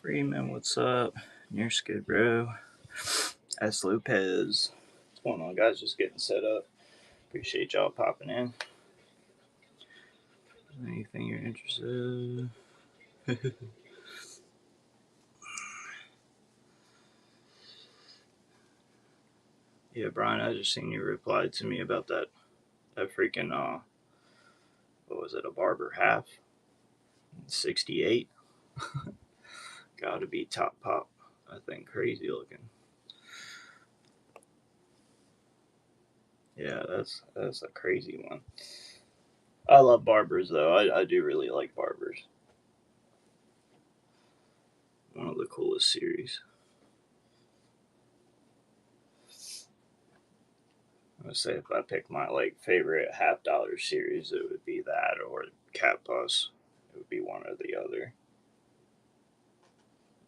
Freeman, what's up? Near Skid Row. S. Lopez. What's going on, guys? Just getting set up. Appreciate y'all popping in. Anything you're interested in? Yeah, Brian, I just seen you replied to me about that freaking, what was it, a Barber half? 68. Gotta be top pop. I think crazy looking. Yeah, that's a crazy one. I love Barbers though. I do really like Barbers. One of the coolest series. I would say if I pick my favorite $50 series, it would be that or Cat Bus. It would be one or the other.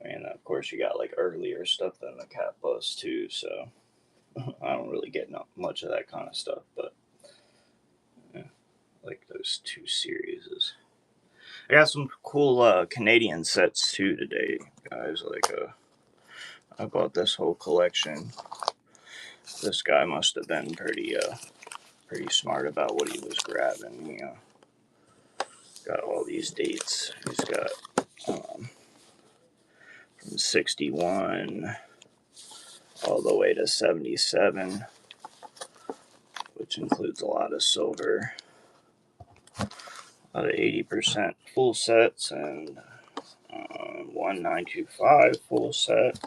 And of course, you got earlier stuff than the Cat Bus too. So I don't really get much of that kind of stuff, but yeah, like those two series. I got some cool Canadian sets too today, guys. I bought this whole collection. This guy must have been pretty smart about what he was grabbing. He got all these dates. He's got from 61 all the way to 77, which includes a lot of silver, a lot of 80% full sets, and 1925 full set.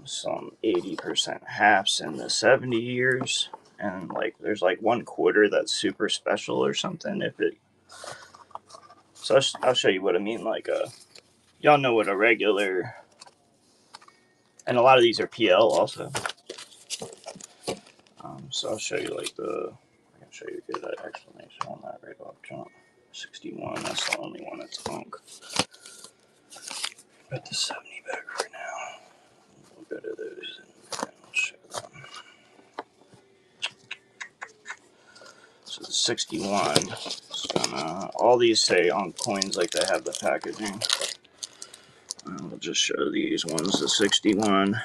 Some 80% halves in the 70 years, and there's 1/4 that's super special or something. So I'll show you what I mean. Y'all know what a regular, and a lot of these are PL also. So I'll show you I can show you a good explanation on that right off jump. 61, that's the only one that's unk. Put the 70 back for now. We'll go to those and I'll show them. So the 61, all these say on coins like they have the packaging. We'll just show these ones, the 61,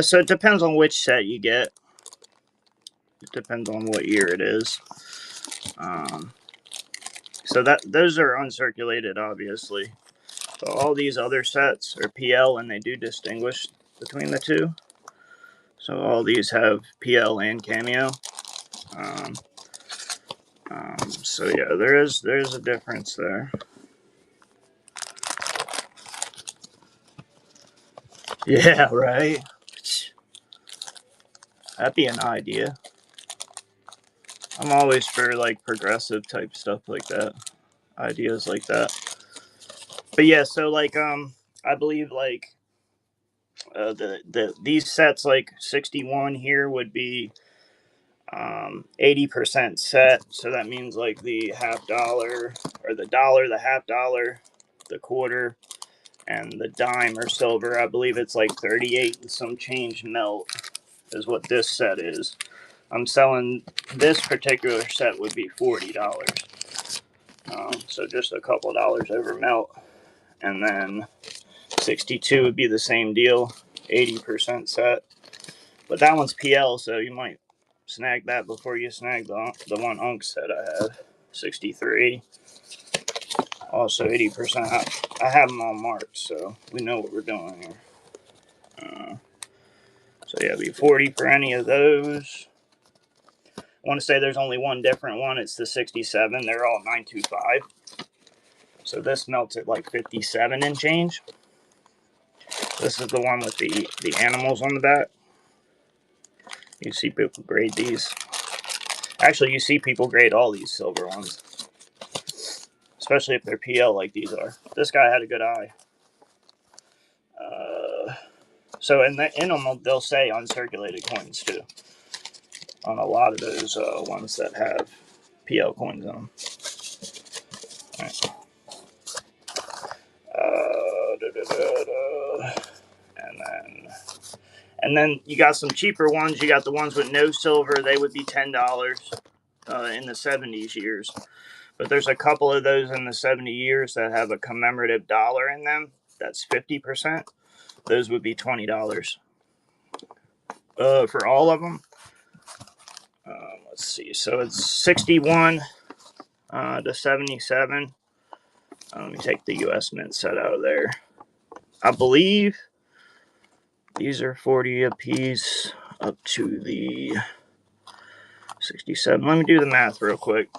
So it depends on which set you get. It depends on what year it is. So those are uncirculated, obviously. So all these other sets are PL, and they do distinguish between the two. So all these have PL and Cameo. So yeah, there's a difference there. Yeah, right. That'd be an idea. I'm always for progressive type stuff like that, ideas like that. But yeah, so I believe these sets 61 here would be 80% set. So that means the $50 or the dollar, the $50, the quarter, and the dime or silver. I believe it's 38 and some change melt is what this set is. I'm selling this particular set would be $40. So just a couple dollars over melt. And then 62 would be the same deal, 80% set. But that one's PL, so you might snag that before you snag the one unk set I have. 63. Also 80%. I have them all marked, so we know what we're doing here. So yeah, it'd be 40 for any of those. I want to say there's only one different one. It's the 67. They're all 925. So this melts at 57 and change. This is the one with the animals on the back. You see people grade these. Actually, you see people grade all these silver ones, especially if they're PL like these are. This guy had a good eye. So in them, they'll say uncirculated coins too. On a lot of those ones that have PL coins on them. Right. And then you got some cheaper ones. You got the ones with no silver. They would be $10. in the 70s years. But there's a couple of those in the 70 years that have a commemorative dollar in them. That's 50%. Those would be $20. For all of them. Let's see. So it's 61 to 77. Let me take the U.S. Mint set out of there. I believe these are 40 apiece up to the 67. Let me do the math real quick.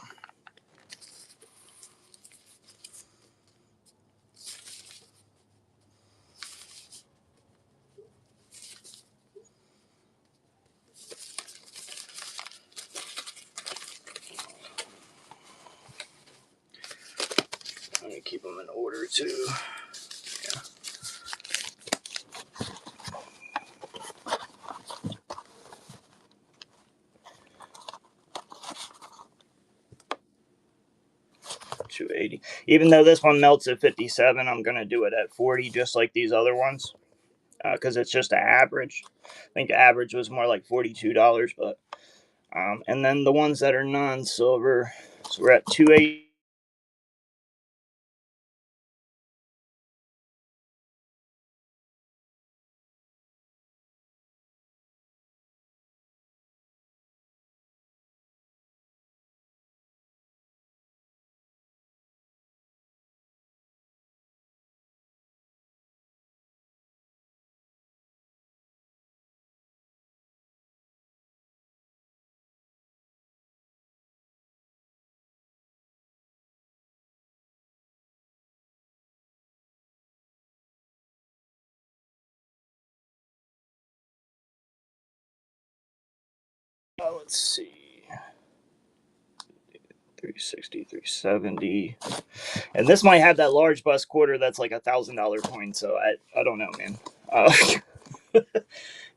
Let me keep them in order too. Yeah. $2.80. Even though this one melts at 57, I'm gonna do it at 40, just like these other ones, because it's just an average. I think the average was more like $42, but and then the ones that are non-silver, so we're at $2.80. Let's see, 360, 370, and this might have that large bust quarter that's like $1,000 coin. So I don't know, man. If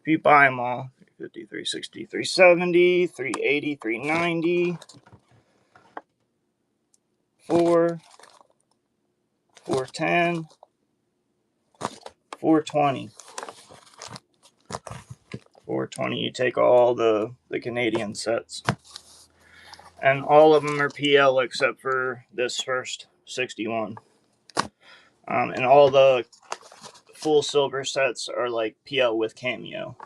you buy them all, 350, 360, 370, 380, 390, 4, 410, 420. 420, you take all the Canadian sets. And all of them are PL except for this first 61. And all the full silver sets are like PL with cameo.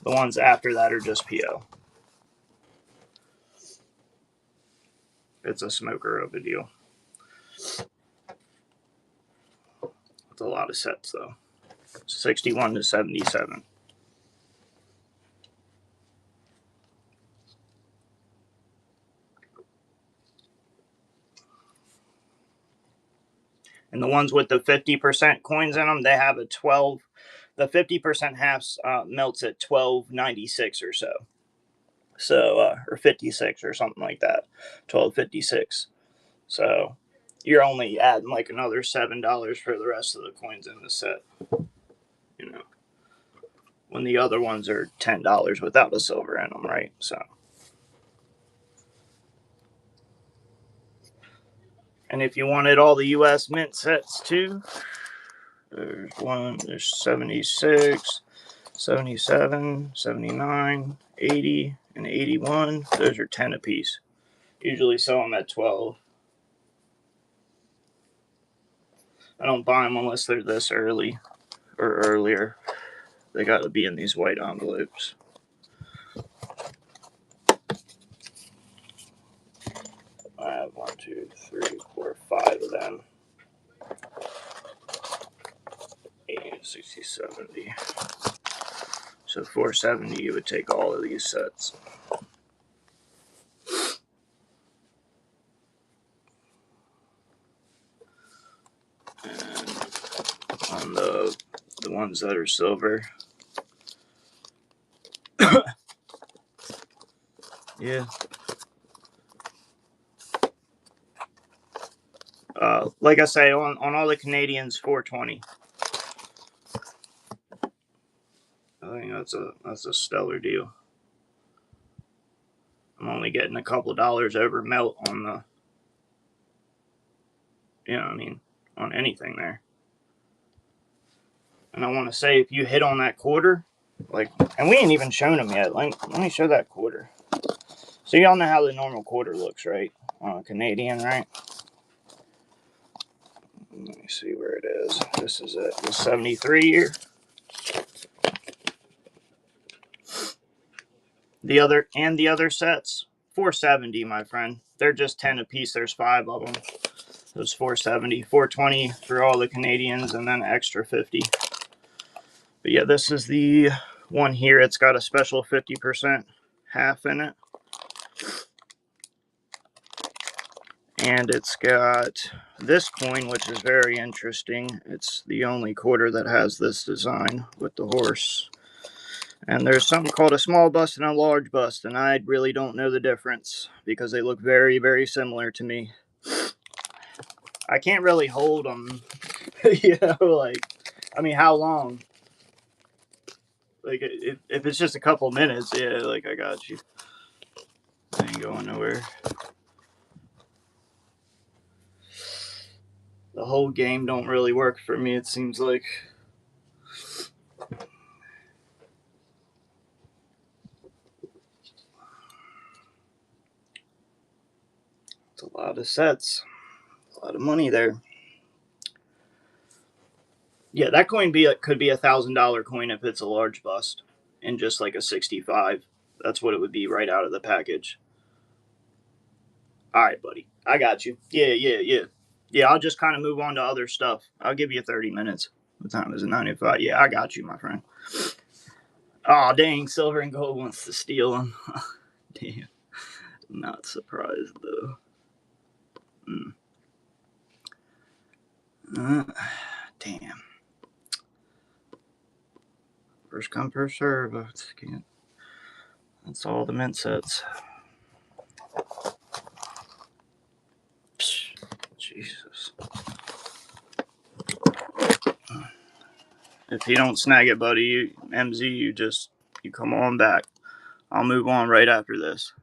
The ones after that are just PL. It's a smoker of a deal. It's a lot of sets though. 61 to 77. And the ones with the 50% coins in them, they have a 12. The 50% halves melts at 12.96 or so. So or 56 or something like that. 12.56. So you're only adding like another $7 for the rest of the coins in the set. You know, when the other ones are $10 without a silver in them, right? So. And if you wanted all the U.S. Mint sets too, there's 76, 77, 79, 80, and 81. Those are 10 apiece. Usually sell them at 12. I don't buy them unless they're this early or earlier. They got to be in these white envelopes. I have 1, 2, 3, 4, 5 of them. 80, 60, 70. So 470, you would take all of these sets. And on the ones that are silver, yeah. Like I say, on all the Canadians, 420. I think that's a stellar deal. I'm only getting a couple of dollars over melt on the, on anything there. And I want to say, if you hit on that quarter, like, and we ain't even shown them yet. Let me show that quarter. So y'all know how the normal quarter looks, right? On a Canadian, right? Let me see where it is. This is it. The 73 year. The other sets, 470, my friend. They're just 10 a piece. There's 5 of them. Those 470, 420 for all the Canadians, and then extra 50. But yeah, this is the one here. It's got a special 50% half in it. And it's got this coin, which is very interesting. It's the only quarter that has this design with the horse. And there's something called a small bust and a large bust, and I really don't know the difference because they look very, very similar to me. I can't really hold them, like, I mean, how long? Like, if it's just a couple minutes, yeah, like, I got you. I ain't going nowhere. The whole game don't really work for me, it seems like. It's a lot of sets. A lot of money there. Yeah, that coin could be $1,000 coin if it's a large bust, and just like a 65. That's what it would be right out of the package. All right, buddy, I got you. Yeah. I'll just kind of move on to other stuff. I'll give you 30 minutes. What time is it? 9:05. Yeah, I got you, my friend. Oh dang, Silver and Gold wants to steal them. Damn, not surprised though. Damn. First come, first serve. That's all the mint sets. Jesus. If you don't snag it, buddy, MZ, you come on back. I'll move on right after this.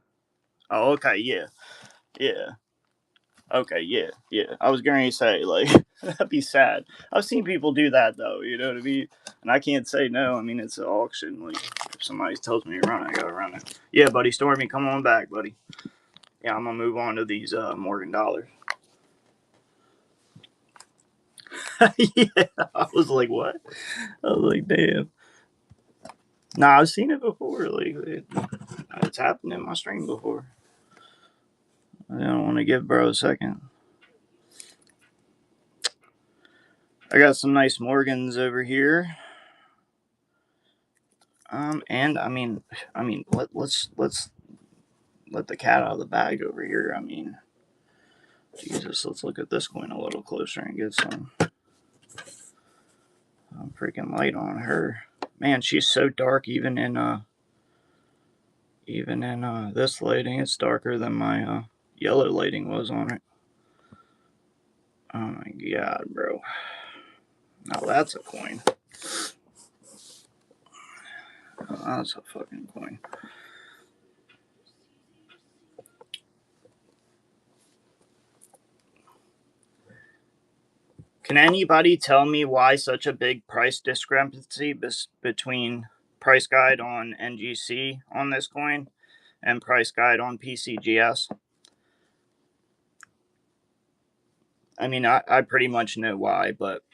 Oh, okay, yeah. Okay, yeah. I was going to say, like, that'd be sad. I've seen people do that, though, you know what I mean? And I can't say no. I mean, it's an auction. Like, if somebody tells me to run, I gotta run it. Yeah, buddy, Stormy, come on back, buddy. Yeah, I'm gonna move on to these Morgan dollars. Yeah, I was like, what? I was like, damn. Nah, I've seen it before. Like, it's happened in my stream before. I don't want to give bro a second. I got some nice Morgans over here. And I mean, let's let the cat out of the bag over here. I mean, Jesus, let's look at this coin a little closer and get some freaking light on her. Man, she's so dark. Even in this lighting, it's darker than my yellow lighting was on it. Oh my god, bro! Now that's a coin. Oh, that's a fucking coin. Can anybody tell me why such a big price discrepancy between price guide on NGC on this coin and price guide on PCGS? I mean, I pretty much know why, but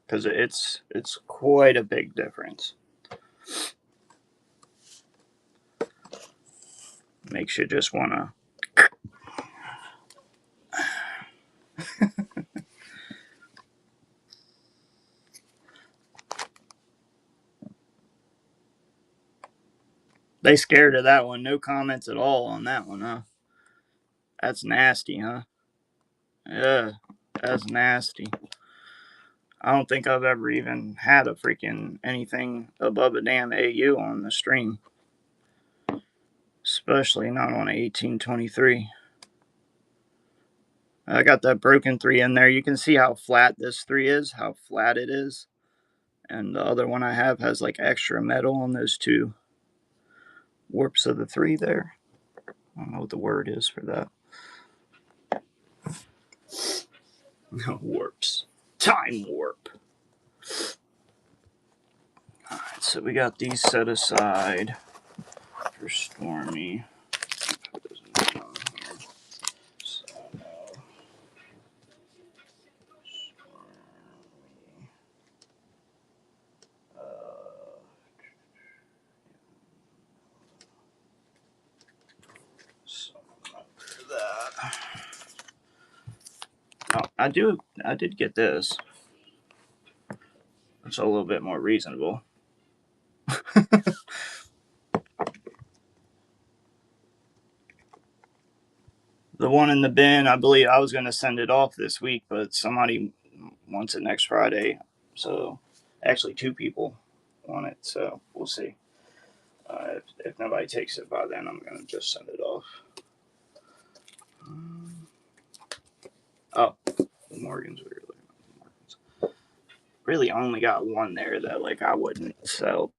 because it's quite a big difference. Makes you just want to. They scared of that one. No comments at all on that one, huh? That's nasty, huh? Yeah, that's nasty. I don't think I've ever even had a freaking anything above a damn AU on the stream. Especially not on a 1823. I got that broken 3 in there. You can see how flat this 3 is, how flat it is. And the other one I have has like extra metal on those 2 warps of the 3 there. I don't know what the word is for that. Warps. Time warp. Alright, so we got these set aside. for Stormy. Put his name on here. So, that. Oh, I did get this. It's a little bit more reasonable. The one in the bin, I believe I was going to send it off this week, but somebody wants it next Friday. So, actually, 2 people want it. So, we'll see. If nobody takes it by then, I'm going to just send it off. Oh, Morgan's weird. Really only got one there that like I wouldn't sell.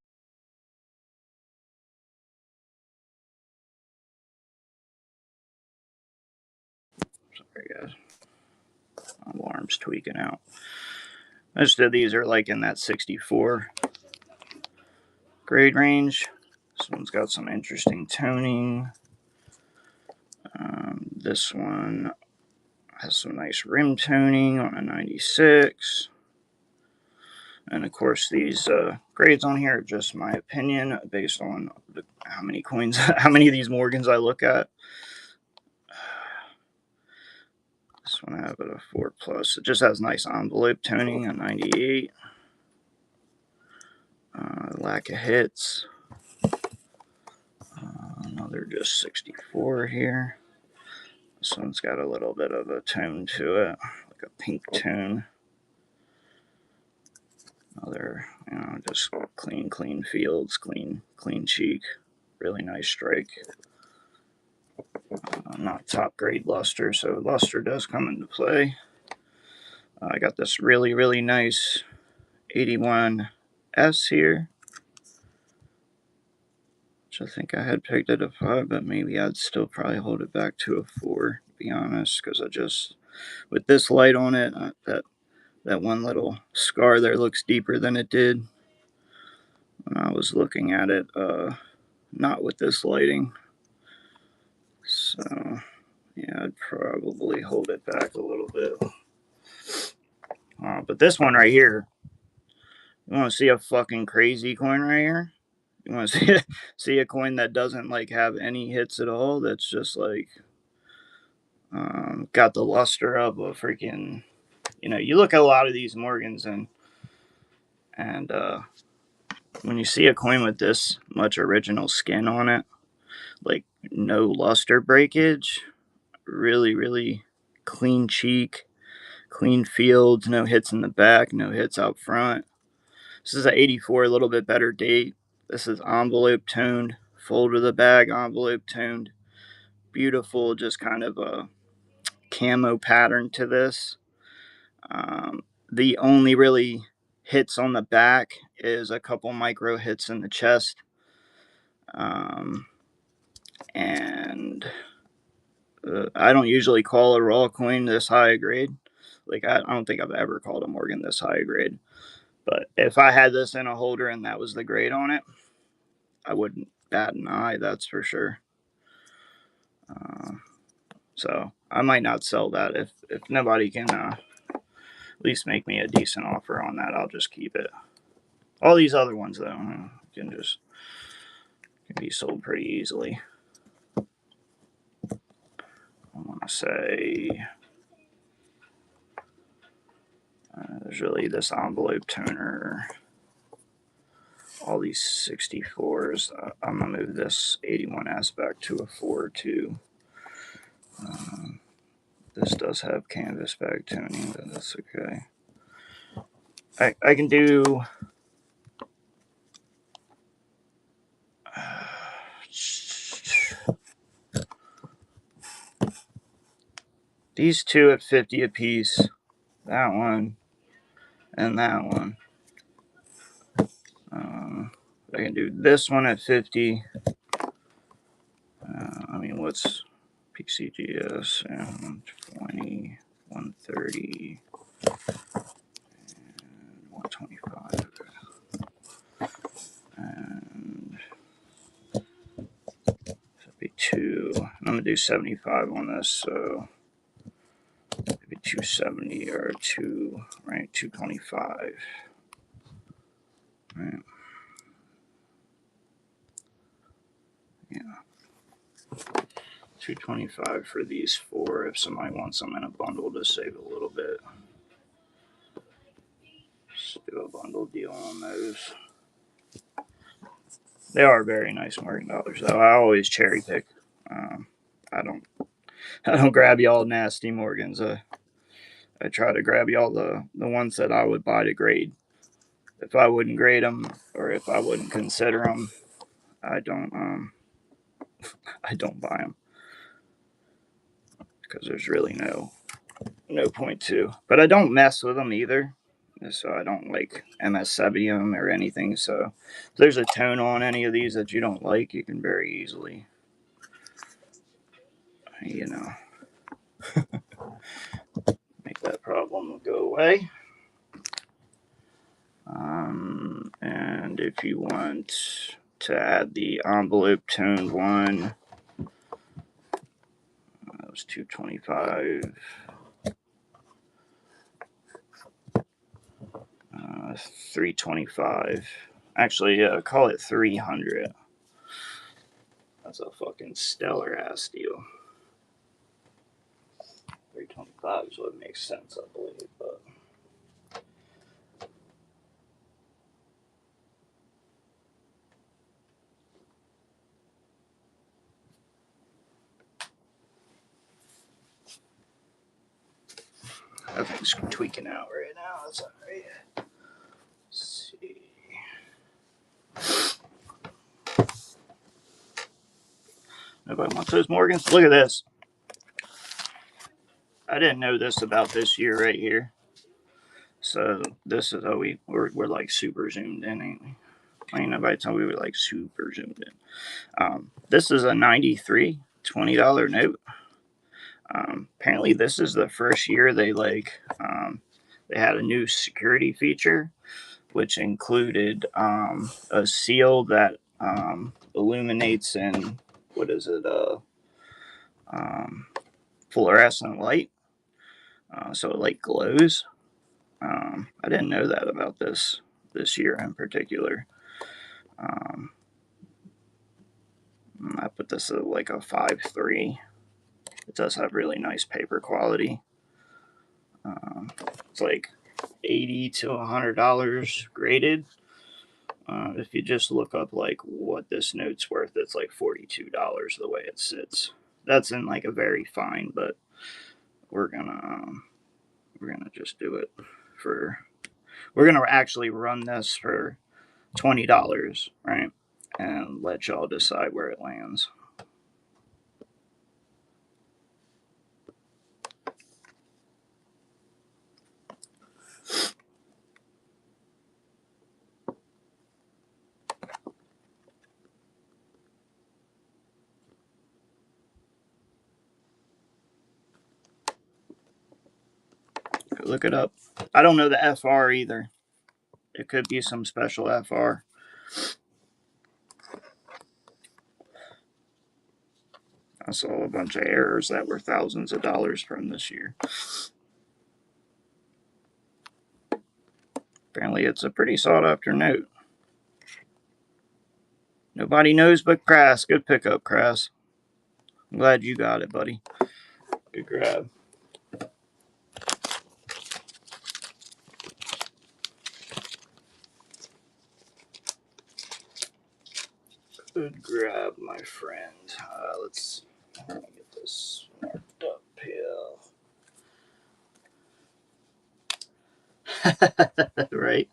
Sorry guys, alarm's tweaking out. Most of these are like in that 64 grade range. This one's got some interesting toning. This one has some nice rim toning on a 96. And of course, these grades on here are just my opinion based on how many coins, how many of these Morgans I look at. This one I have at a 4+. It just has nice envelope toning, a 98. Lack of hits. Another just 64 here. This one's got a little bit of a tone to it, like a pink tone. Another, just clean fields, clean cheek. Really nice strike. Not top grade luster, so luster does come into play. I got this really nice 81S here, which I think I had pegged at a 5, but maybe I'd still probably hold it back to a 4, to be honest, because I just, with this light on it, that one little scar there looks deeper than it did when I was looking at it, not with this lighting. So, yeah, I'd probably hold it back a little bit. But this one right here, you want to see a fucking crazy coin right here? You want to see a coin that doesn't like have any hits at all? That's just like got the luster of a freaking. You look at a lot of these Morgans and when you see a coin with this much original skin on it, like no luster breakage, really clean cheek, clean fields, no hits in the back, no hits out front. This is an 84, a little bit better date. This is envelope toned, fold of the bag, envelope toned. Beautiful, just kind of a camo pattern to this. The only really hits on the back is a couple micro hits in the chest. And I don't usually call a raw coin this high grade. Like, I don't think I've ever called a Morgan this high grade. But if I had this in a holder and that was the grade on it, I wouldn't bat an eye, that's for sure. So I might not sell that. If nobody can at least make me a decent offer on that, I'll just keep it. All these other ones, though, can be sold pretty easily. I want to say there's really this envelope toner. All these 64s. I'm going to move this 81S back to a 4 too. This does have canvas bag toning, but that's okay. I can do these two at 50 a piece. That one and that one. I can do this one at 50. What's PCGS? 120, 130, and 125. And gonna do 75 on this, so maybe 270 or 225. Right. Yeah. 225 for these 4 if somebody wants them in a bundle to save a little bit. Let's do a bundle deal on those. They are very nice Morgan dollars, though. I always cherry pick. I don't grab y'all nasty Morgans. I try to grab y'all the ones that I would buy to grade. If I wouldn't grade them or if I wouldn't consider them, I don't buy them because there's really no point to. But I don't mess with them either. So I don't like MS70 them or anything. So if there's a tone on any of these that you don't like, you can very easily, make that problem go away. And if you want to add the envelope toned one, that was 225. 325. Actually, call it 300. That's a fucking stellar ass deal. 325 is what makes sense, I believe, but everything's tweaking out right now. That's alright. Let's see. Nobody wants those Morgans? Look at this. I didn't know this about this year right here. So this is we're like super zoomed in, ain't we? Ain't nobody told me we were like super zoomed in. This is a 93 $20 note. Apparently this is the first year they had a new security feature, which included a seal that illuminates in, what is it, fluorescent light, so it like glows. I didn't know that about this year in particular. I put this at like a 5.3. It does have really nice paper quality. It's like $80 to $100 graded. If you just look up like what this note's worth, it's like $42 the way it sits. That's in like a very fine, but we're gonna just do it for. We're gonna actually run this for $20, right? And let y'all decide where it lands. Look it up. I don't know the FR either. It could be some special FR. I saw a bunch of errors that were thousands of dollars from this year. Apparently, it's a pretty sought after note. Nobody knows but Crass. Good pickup, Crass. I'm glad you got it, buddy. Good grab. Good grab, my friend. Let's get this marked up here. Right.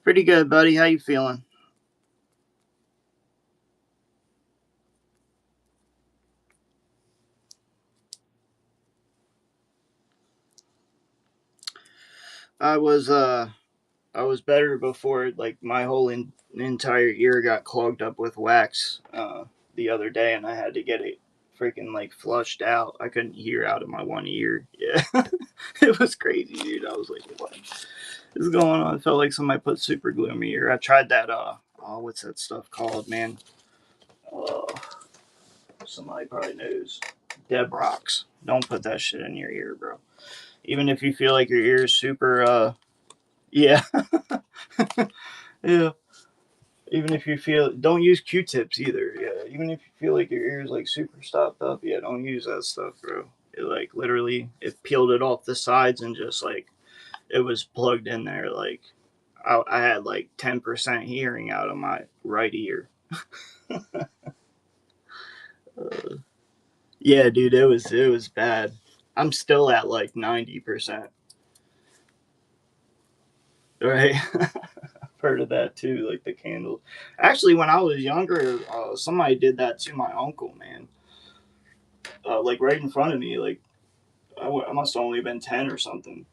Pretty good, buddy. How you feeling? I was better before. Like my whole entire ear got clogged up with wax the other day, and I had to get it freaking like flushed out. I couldn't hear out of my one ear. Yeah, it was crazy, dude. I was like, what is going on? I felt like somebody put super glue in my ear. I tried that. What's that stuff called, man? Somebody probably knows. Debrox. Don't put that shit in your ear, bro. Even if you feel like your ear is super, yeah, yeah. Even if you feel, don't use Q-tips either. Yeah, even if you feel like your ear is like super stopped up, yeah, don't use that stuff, bro. It like literally, it peeled it off the sides and just like it was plugged in there. Like I had like 10% hearing out of my right ear. Yeah, dude, it was bad. I'm still at like 90%. Right. Heard of that too, like the candles. Actually, when I was younger, somebody did that to my uncle, man. Like right in front of me. Like I must have only been 10 or something.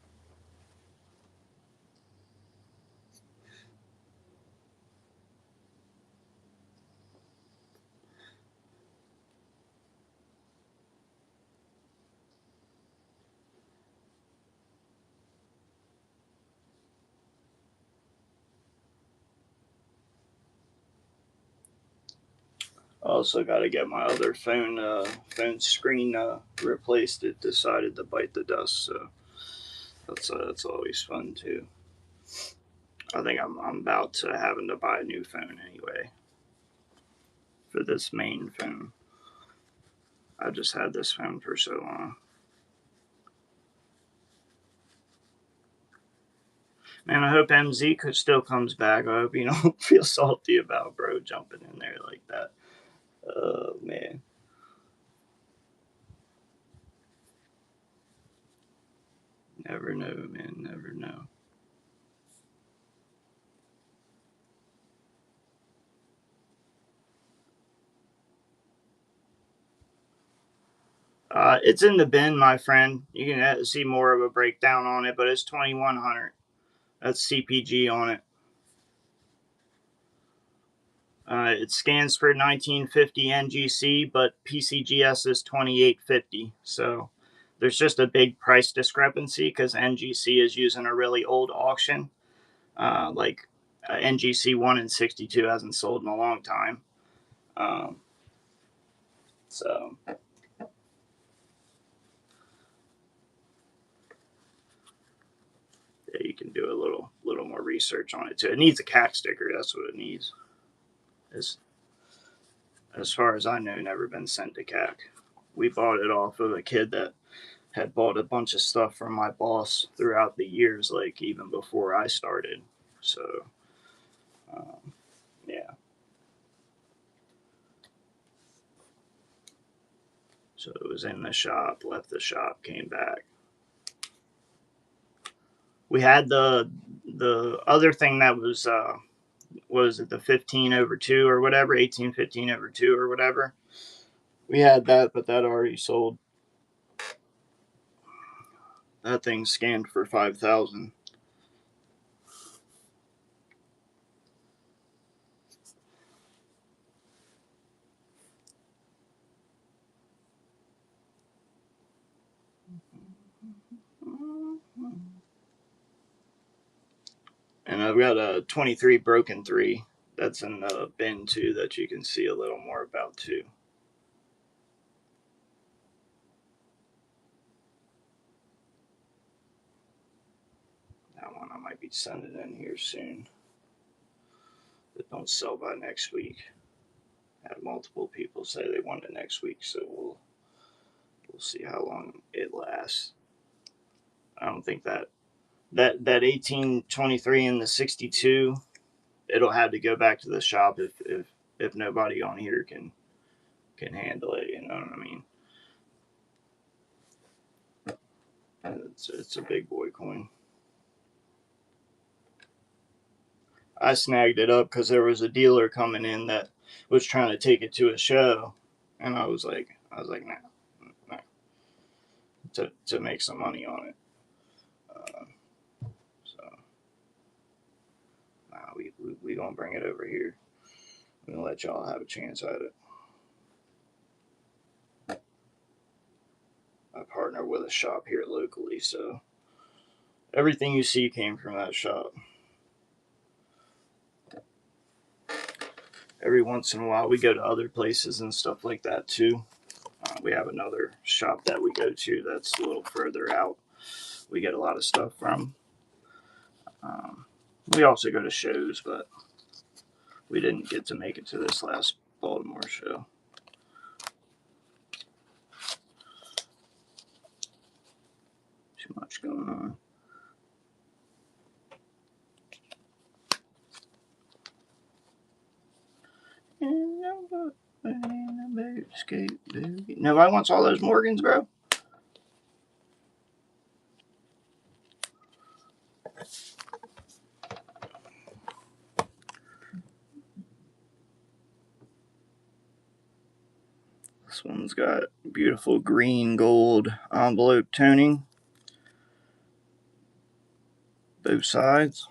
I also got to get my other phone screen replaced. It decided to bite the dust, so that's always fun too. I think I'm about to having to buy a new phone anyway for this main phone. I just had this phone for so long. Man, I hope MZ still comes back. I hope you don't feel salty about bro jumping in there like that. Oh man, never know, man, never know. It's in the bin, my friend. You can see more of a breakdown on it, but it's 2100. That's CPG on it. It scans for 1950 NGC, but PCGS is 2850. So there's just a big price discrepancy because NGC is using a really old auction. Like NGC 1 and 62 hasn't sold in a long time. Um, so yeah, you can do a little more research on it too. It needs a CAC sticker. That's what it needs. As as far as I know, never been sent to CAC. We bought it off of a kid that had bought a bunch of stuff from my boss throughout the years, like even before I started. So um, yeah, so it was in the shop, left the shop, came back. We had the other thing that was was it the 15/2 or whatever, 1815/2 or whatever. We had that, but that already sold. That thing scanned for 5,000. And I've got a 23 broken three that's in the bin too that you can see a little more about too. That one I might be sending in here soon. But don't sell by next week. I had multiple people say they want it next week, so we'll see how long it lasts. I don't think that 1823 and the 62, it'll have to go back to the shop if nobody on here can handle it. You know what I mean? It's a big boy coin. I snagged it up because there was a dealer coming in that was trying to take it to a show, and I was like, nah, to make some money on it. Uh, so nah, we gonna bring it over here. We're gonna let y'all have a chance at it. I partner with a shop here locally, so everything you see came from that shop. every once in a while we go to other places and stuff like that too. We have another shop that we go to that's a little further out. We get a lot of stuff from. We also go to shows, but we didn't get to make it to this last Baltimore show. Too much going on. Nobody wants all those Morgans, bro. This one's got beautiful green gold envelope toning. Both sides.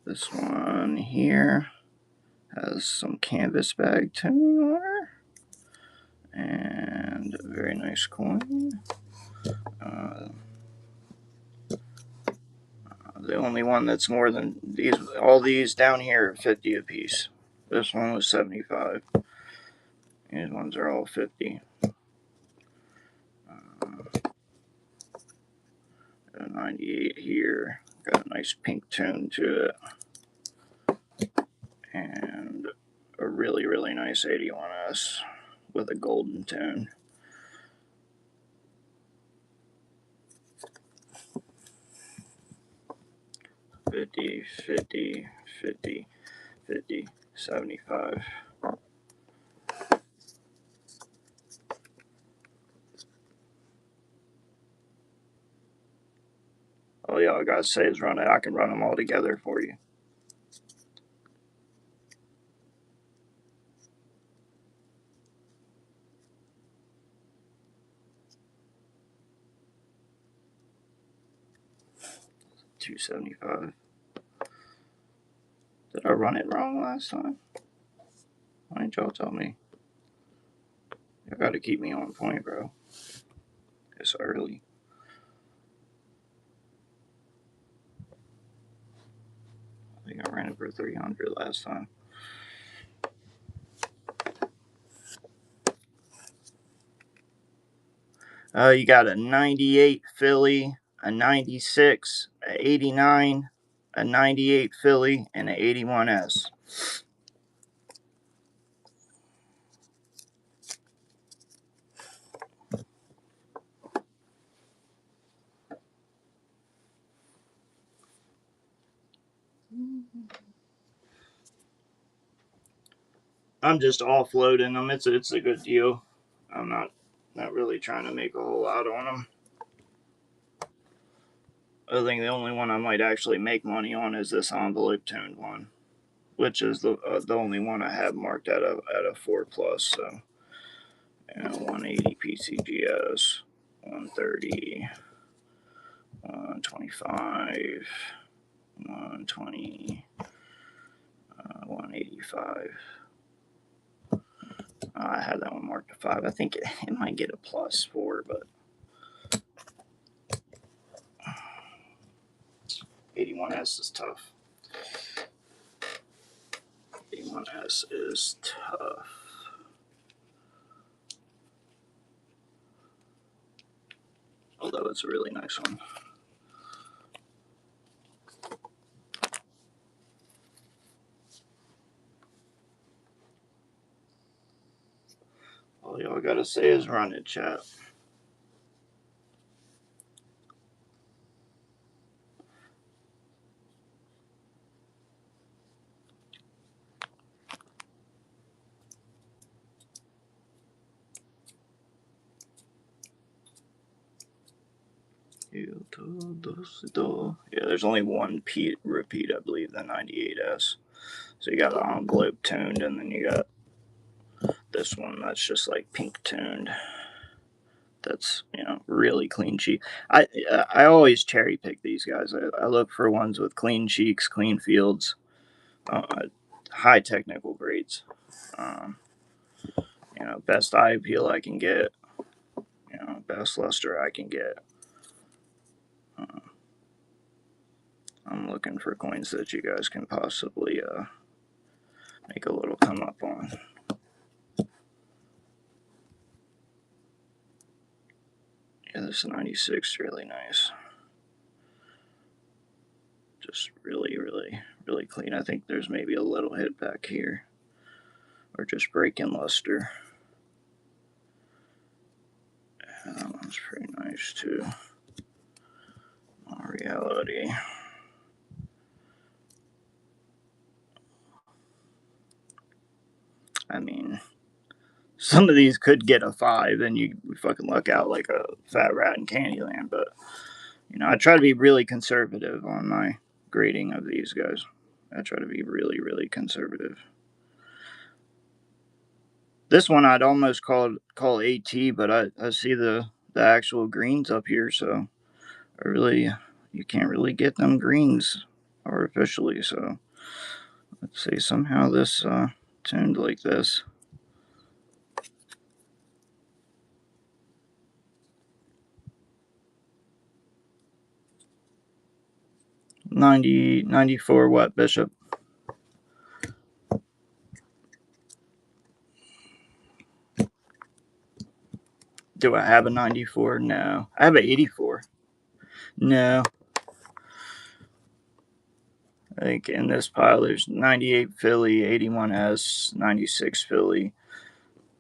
This one here has some canvas bag toning on her. And a very nice coin. The only one that's more than these, all these down here are 50 a piece. This one was 75. These ones are all 50. A 98 here. Got a nice pink tone to it. And a really, really nice 81S with a golden tone. $50, $50, $50, $50, $75. All y'all gotta say is run it. I can run them all together for you. $275. Did I run it wrong last time? Why didn't y'all tell me? You gotta keep me on point, bro. It's early. I think I ran it for 300 last time. You got a 98 Philly, a 96, a 89, a 98 Philly, and an 81S. I'm just offloading them. It's a good deal. I'm not really trying to make a whole lot on them. I think the only one I might actually make money on is this envelope toned one, which is the only one I have marked at a 4+. So, 180 PCGS, 130, 125, 120, 185. I had that one marked to 5. I think it might get a +4, but 81S is tough. 81S is tough. Although it's a really nice one. All y'all gotta say is run it, chat. Yeah, there's only one repeat, I believe, the 98S. So you got the envelope toned, and then you got this one that's just like pink toned. That's really clean cheek. I always cherry pick these guys. I look for ones with clean cheeks, clean fields, high technical grades. Best eye appeal I can get. Best luster I can get. I'm looking for coins that you guys can possibly make a little come up on. Yeah, this 96 is really nice. Just really, really, really clean. I think there's maybe a little hit back here. Or just breaking luster. That one's pretty nice too. Reality. I mean, some of these could get a 5 and you fucking luck out like a fat rat in Candyland, but you know, I try to be really conservative on my grading of these guys. I try to be really, really conservative. This one I'd almost call AT, but I see the actual greens up here, so I really, you can't really get them greens artificially. So let's see, somehow this tuned like this. $90.94 what, Bishop? Do I have a 94? No. I have an 84. No. I think in this pile there's 98 Philly, 81S, 96 Philly,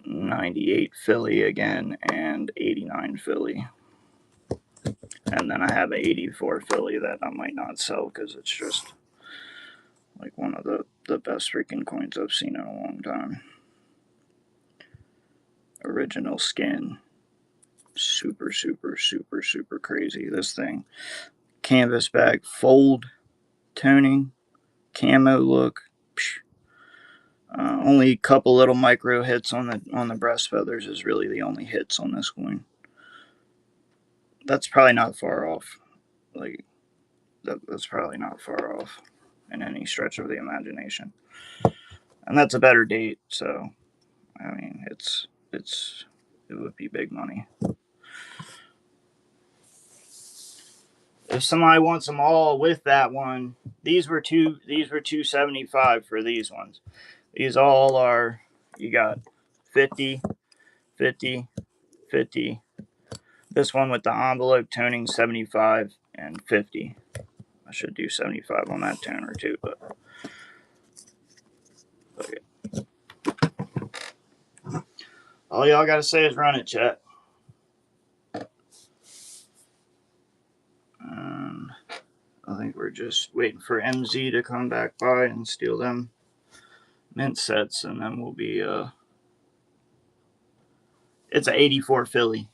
98 Philly again, and 89 Philly. And then I have an 84 Philly that I might not sell because it's just like one of the best freaking coins I've seen in a long time. Original skin. Super, super, super, super crazy. This thing. Canvas bag, fold, toning, camo look. Only a couple little micro hits on the breast feathers is really the only hits on this coin. That's probably not far off. Like that's probably not far off in any stretch of the imagination. And that's a better date, so I mean it would be big money. If somebody wants them all with that one, these were 275 for these ones. These all are, you got 50, 50, 50. This one with the envelope toning 75 and 50. I should do 75 on that toner too, but okay. All y'all gotta say is run it, chat. I think we're just waiting for MZ to come back by and steal them mint sets, and then we'll be it's an 84 Philly.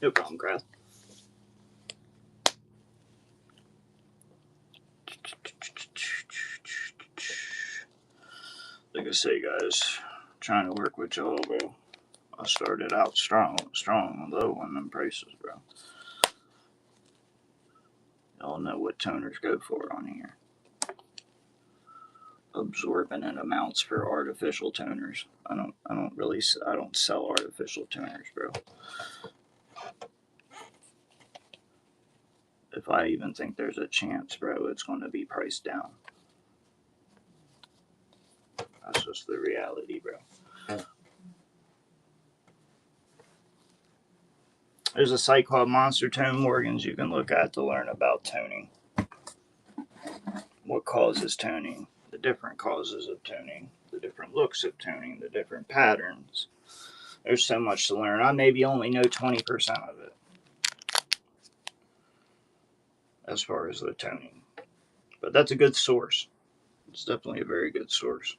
No problem, Kraft. Like I say, guys, trying to work with y'all, bro. I started out strong, low on them prices, bro. Y'all know what toners go for on here. Absorbent amounts for artificial toners. I don't sell artificial toners, bro. If I even think there's a chance, bro, it's going to be priced down. That's just the reality, bro. There's a site called Monster Tone Morgans you can look at to learn about toning. What causes toning, the different causes of toning, the different looks of toning, the different patterns. There's so much to learn. I maybe only know 20% of it as far as the toning. But that's a good source. It's definitely a very good source.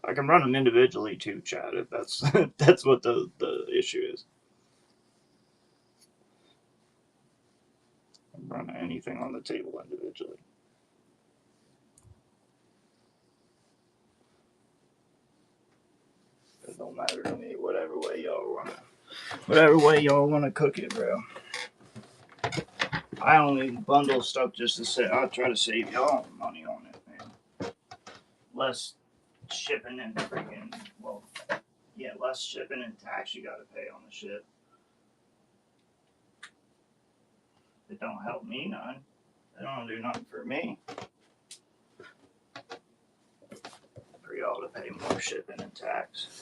I can run them individually too, Chad. If that's that's what the issue is. I can run anything on the table individually. It don't matter to me. Whatever way y'all want to cook it, bro. I only bundle stuff just to say I'll try to save y'all money on it, man. Less shipping and freaking less shipping and tax you gotta pay on the shit. It don't help me none. It don't do nothing for me. For y'all to pay more shipping and tax.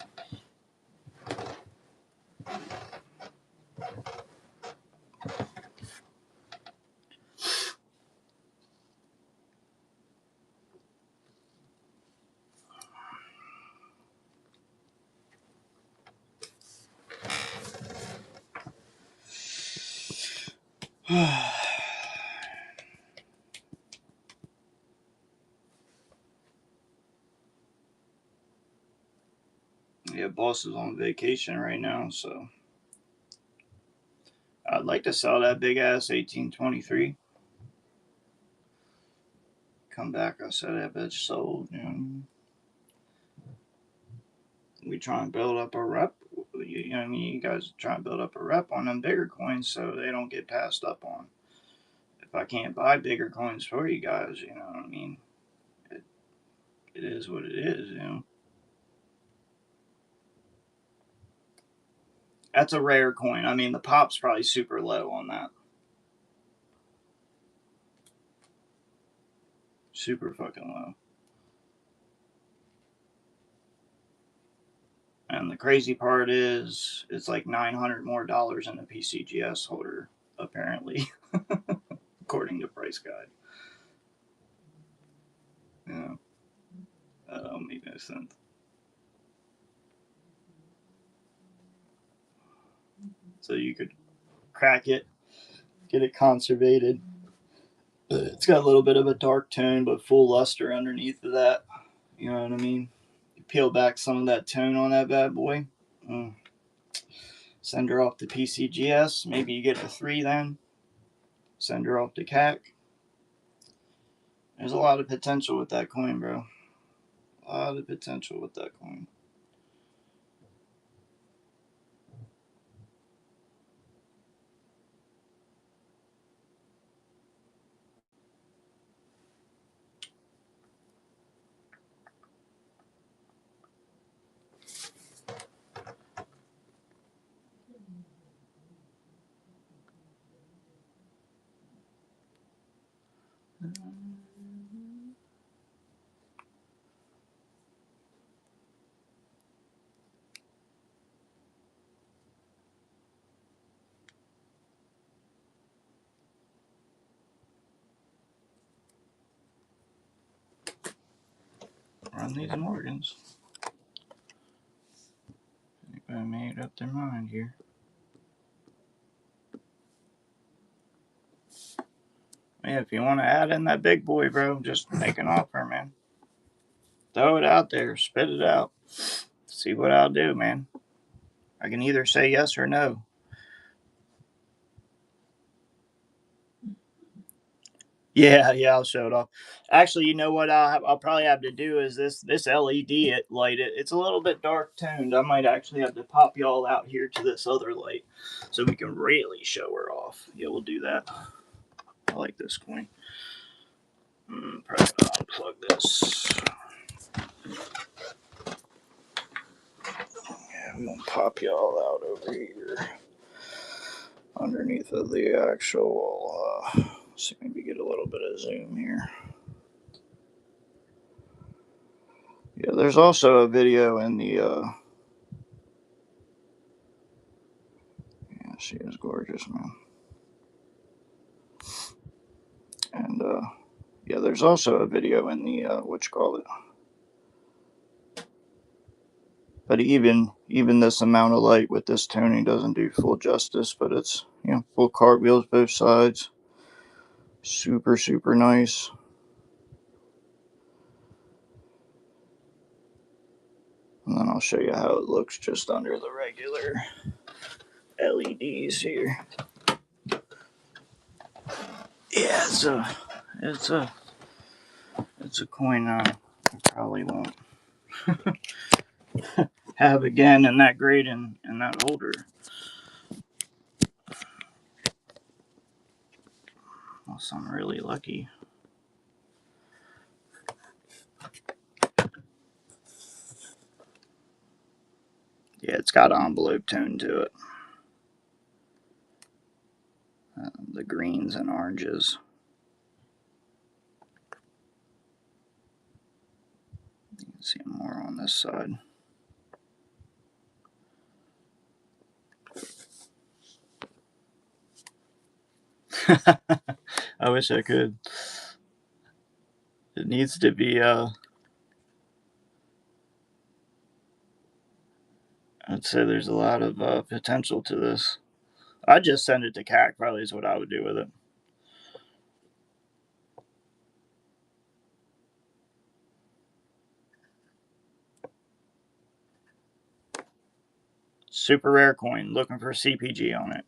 Yeah, boss is on vacation right now, so I'd like to sell that big ass 1823. Come back, I said that bitch sold. You know, we try and build up a rep. You know what I mean? You guys try and build up a rep on them bigger coins so they don't get passed up on. If I can't buy bigger coins for you guys, you know what I mean? It is what it is, you know. That's a rare coin. I mean, the pop's probably super low on that. Super fucking low. And the crazy part is, it's like $900 more in the PCGS holder, apparently, according to Price Guide. Yeah, that don't make no sense. So you could crack it, get it conservated. It's got a little bit of a dark tone, but full luster underneath of that. You know what I mean? You peel back some of that tone on that bad boy. Send her off to PCGS. Maybe you get a 3 then. Send her off to CAC. There's a lot of potential with that coin, bro. A lot of potential with that coin. Run these Morgans. Anybody made up their mind here? Yeah, if you want to add in that big boy, bro, just make an offer, man. Throw it out there, spit it out. See what I'll do, man. I can either say yes or no. Yeah, I'll show it off. Actually, you know what I'll probably have to do is this LED light. It's a little bit dark toned. I might actually have to pop y'all out here to this other light so we can really show her off. Yeah, we'll do that. I like this coin. Probably gonna unplug this. Yeah, I'm gonna pop y'all out over here. underneath of the actual, let's see, maybe get a little bit of zoom here. Yeah, there's also a video in the, yeah, she is gorgeous, man. And, yeah, there's also a video in the, what you call it. But even this amount of light with this toning doesn't do full justice, but it's, you know, full cartwheels both sides. Super, super nice. And then I'll show you how it looks just under the regular LEDs here. Yeah, it's a coin I probably won't have again in that grade and that holder. Unless I'm really lucky. Yeah, it's got envelope tone to it. The greens and oranges. You can see more on this side. I wish I could. It needs to be, I'd say there's a lot of potential to this. I'd just send it to CAC, probably is what I would do with it. Super rare coin, looking for CPG on it.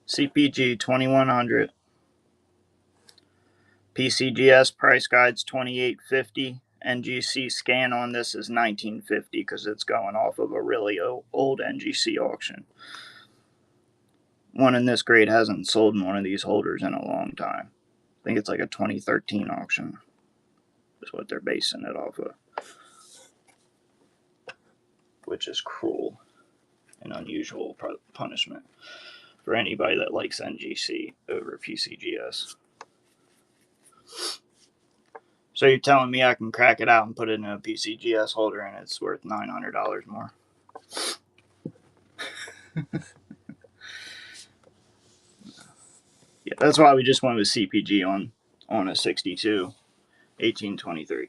CPG 2100. PCGS price guide's 2850. NGC scan on this is 1950 because it's going off of a really old NGC auction. One in this grade hasn't sold in one of these holders in a long time. I think it's like a 2013 auction. Is what they're basing it off of. Which is cruel and unusual punishment for anybody that likes NGC over PCGS. So you're telling me I can crack it out and put it in a PCGS holder and it's worth $900 more? Yeah, that's why we just went with CPG on a 62, 1823,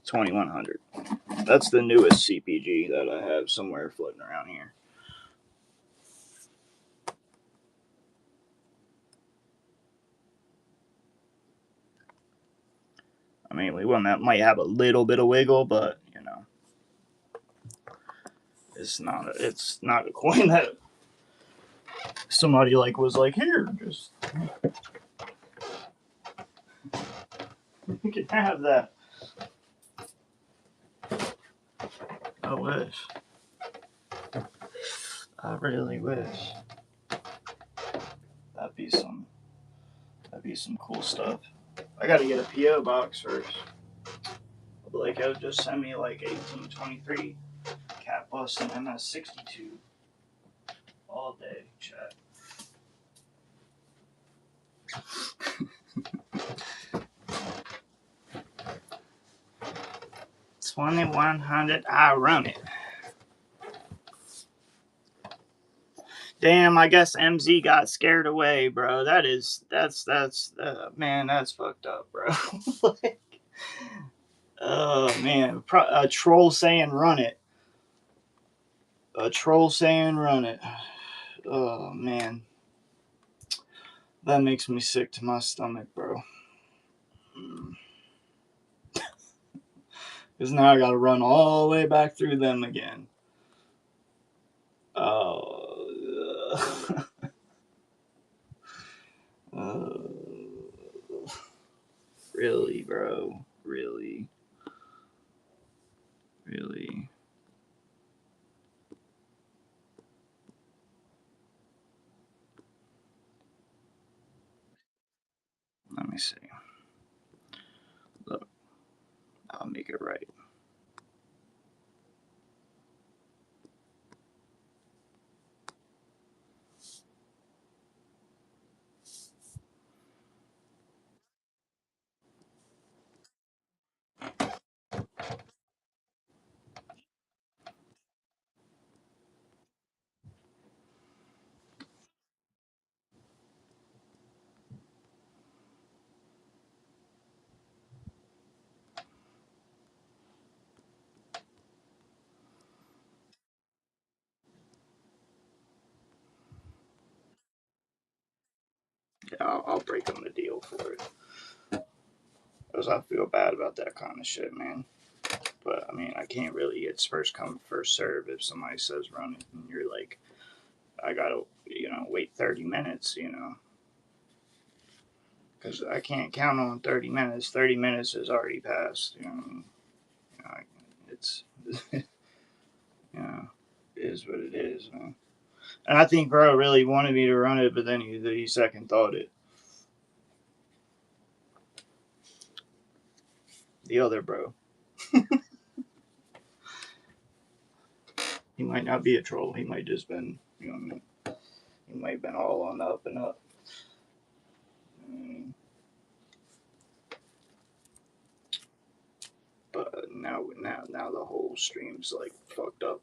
2100. That's the newest CPG that I have somewhere floating around here. I mean, we might have a little bit of wiggle, but you know, it's not a coin that somebody like was like, here, just you can have that. I wish. I really wish. That'd be some cool stuff. I gotta get a PO box first. I'll be like, oh, just send me like 1823 Cat Bus and MS62 all day, chat. 2100. I run it. Damn, I guess MZ got scared away, bro. Man, that's fucked up, bro. Like, oh man, a troll saying run it. A troll saying run it. Oh man, that makes me sick to my stomach, bro. Because now I gotta run all the way back through them again. Oh. Really, bro? Really? Really? Let me see. Look, I'll make it right. I'll break him the deal for it. Because I feel bad about that kind of shit, man. But I mean, I can't really. It's first come, first serve. If somebody says run it, and you're like, I gotta, wait 30 minutes, because I can't count on 30 minutes. 30 minutes is already passed. It's, it is what it is, man. And I think bro really wanted me to run it, but then he second thought it. The other bro. He might not be a troll. He might just been, he might have been all on the up and up. But now the whole stream's like fucked up.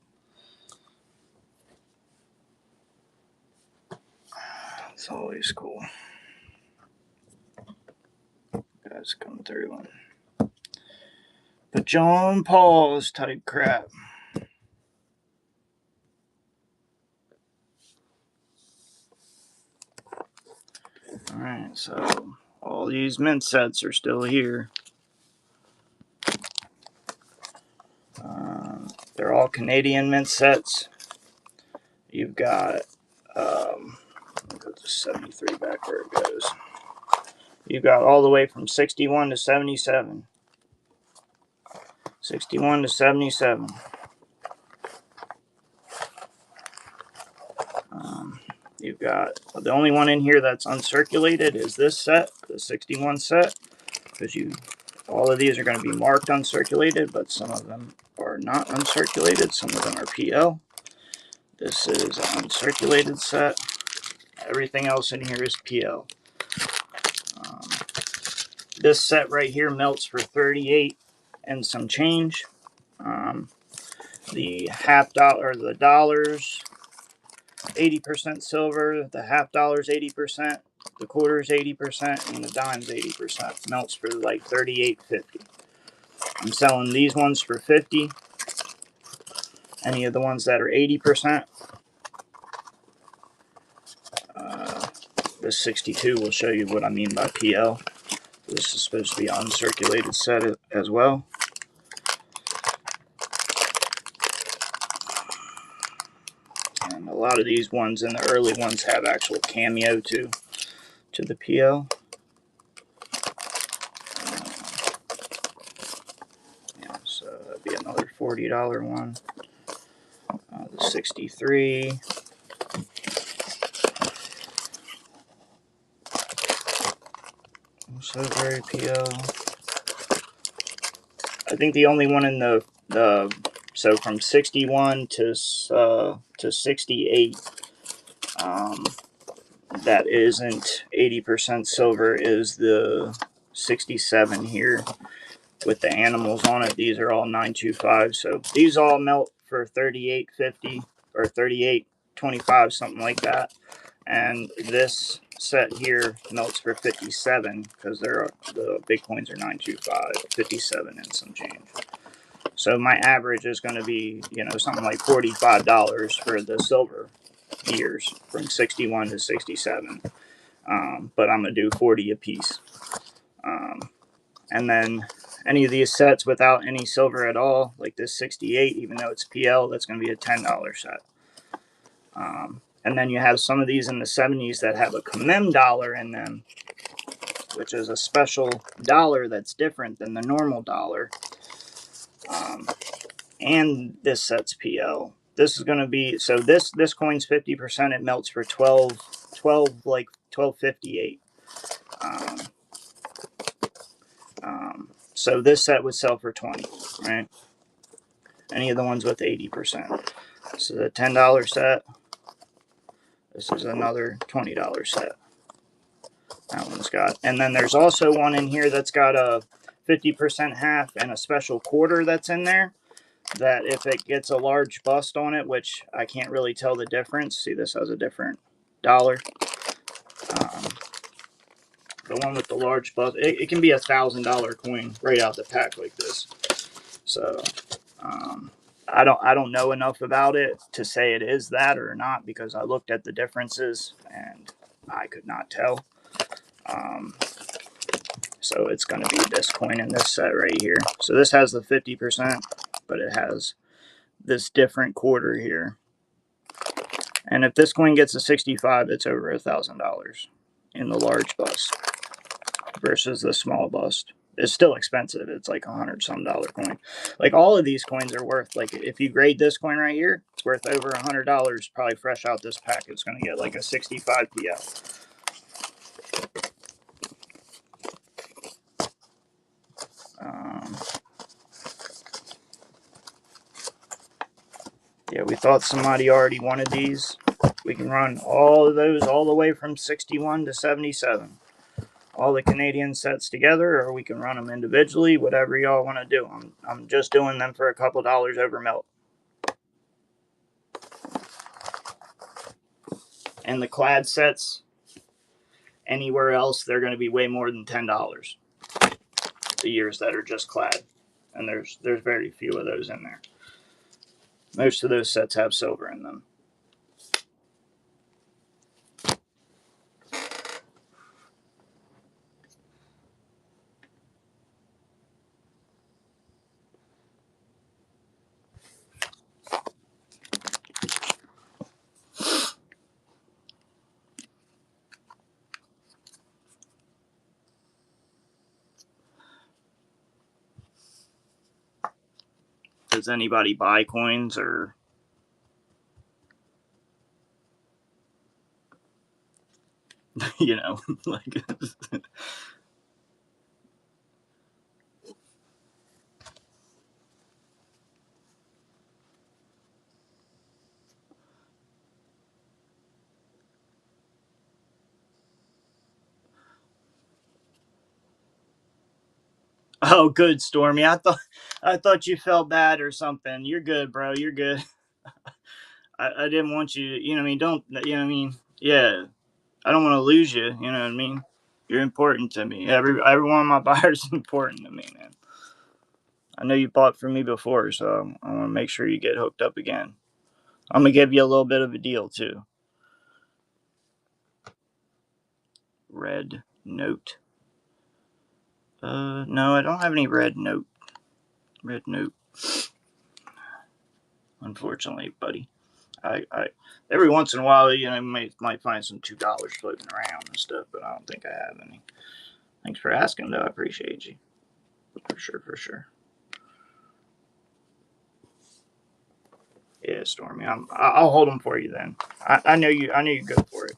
It's always cool. Guys come through and put you on pause type crap. Alright, so all these mint sets are still here. They're all Canadian mint sets. You've got, let me go to 73 back where it goes. You've got all the way from 61 to 77. 61 to 77. You've got, the only one in here that's uncirculated is this set, the 61 set, because all of these are going to be marked uncirculated, but some of them are not uncirculated. Some of them are PL. This is an uncirculated set. Everything else in here is PL. This set right here melts for 38 and some change. The half dollar, the dollars, 80% silver. The half dollars 80%. The quarters 80%, and the dimes 80%. Melts for like $38.50. I'm selling these ones for $50. Any of the ones that are 80%. This 62 will show you what I mean by PL. This is supposed to be an uncirculated set as well. And a lot of these ones and the early ones have actual cameo to the PL. So that'd be another $40 one. The 63. Also very PL. I think the only one in the so from 61 to 68 that isn't 80% silver is the 67 here with the animals on it. These are all 925. So these all melt for $38.50 or $38.25, something like that. And this set here melts for 57 because the big coins are 925, 57 and some change. So my average is going to be, something like $45 for the silver years from 61 to 67. But I'm going to do 40 a piece. And then any of these sets without any silver at all, like this 68, even though it's PL, that's going to be a $10 set. And then you have some of these in the 70s that have a commem dollar in them, which is a special dollar that's different than the normal dollar. And this set's PL. This is going to be, so this coin's 50%. It melts for 12.58. So this set would sell for 20, right? Any of the ones with 80%. So the $10 set. This is another $20 set. That one's got, and then there's also one in here that's got a 50% half and a special quarter that's in there. That if it gets a large bust on it, which I can't really tell the difference. See, this has a different dollar. The one with the large bust, it can be $1,000 coin right out the pack like this. So I don't know enough about it to say it is that or not because I looked at the differences and I could not tell. So it's going to be this coin in this set right here. So this has the 50%, but it has this different quarter here. And if this coin gets a 65, it's over $1,000 in the large bust versus the small bust. It's still expensive. It's like $100-some coin. Like all of these coins are worth, like if you grade this coin right here, it's worth over $100. Probably fresh out this pack, it's going to get like a 65 PL. Yeah, we thought somebody already wanted these. We can run all of those all the way from 61 to 77. All the Canadian sets together, or we can run them individually, whatever y'all want to do. I'm just doing them for a couple dollars over melt. And the clad sets, anywhere else, they're going to be way more than $10. The years that are just clad. And there's very few of those in there. Most of those sets have silver in them. Does anybody buy coins or... you know, like... Oh, good, Stormy. I thought you felt bad or something. You're good, bro. You're good. I didn't want you. You know what I mean? Don't. You know what I mean? Yeah. I don't want to lose you. You know what I mean? You're important to me. Every one of my buyers is important to me, man. I know you bought from me before, so I want to make sure you get hooked up again. I'm gonna give you a little bit of a deal too. Red note. No, I don't have any red note. Red note. Unfortunately, buddy. I every once in a while, you know, might find some $2 floating around and stuff, but I don't think I have any. Thanks for asking, though. I appreciate you. For sure, for sure. Yeah, Stormy. I'll hold them for you then. I know you. I know you go for it.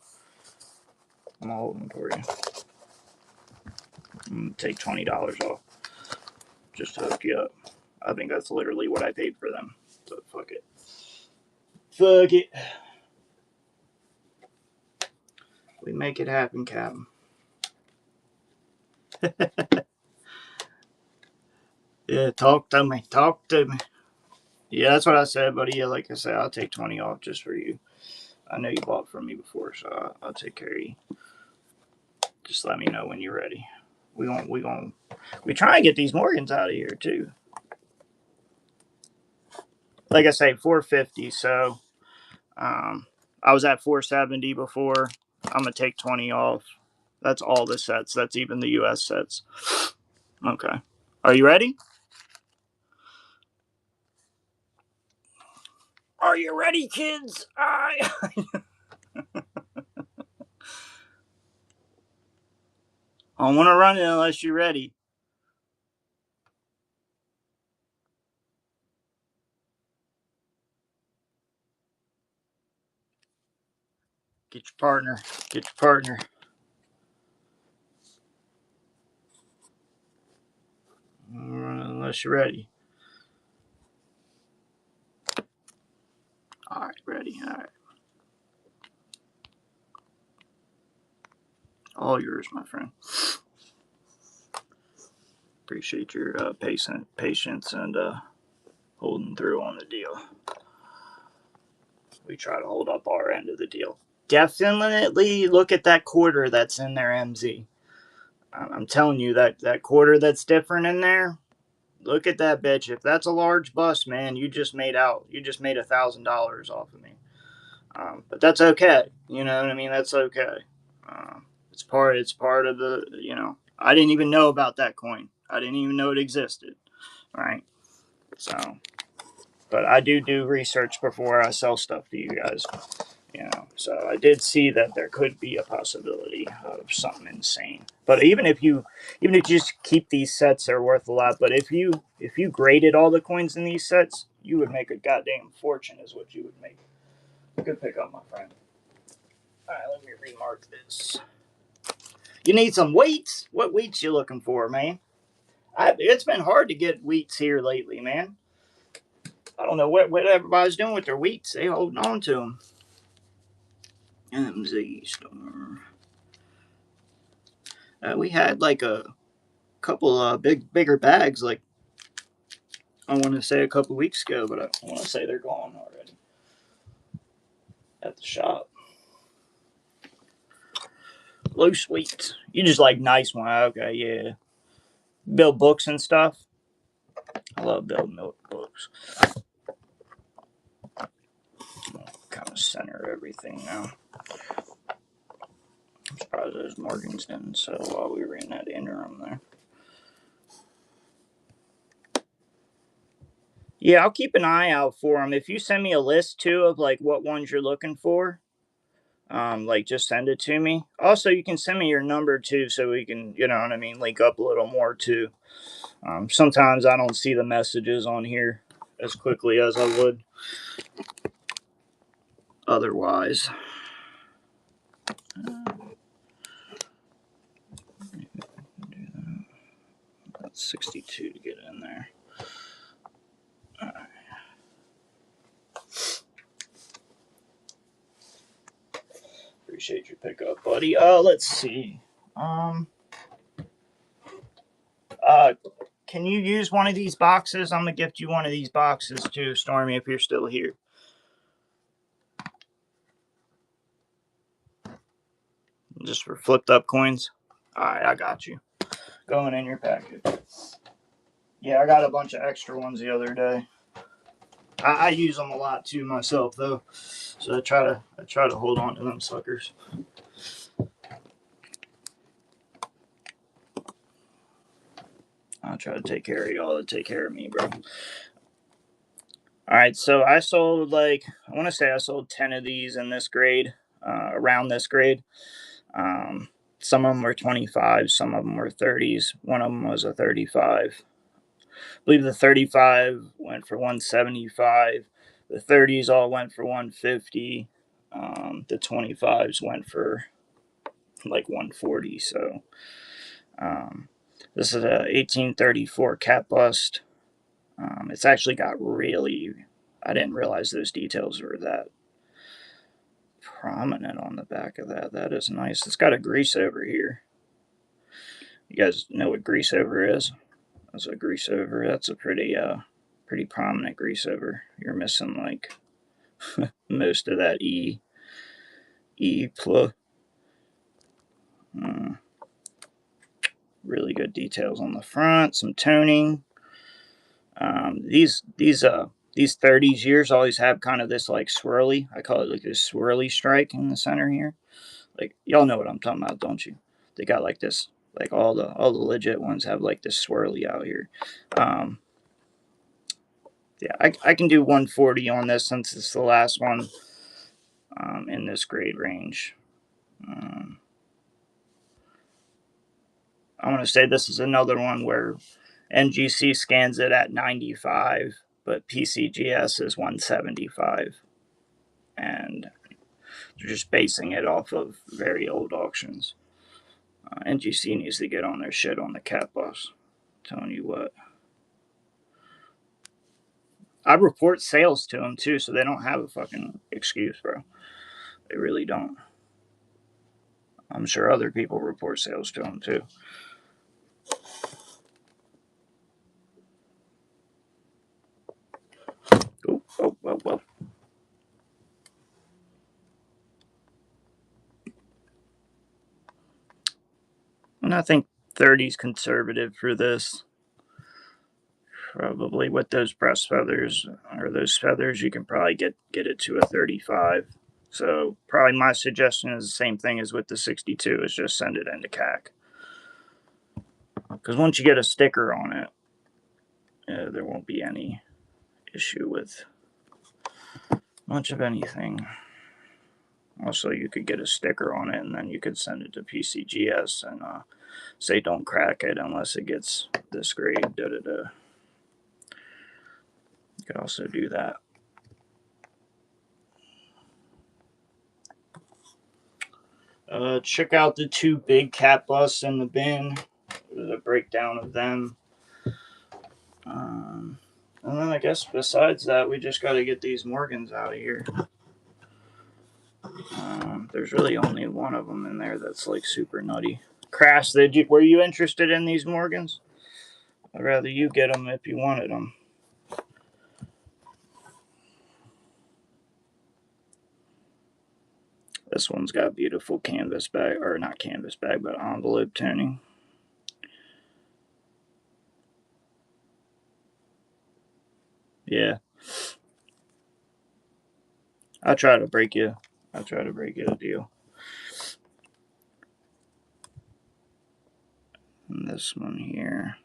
I'm gonna hold them for you. I'm gonna take $20 off just to hook you up. I think that's literally what I paid for them. So fuck it. Fuck it. We make it happen, Captain. Yeah, talk to me. Talk to me. Yeah, that's what I said, buddy. Yeah, like I said, I'll take 20 off just for you. I know you bought from me before, so I'll take care of you. Just let me know when you're ready. We try and get these Morgans out of here too. Like I say, 450. So I was at 470 before. I'm gonna take 20 off. That's all the sets. That's even the U.S. sets. Okay. Are you ready? Are you ready, kids? I don't want to run it unless you're ready. Get your partner. Get your partner. Unless you're ready. All right, ready. All right. All yours, my friend. Appreciate your patience and holding through on the deal. We try to hold up our end of the deal. Definitely look at that quarter that's in there, MZ. I'm telling you, that quarter that's different in there, look at that bitch. If that's a large bust, man, you just made $1,000 off of me. But that's okay. You know what I mean? That's okay. It's part of the, you know, I didn't even know about that coin. I didn't even know it existed. Right. So, but I do research before I sell stuff to you guys. You know, so I did see that there could be a possibility of something insane. But even if you just keep these sets, they're worth a lot. But if you graded all the coins in these sets, you would make a goddamn fortune, is what you would make. Good pickup, my friend. All right, let me remark this. You need some wheats. What wheats you looking for, man? It's been hard to get wheats here lately, man. I don't know what everybody's doing with their wheats. They holding on to them. MZ Storm. We had like a couple bigger bags, like I want to say a couple weeks ago, but I want to say they're gone already at the shop. Loose wheats. You just like nice one. Okay, yeah. Build books and stuff. I love building books. Kind of center everything now. I'm surprised those Morgans didn't sell while we were in that interim there. Yeah, I'll keep an eye out for them. If you send me a list too of like what ones you're looking for, like just send it to me. Also, you can send me your number too, so we can, you know what I mean, link up a little more too. Sometimes I don't see the messages on here as quickly as I would otherwise. That's 62 to get in there. All right. Appreciate your pickup, buddy. Let's see. Can you use one of these boxes? I'm gonna gift you one of these boxes too, Stormy, if you're still here. Just for flipped up coins. All right, I got you. Going in your package. Yeah, I got a bunch of extra ones the other day. I use them a lot too myself though, so I try to hold on to them suckers. I'll try to take care of y'all to take care of me, bro. All right, so I sold I want to say I sold 10 of these in this grade, around this grade. Some of them were 25, some of them were 30s. One of them was a 35. I believe the 35 went for 175. The 30s all went for 150. The 25s went for like 140. So this is a 1834 cat bust. It's actually got really, I didn't realize those details were that prominent on the back of that. That is nice. It's got a grease over here. You guys know what grease over is? That's a grease over. That's a pretty prominent grease over. You're missing like most of that E plus. Really good details on the front. Some toning. These 30s years always have kind of this like swirly. I call it like this swirly strike in the center here. Like y'all know what I'm talking about, don't you? They got like this. Like all the legit ones have like this swirly out here. Yeah, I can do 140 on this since it's the last one in this grade range. I want to say this is another one where NGC scans it at 95, but PCGS is 175. And they're just basing it off of very old auctions. NGC needs to get on their shit on the cat bus. I'm telling you what. I report sales to them too, so they don't have a fucking excuse, bro. They really don't. I'm sure other people report sales to them too. Oh. And I think 30's conservative for this. Probably with those press feathers or those feathers, you can probably get it to a 35. So probably my suggestion is the same thing as with the 62, is just send it into CAC. Because once you get a sticker on it, there won't be any issue with much of anything. Also, you could get a sticker on it, and then you could send it to PCGS and say don't crack it unless it gets this grade. You could also do that. Check out the 2 big cat busts in the bin. The breakdown of them. And then I guess besides that, we just got to get these Morgans out of here. There's really only one of them in there that's like super nutty. Crash, were you interested in these Morgans? I'd rather you get them if you wanted them. This one's got beautiful canvas bag, or not canvas bag, but envelope toning. Yeah. I'll try to break you a deal. And this one here.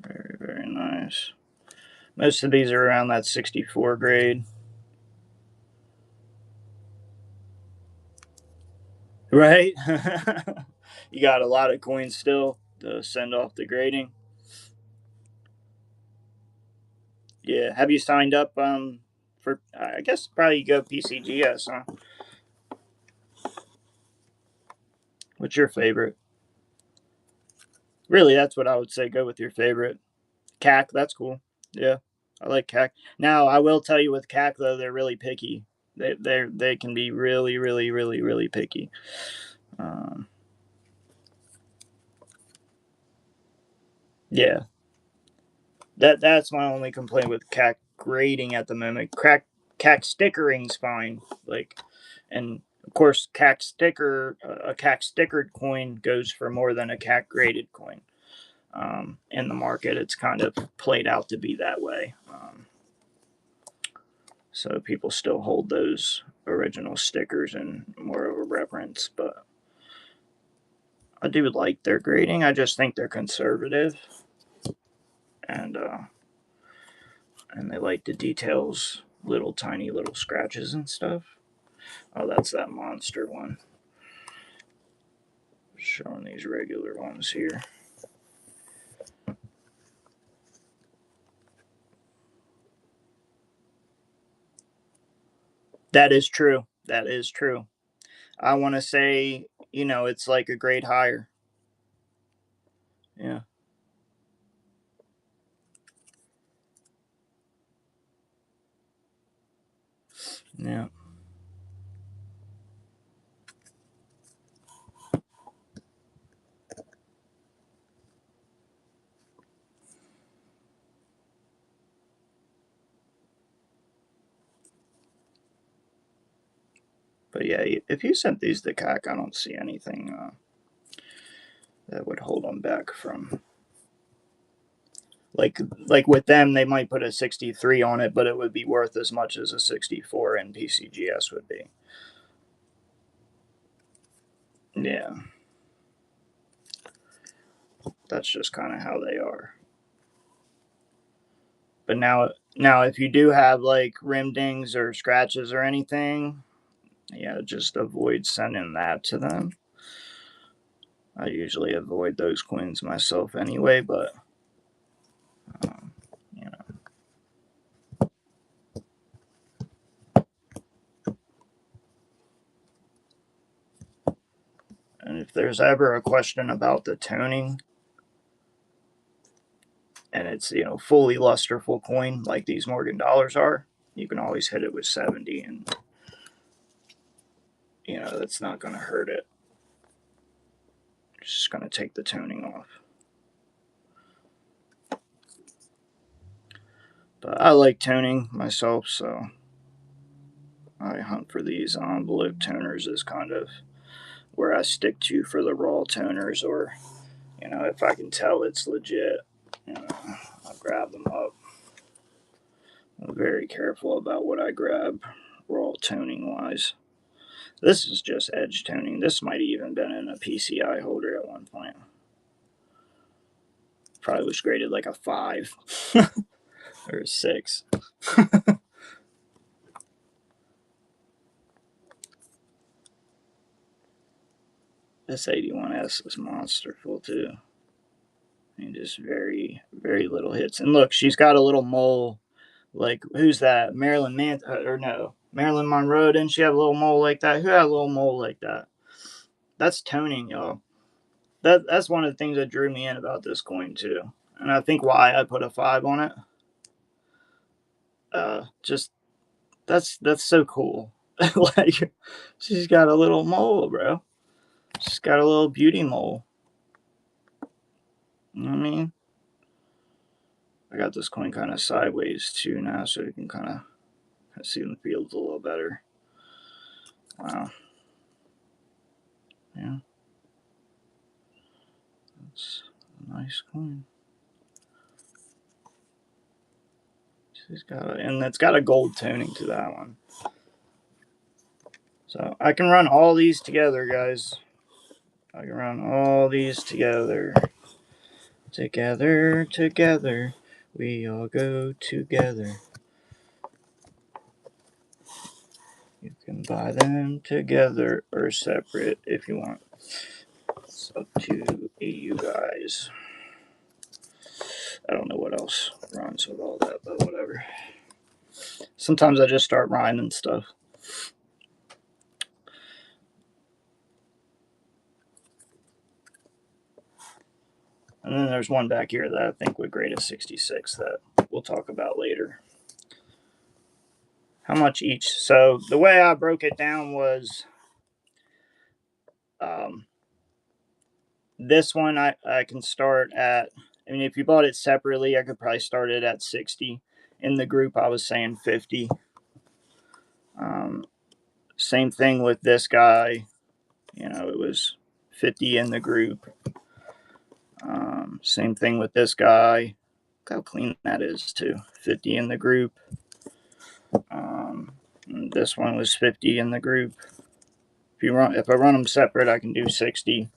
Very, very nice. Most of these are around that 64 grade. Right? You got a lot of coins still to send off the grading. Yeah. Have you signed up for, I guess probably go PCGS, huh? What's your favorite? Really, that's what I would say. Go with your favorite. CAC, that's cool. Yeah, I like CAC. Now, I will tell you with CAC though, they're really picky. They can be really, really, really, really picky. Yeah, that's my only complaint with CAC grading at the moment. CAC stickering's fine, like, and of course, a CAC stickered coin goes for more than a CAC graded coin. In the market, it's kind of played out to be that way. So people still hold those original stickers in more of a reverence, but I do like their grading. I just think they're conservative, and they like the details, little tiny little scratches and stuff. Oh, that's that monster one. Showing these regular ones here. That is true. That is true. I want to say, it's like a grade higher. Yeah. Yeah. But yeah, if you sent these to CAC, I don't see anything that would hold them back from, like with them, they might put a 63 on it, but it would be worth as much as a 64 in PCGS would be. Yeah, that's just kind of how they are. But now if you do have like rim dings or scratches or anything, yeah, just avoid sending that to them. I usually avoid those coins myself anyway, but um, you know. And if there's ever a question about the toning, and it's fully lusterful coin like these Morgan dollars are, you can always hit it with 70, and that's not going to hurt it. It's just going to take the toning off. But I like toning myself, so I hunt for these envelope toners as kind of where I stick to for the raw toners, or if I can tell it's legit, I'll grab them up. very careful about what I grab raw toning wise. This is just edge toning. This might have even been in a PCI holder at one point. Probably was graded like a 5 or a 6. This 81S is monsterful too. And just very, very little hits. And look, she's got a little mole. Like, who's that? Marilyn Marilyn Monroe. Didn't she have a little mole like that? Who had a little mole like that? That's toning, y'all. That's one of the things that drew me in about this coin too. And I think why I put a 5 on it. Just that's so cool. Like, she's got a little mole, bro. She's got a little beauty mole. You know what I mean? I got this coin kind of sideways too now, so you can kind of see the fields a little better. Wow. Yeah. That's a nice coin. She's got and it's got a gold toning to that one. So I can run all these together, guys. I can run all these together. Together, we all go together. You can buy them together or separate if you want. It's up to you guys. I don't know what else rhymes with all that, but whatever. Sometimes I just start rhyming stuff. And then there's one back here that I think would grade a 66 that we'll talk about later. How much each? So the way I broke it down was this one I can start at, I mean, if you bought it separately, I could probably start it at 60. In the group, I was saying 50. Same thing with this guy. You know, it was 50 in the group. Same thing with this guy. Look how clean that is, too. 50 in the group. This one was 50 in the group. If I run them separate, I can do 60.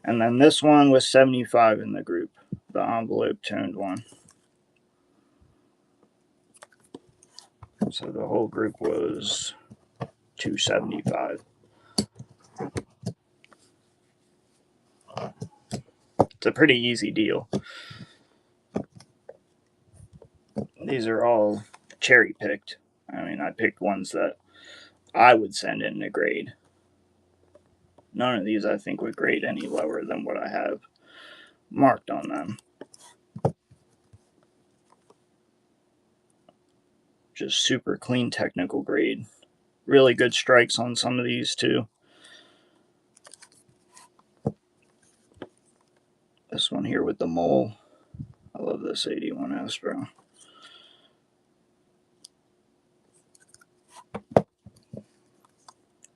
And then this one was 75 in the group, the envelope toned one. So the whole group was 275. It's a pretty easy deal. These are all cherry picked. I mean, I picked ones that I would send in to grade. None of these I think would grade any lower than what I have marked on them. Just super clean technical grade. Really good strikes on some of these too. This one here with the mole. I love this 81S, bro.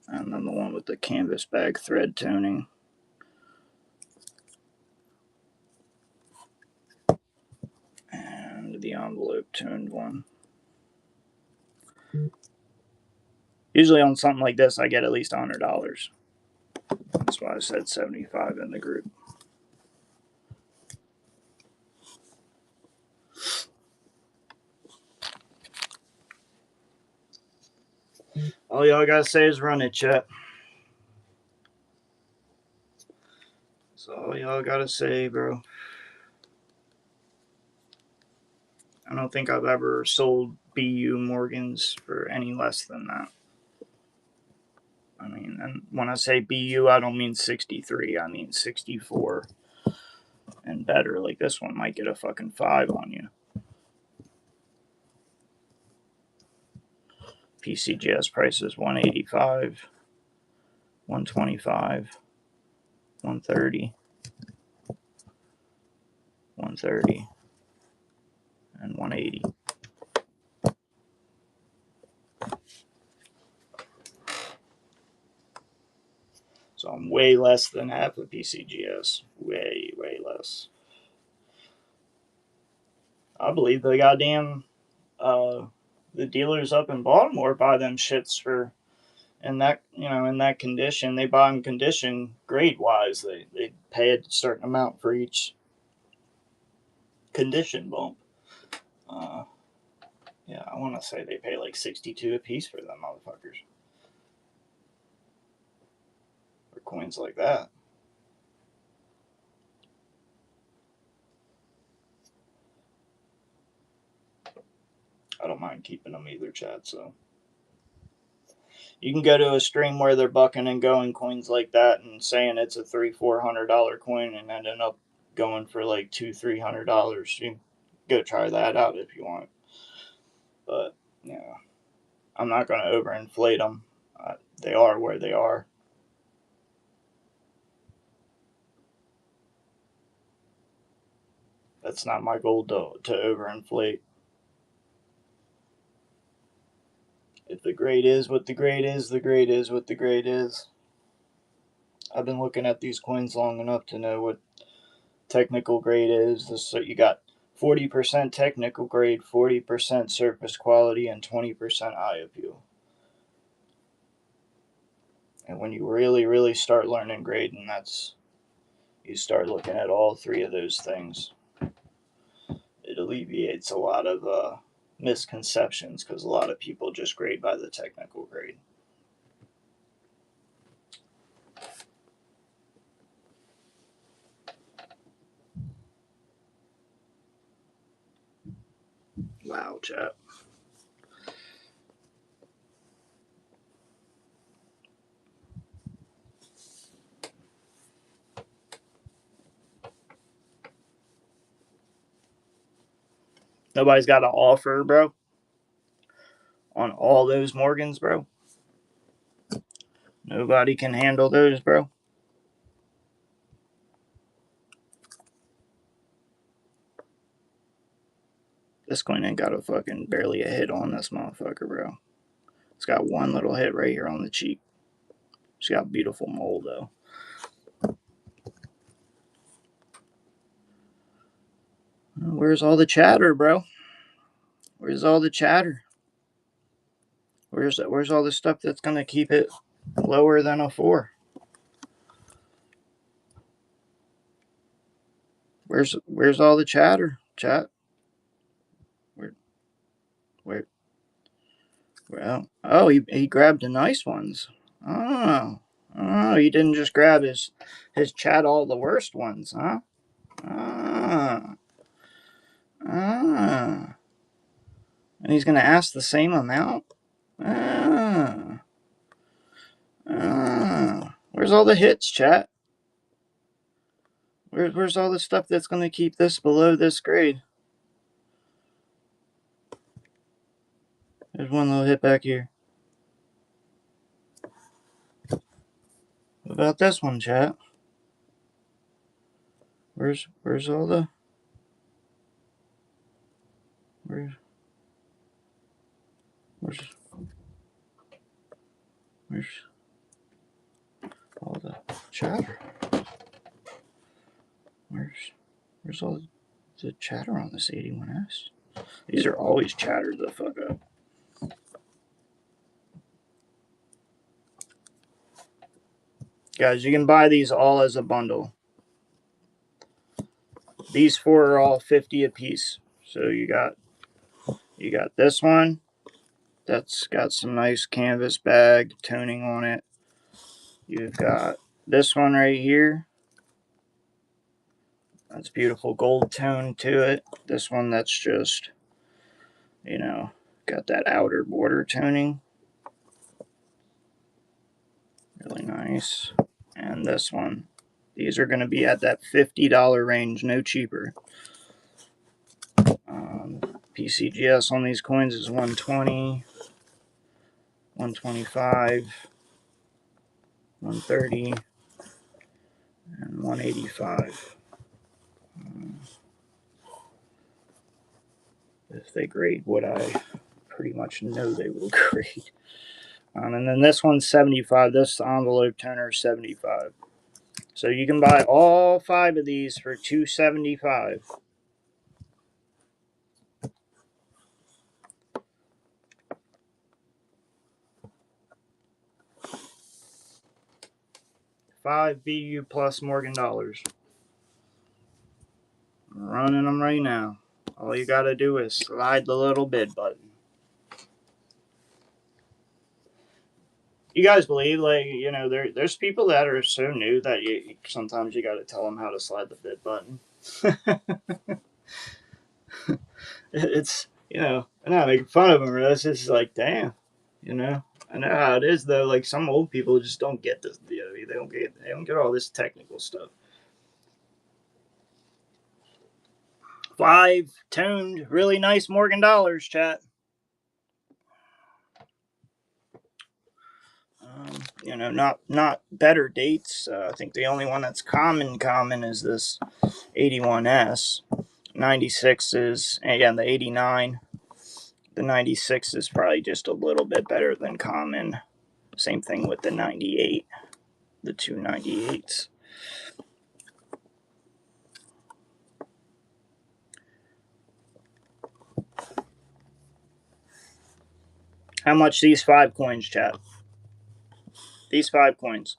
And then the one with the canvas bag thread toning. And the envelope toned one. Usually on something like this, I get at least $100. That's why I said 75 in the group. All y'all gotta say is run it, chat. That's all y'all gotta say, bro. I don't think I've ever sold BU Morgans for any less than that. I mean, and when I say BU, I don't mean 63. I mean 64 and better. Like, this one might get a fucking 5 on you. PCGS price is 185, 125, 130, 130, and 180. So I'm way less than half of PCGS. Way, way less. I believe the goddamn the dealers up in Baltimore buy them shits for, in that, in that condition. They buy them condition grade wise. They pay a certain amount for each condition bump. Yeah, I want to say they pay like 62 a piece for them motherfuckers. For coins like that. I don't mind keeping them either, Chad. So you can go to a stream where they're bucking and going coins like that and saying it's a $300-400 coin and ending up going for like $200-300. You go try that out if you want. But yeah, I'm not going to overinflate them. They are where they are. That's not my goal to overinflate. If the grade is what the grade is, the grade is what the grade is. I've been looking at these coins long enough to know what technical grade is. So you got 40% technical grade, 40% surface quality, and 20% eye appeal. And when you really, really start learning grading, you start looking at all three of those things. It alleviates a lot of misconceptions because a lot of people just grade by the technical grade. Wow, chat. Nobody's got an offer, bro, on all those Morgans, bro. Nobody can handle those, bro. This coin ain't got a fucking barely a hit on this motherfucker, bro. It's got one little hit right here on the cheek. It's got beautiful mold, though. Where's all the chatter, bro? Where's all the chatter? Where's all the stuff that's gonna keep it lower than a 4? Where's all the chatter, chat? Where? Well, oh, he grabbed the nice ones. Oh, he didn't just grab his chat all the worst ones, huh? Ah, ah. And he's gonna ask the same amount. Ah, ah. Where's all the hits, chat? Where's all the stuff that's gonna keep this below this grade? There's one little hit back here. What about this one, chat? Where's all the where's all the chatter? Where's all the chatter on this 81S? These are always chattered the fuck up. Guys, you can buy these all as a bundle. These 4 are all 50 a piece. So you got this one that's got some nice canvas bag toning on it. You've got this one right here. That's beautiful gold tone to it. This one that's just, got that outer border toning. Really nice. And this one. These are going to be at that $50 range, no cheaper. PCGS on these coins is 120, 125, 130, and 185. If they grade what I pretty much know they will grade. And then this one's 75. This envelope toner is 75. So you can buy all 5 of these for $275. 5 BU plus Morgan dollars. I'm running them right now. All you gotta do is slide the little bid button. You guys believe, like, you know, there's people that are so new that sometimes you gotta tell them how to slide the bid button. It's, you know, I'm not making fun of them, but it's just like, damn, you know. I know how it is though. Like some old people just don't get this. You know, they don't get all this technical stuff. 5 toned, really nice Morgan dollars, chat. You know, not better dates. I think the only one that's common is this 81S. 96 is, again, the 89. The 96 is probably just a little bit better than common. Same thing with the 98, the 298s. How much these 5 coins, chat? These 5 coins.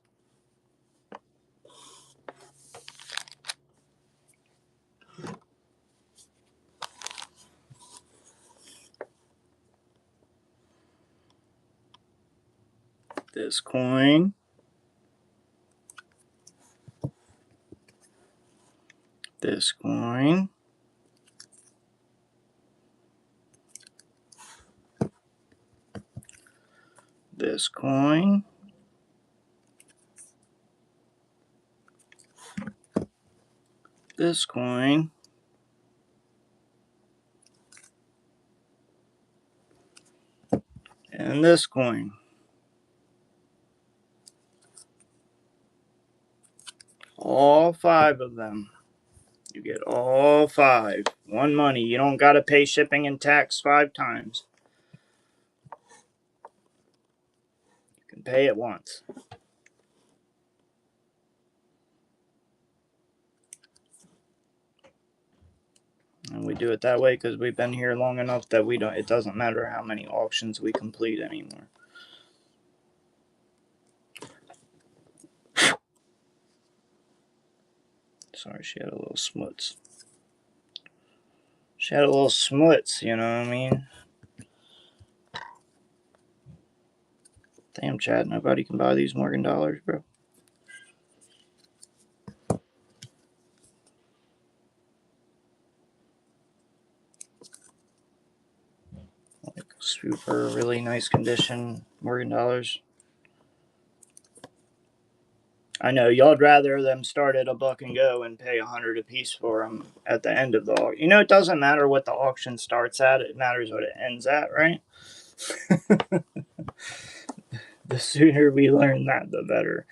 This coin. This coin. This coin. This coin. And this coin. All 5 of them. You get all 5. One money. You don't got to pay shipping and tax 5 times. You can pay it once. And we do it that way because we've been here long enough that it doesn't matter how many auctions we complete anymore. Sorry, she had a little smuts. She had a little smuts, you know what I mean? Damn, Chad, nobody can buy these Morgan dollars, bro. Like super, really nice condition Morgan dollars. I know y'all'd rather them start at $1 and go and pay $100 a piece for them at the end of the auction. You know, it doesn't matter what the auction starts at; it matters what it ends at, right? The sooner we learn that, the better.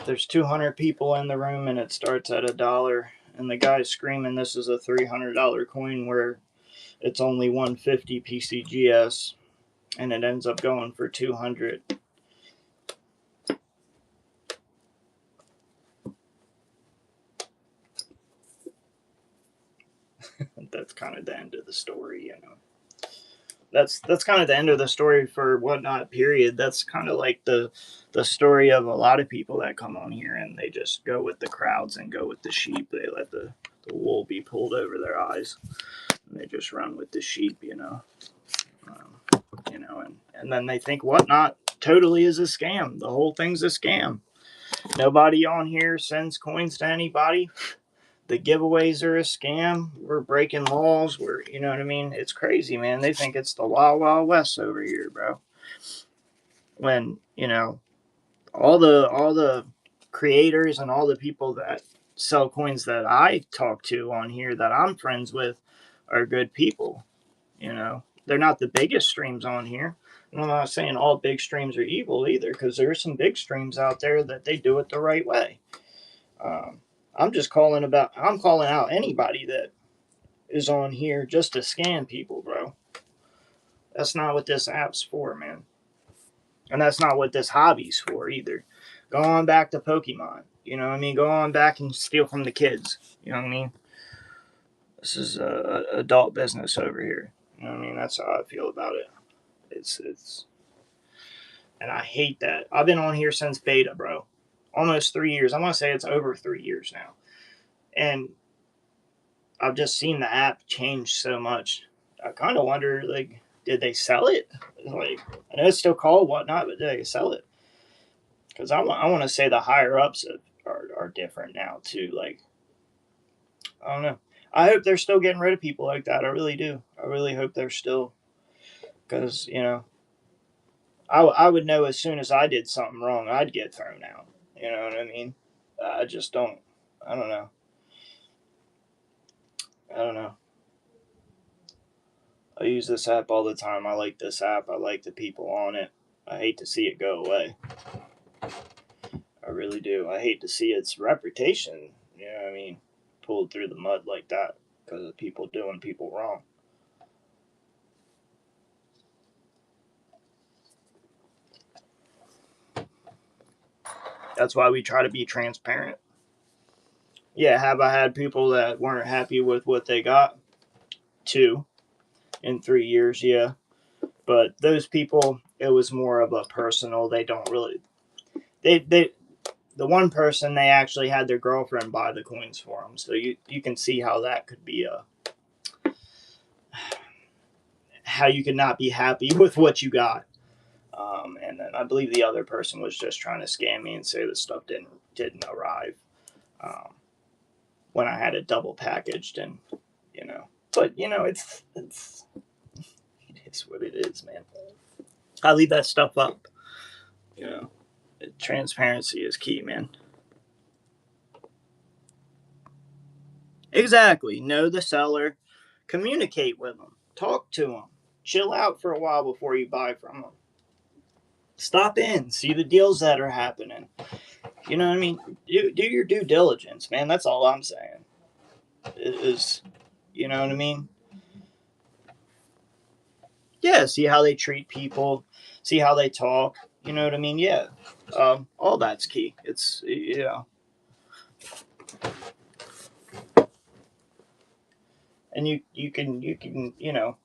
There's 200 people in the room and it starts at $1, and the guy's screaming this is a $300 coin where it's only 150 PCGS, and it ends up going for 200. That's kind of the end of the story, you know. That's kind of the end of the story for Whatnot, period. That's kind of like the story of a lot of people that come on here and they just go with the crowds and go with the sheep. They let the wool be pulled over their eyes and they just run with the sheep, you know. You know, and then they think Whatnot totally is a scam. The whole thing's a scam. Nobody on here sends coins to anybody. The giveaways are a scam. We're breaking laws. You know what I mean? It's crazy, man. They think it's the Wild Wild West over here, bro. When, you know, all the creators and all the people that sell coins that I talk to on here that I'm friends with are good people. You know, they're not the biggest streams on here. And I'm not saying all big streams are evil either, because there's some big streams out there that they do it the right way. I'm calling out anybody that is on here just to scam people, bro. That's not what this app's for, man. And that's not what this hobby's for either. Go on back to Pokemon. You know what I mean? Go on back and steal from the kids. You know what I mean? This is a adult business over here. You know what I mean? That's how I feel about it. It's and I hate that. I've been on here since beta, bro. Almost 3 years. I want to say it's over 3 years now. And I've just seen the app change so much. I kind of wonder, like, did they sell it? Like, I know it's still called whatnot, but did they sell it? Because I want to say the higher ups are different now too. Like, I don't know. I hope they're still getting rid of people like that. I really do. I really hope they're still, because I would know as soon as I did something wrong, I'd get thrown out. You know what I mean? I just don't. I don't know. I don't know. I use this app all the time. I like this app. I like the people on it. I hate to see it go away. I really do. I hate to see its reputation, you know what I mean, pulled through the mud like that because of people doing people wrong. That's why we try to be transparent. Yeah, have I had people that weren't happy with what they got? 2 in 3 years, yeah. But those people, it was more of a personal. They don't really. They the one person, they actually had their girlfriend buy the coins for them, so you can see how that could be a, how you could not be happy with what you got. And then I believe the other person was just trying to scam me and say the stuff didn't arrive um, when I had it double packaged, and but it is what it is, man. I leave that stuff up. You know, transparency is key, man. Exactly. Know the seller, communicate with them, talk to them, chill out for a while before you buy from them. Stop in, see the deals that are happening. You know what I mean? Do your due diligence, man. That's all I'm saying. Is you know what I mean? Yeah, see how they treat people, see how they talk. You know what I mean? Yeah, all that's key. It's and you can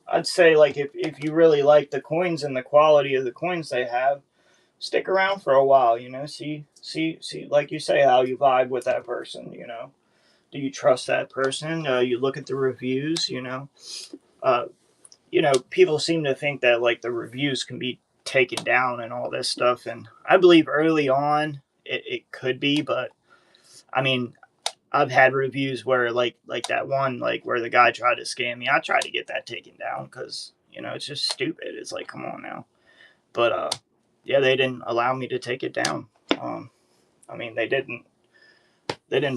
I'd say, like, if you really like the coins and the quality of the coins they have, stick around for a while. See, like you say, how you vibe with that person. Do you trust that person? You look at the reviews. Uh, people seem to think that, like, the reviews can be taken down and all this stuff, and I believe early on it could be, but I mean, I've had reviews where, like that one, like, where the guy tried to scam me. I tried to get that taken down because it's just stupid. It's like, come on now. But yeah, they didn't allow me to take it down. I mean, they didn't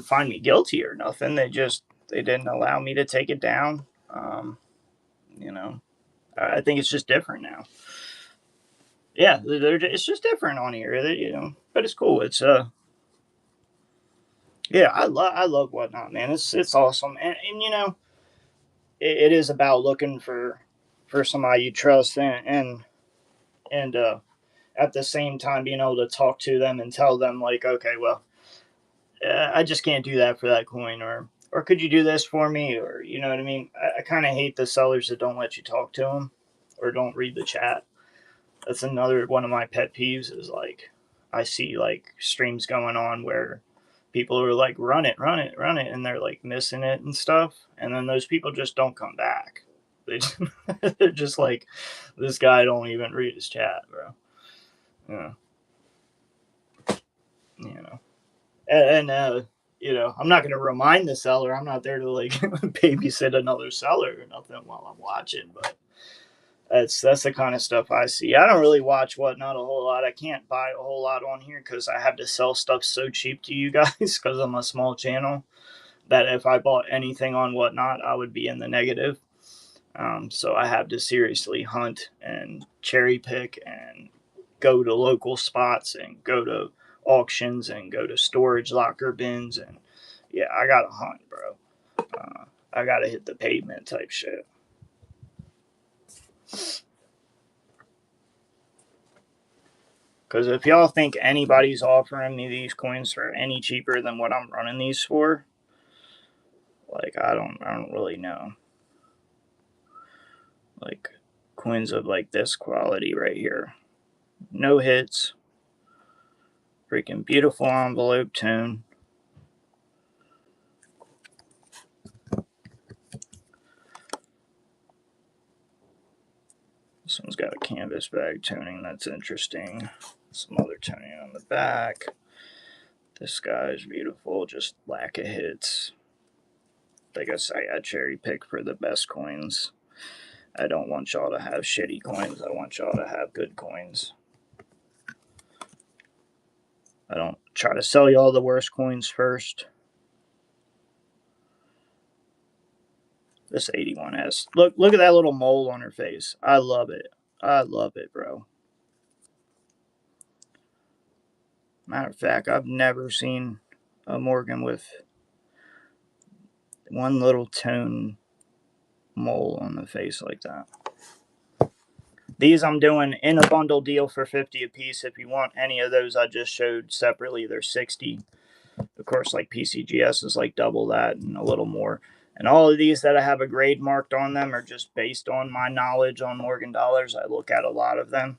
find me guilty or nothing. They didn't allow me to take it down. You know, I think it's just different now. Yeah, it's just different on here. But it's cool. It's yeah, I love whatnot, man. It's awesome, and it is about looking for somebody you trust, and at the same time being able to talk to them and tell them, like, okay, well, I just can't do that for that coin, or could you do this for me, or you know what I mean. I kind of hate the sellers that don't let you talk to them or don't read the chat. That's another one of my pet peeves. Is like, I see, like, streams going on where people are like, run it, run it, run it, and they're like missing it and stuff, and then those people just don't come back. They they're just like, this guy don't even read his chat, bro. Yeah, you know, and I'm not going to remind the seller. I'm not there to, like, babysit another seller or nothing while I'm watching, but that's the kind of stuff I see. I don't really watch whatnot a whole lot. I can't buy a whole lot on here because I have to sell stuff so cheap to you guys because I'm a small channel, that if I bought anything on whatnot, I would be in the negative. So I have to seriously hunt and cherry pick and go to local spots and go to auctions and go to storage locker bins, and yeah, I gotta hunt, bro. I gotta hit the pavement type shit. Because if y'all think anybody's offering me these coins for any cheaper than what I'm running these for, Like, I don't really know. Like, coins of like this quality right here. No hits. Freaking beautiful envelope tone. This one's got a canvas bag toning. That's interesting. Some other toning on the back. This guy is beautiful. Just lack of hits. I guess I cherry pick for the best coins. I don't want y'all to have shitty coins. I want y'all to have good coins. I don't try to sell y'all the worst coins first. This 81S. Look at that little mole on her face. I love it. I love it, bro. Matter of fact, I've never seen a Morgan with one little tone mole on the face like that. These I'm doing in a bundle deal for 50 a piece. If you want any of those I just showed separately, they're 60. Of course, like PCGS is like double that and a little more. And all of these that I have a grade marked on them are just based on my knowledge on Morgan dollars. I look at a lot of them,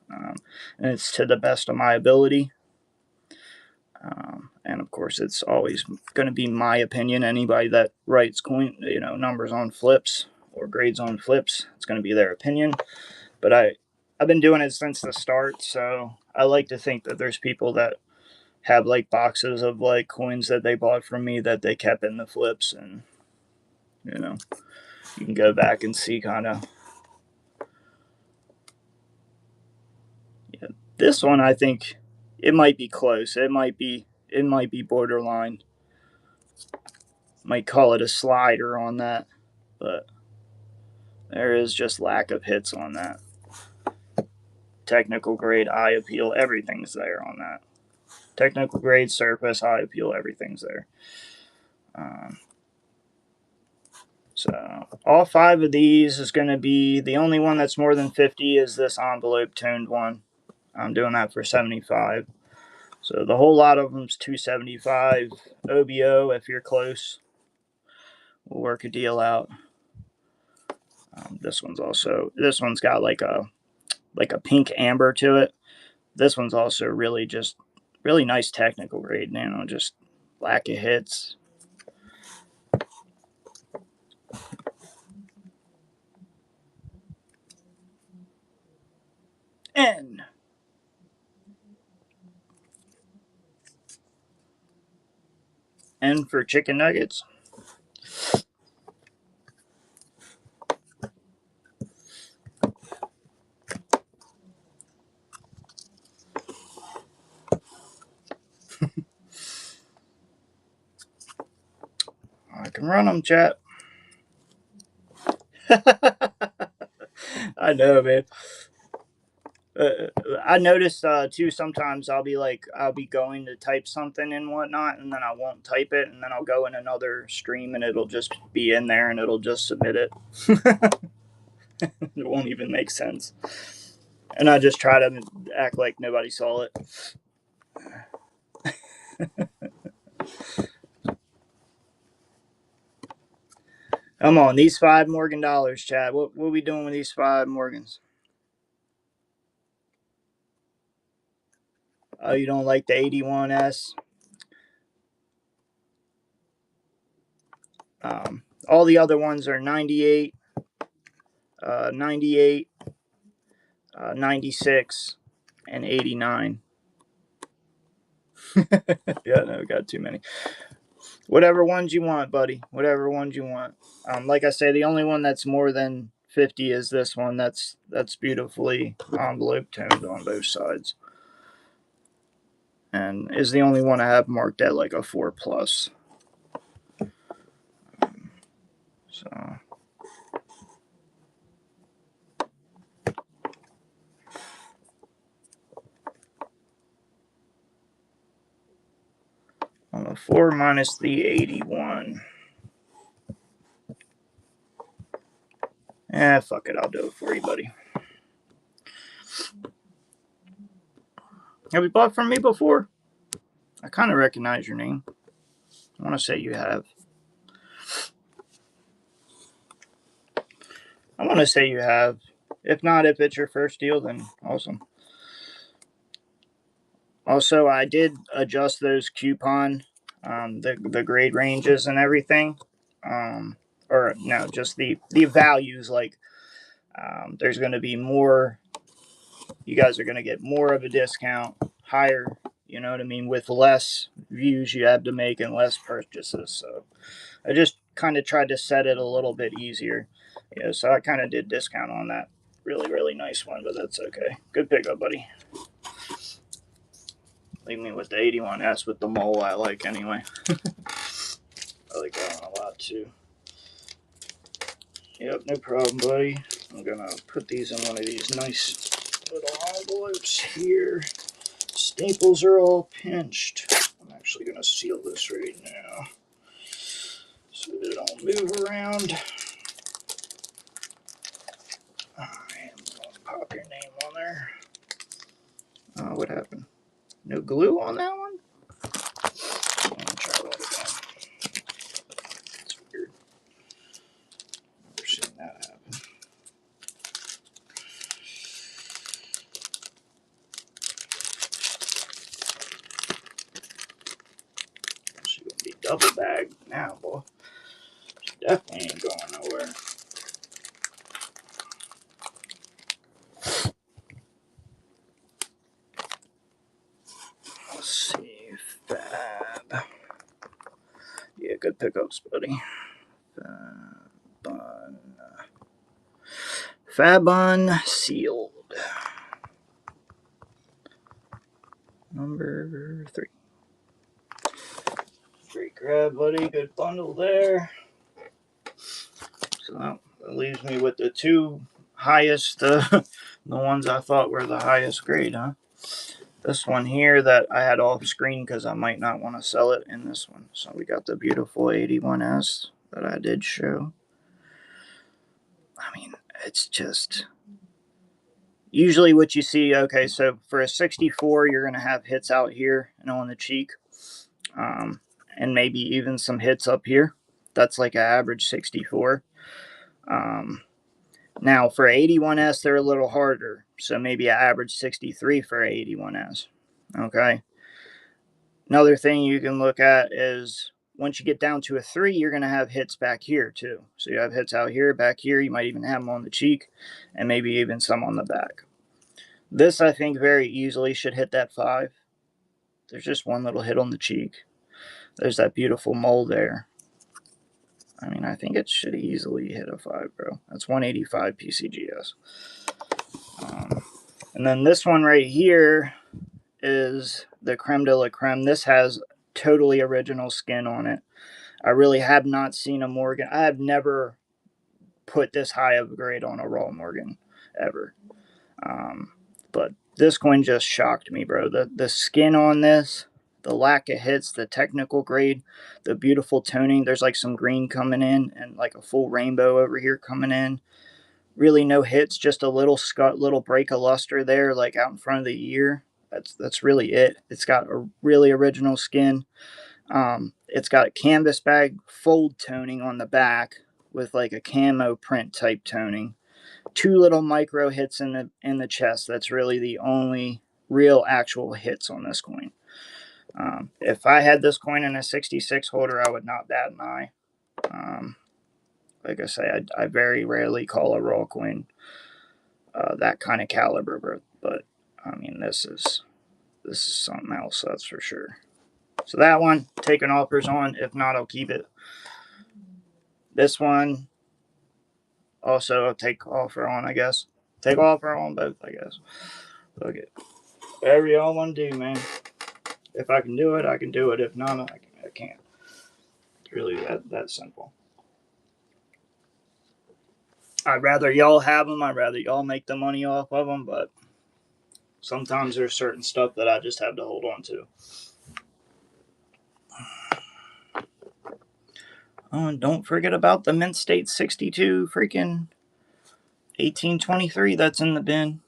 and it's to the best of my ability. And of course, it's always going to be my opinion. Anybody that writes numbers on flips or grades on flips, it's going to be their opinion. But I've been doing it since the start, so I like to think that there's people that have like boxes of like coins that they bought from me that they kept in the flips, and you can go back and see kind of. Yeah, this one I think it might be close. It might be borderline. Might call it a slider on that, but there is just lack of hits on that. Technical grade, eye appeal, everything's there on that. Technical grade, surface, eye appeal, everything's there. So all 5 of these is going to be, the only one that's more than 50 is this envelope toned one. I'm doing that for 75. So the whole lot of them's 275. OBO, if you're close, we'll work a deal out. This one's got like a pink amber to it. This one's also really nice technical grade, just lack of hits. N for chicken nuggets. I can run them, chat. I know, man. I noticed too. Sometimes I'll be going to type something and whatnot, and then I won't type it, and then I'll go in another stream, and it'll just be in there, and it'll just submit it. It won't even make sense, and I just try to act like nobody saw it. Come on, these 5 Morgan dollars, Chad. What are we doing with these 5 Morgans? Oh, you don't like the 81S? All the other ones are 98, 98, 96, and 89. Yeah, no, got too many. Whatever ones you want, buddy. Whatever ones you want. Like I say, the only one that's more than 50 is this one. That's beautifully envelope toned on both sides, and is the only one I have marked at like a 4+. So. On the 4 minus the 81. Fuck it. I'll do it for you, buddy. Have you bought from me before? I kind of recognize your name. I want to say you have. I want to say you have. If not, if it's your first deal, then awesome. Also, I did adjust those coupon, the grade ranges and everything. Or no, just the values. Like, there's going to be more. You guys are going to get more of a discount, higher. You know what I mean? With less views you have to make and less purchases. So I just kind of tried to set it a little bit easier. Yeah, so I kind of did discount on that. Really, really nice one, but that's okay. Good pickup, buddy. Leave me with the 81S with the mole I like anyway. I like that one a lot too. Yep, no problem, buddy. I'm gonna put these in one of these nice little envelopes here. Staples are all pinched. I'm actually gonna seal this right now so that it don't move around. Alright, I'm gonna pop your name on there. Oh, what happened? No glue on that one? Let me try that again. That's weird. Never seen that happen. She gonna be double bagged now, boy. She definitely ain't going nowhere. Let's see, Fab. Yeah, good pickups, buddy. Fabon sealed. Number 3. Great grab, buddy. Good bundle there. So that leaves me with the 2 highest, the ones I thought were the highest grade, huh? This one here that I had off screen because I might not want to sell it, in this one. So we got the beautiful 81S that I did show. I mean, it's just usually what you see. Okay, so for a 64, you're going to have hits out here and on the cheek, and maybe even some hits up here. That's like an average 64. Now for 81S, they're a little harder, so maybe an average 63 for 81S. Okay. Another thing you can look at is once you get down to a 3, you're going to have hits back here too. So you have hits out here, back here. You might even have them on the cheek, and maybe even some on the back. This, I think, very easily should hit that 5. There's just one little hit on the cheek. There's that beautiful mole there. I mean, I think it should easily hit a 5, bro. That's 185 PCGS. And then this one right here is the creme de la creme. This has totally original skin on it. I really have not seen a Morgan. I have never put this high of a grade on a raw Morgan ever. But this coin just shocked me, bro. The skin on this, the lack of hits, the technical grade, the beautiful toning. There's like some green coming in and like a full rainbow over here coming in. Really no hits, just a little break of luster there, like out in front of the ear. That's really it. It's got a really original skin. It's got a canvas bag fold toning on the back with like a camo print type toning. 2 little micro hits in the chest. That's really the only real actual hits on this coin. If I had this coin in a 66 holder, I would not bat an eye. Like I say, I very rarely call a raw coin that kind of caliber, but I mean this is something else, that's for sure. So that one, taking offers on. If not, I'll keep it. This one, also I'll take offer on, I guess. Take offer on both, I guess. Look it. Whatever y'all want to do, man. If I can do it, I can do it. If not, I can't. It's really that simple. I'd rather y'all have them. I'd rather y'all make the money off of them, but sometimes there's certain stuff that I just have to hold on to. Oh, and don't forget about the Mint State 62 freaking 1823 that's in the bin.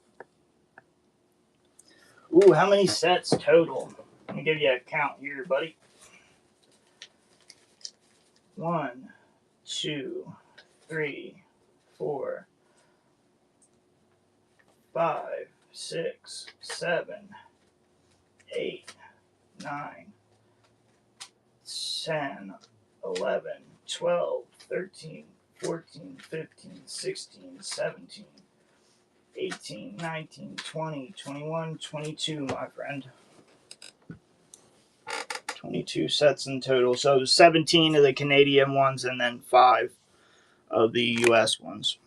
Ooh, how many sets total? Let me give you a count here, buddy. 1, 2, 3, 4, 5, 6, 7, 8, 9, 10, 11, 12, 13, 14, 15, 16, 17, 18, 19, 20, 21, 22, my friend. 22 sets in total. So 17 of the Canadian ones and then 5 of the US ones.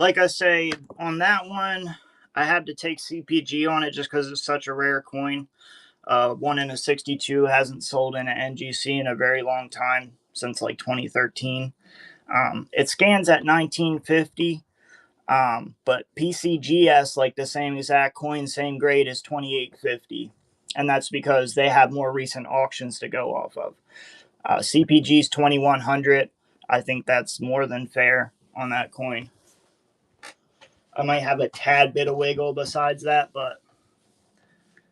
Like I say, on that one, I had to take CPG on it just because it's such a rare coin. 1 in a 62 hasn't sold in an NGC in a very long time, since like 2013. It scans at 1950, but PCGS, like the same exact coin, same grade, is 2850. And that's because they have more recent auctions to go off of. CPG's 2100. I think that's more than fair on that coin. I might have a tad bit of wiggle besides that, but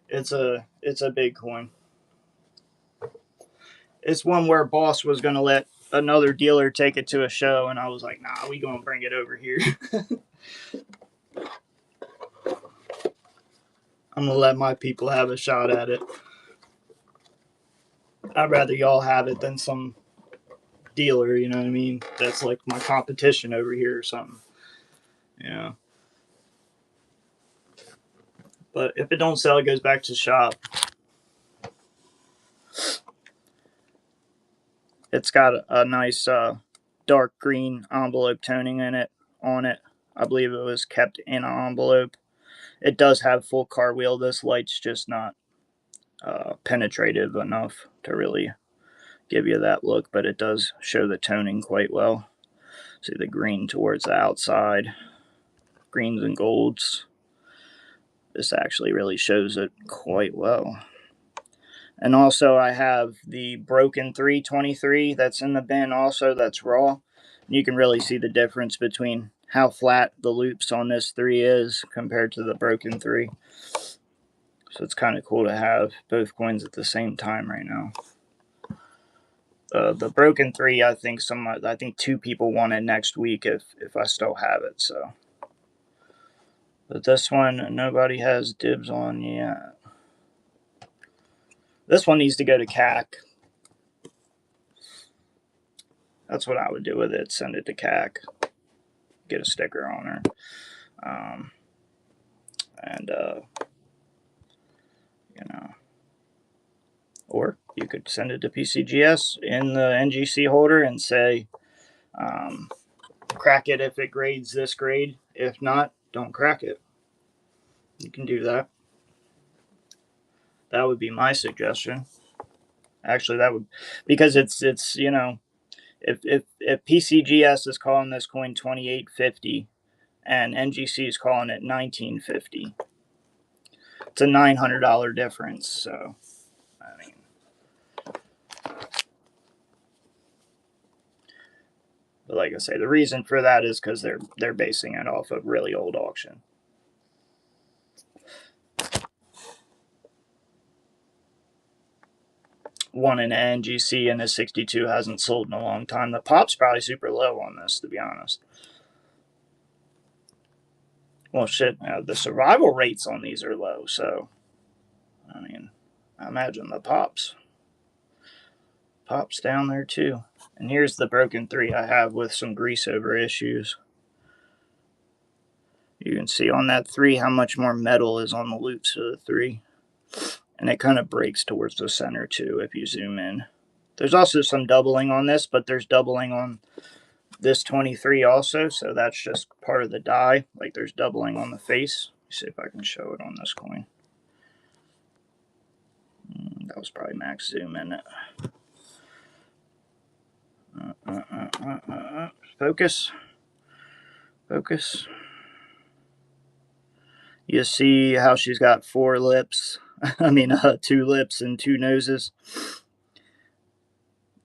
it's a big coin. It's one where Boss was going to let another dealer take it to a show, and I was like, nah, we going to bring it over here. I'm going to let my people have a shot at it. I'd rather y'all have it than some dealer, you know what I mean? That's like my competition over here or something. Yeah. But if it don't sell, it goes back to the shop. It's got a nice dark green envelope toning in it on it. I believe it was kept in an envelope. It does have full cartwheel. This light's just not penetrative enough to really give you that look, but it does show the toning quite well. See the green towards the outside, greens and golds. This actually really shows it quite well. And also I have the Broken 323 that's in the bin also, that's raw. You can really see the difference between how flat the loops on this 3 is compared to the Broken 3. So it's kind of cool to have both coins at the same time right now. The Broken 3, I think 2 people want it next week if I still have it. So, but this one nobody has dibs on yet. This one needs to go to CAC. That's what I would do with it. Send it to CAC. Get a sticker on her. Or you could send it to PCGS in the NGC holder and say, crack it if it grades this grade. If not, don't crack it. You can do that. That would be my suggestion. Actually, that would, because it's if PCGS is calling this coin 2850 and NGC is calling it 1950, it's a $900 difference. So, I mean, but like I say, the reason for that is because they're basing it off a really old auction. One in an NGC and a 62 hasn't sold in a long time. The pop's probably super low on this, to be honest. Well, shit, the survival rates on these are low, so I mean, I imagine the pop's down there too. And here's the Broken 3 I have with some grease over issues. You can see on that 3 how much more metal is on the loops of the 3. And it kind of breaks towards the center too if you zoom in. There's also some doubling on this, but there's doubling on this 23 also, so that's just part of the die. Like there's doubling on the face. Let's see if I can show it on this coin. That was probably max zoom in it. Focus. Focus. You see how she's got 4 lips. I mean, 2 lips and 2 noses.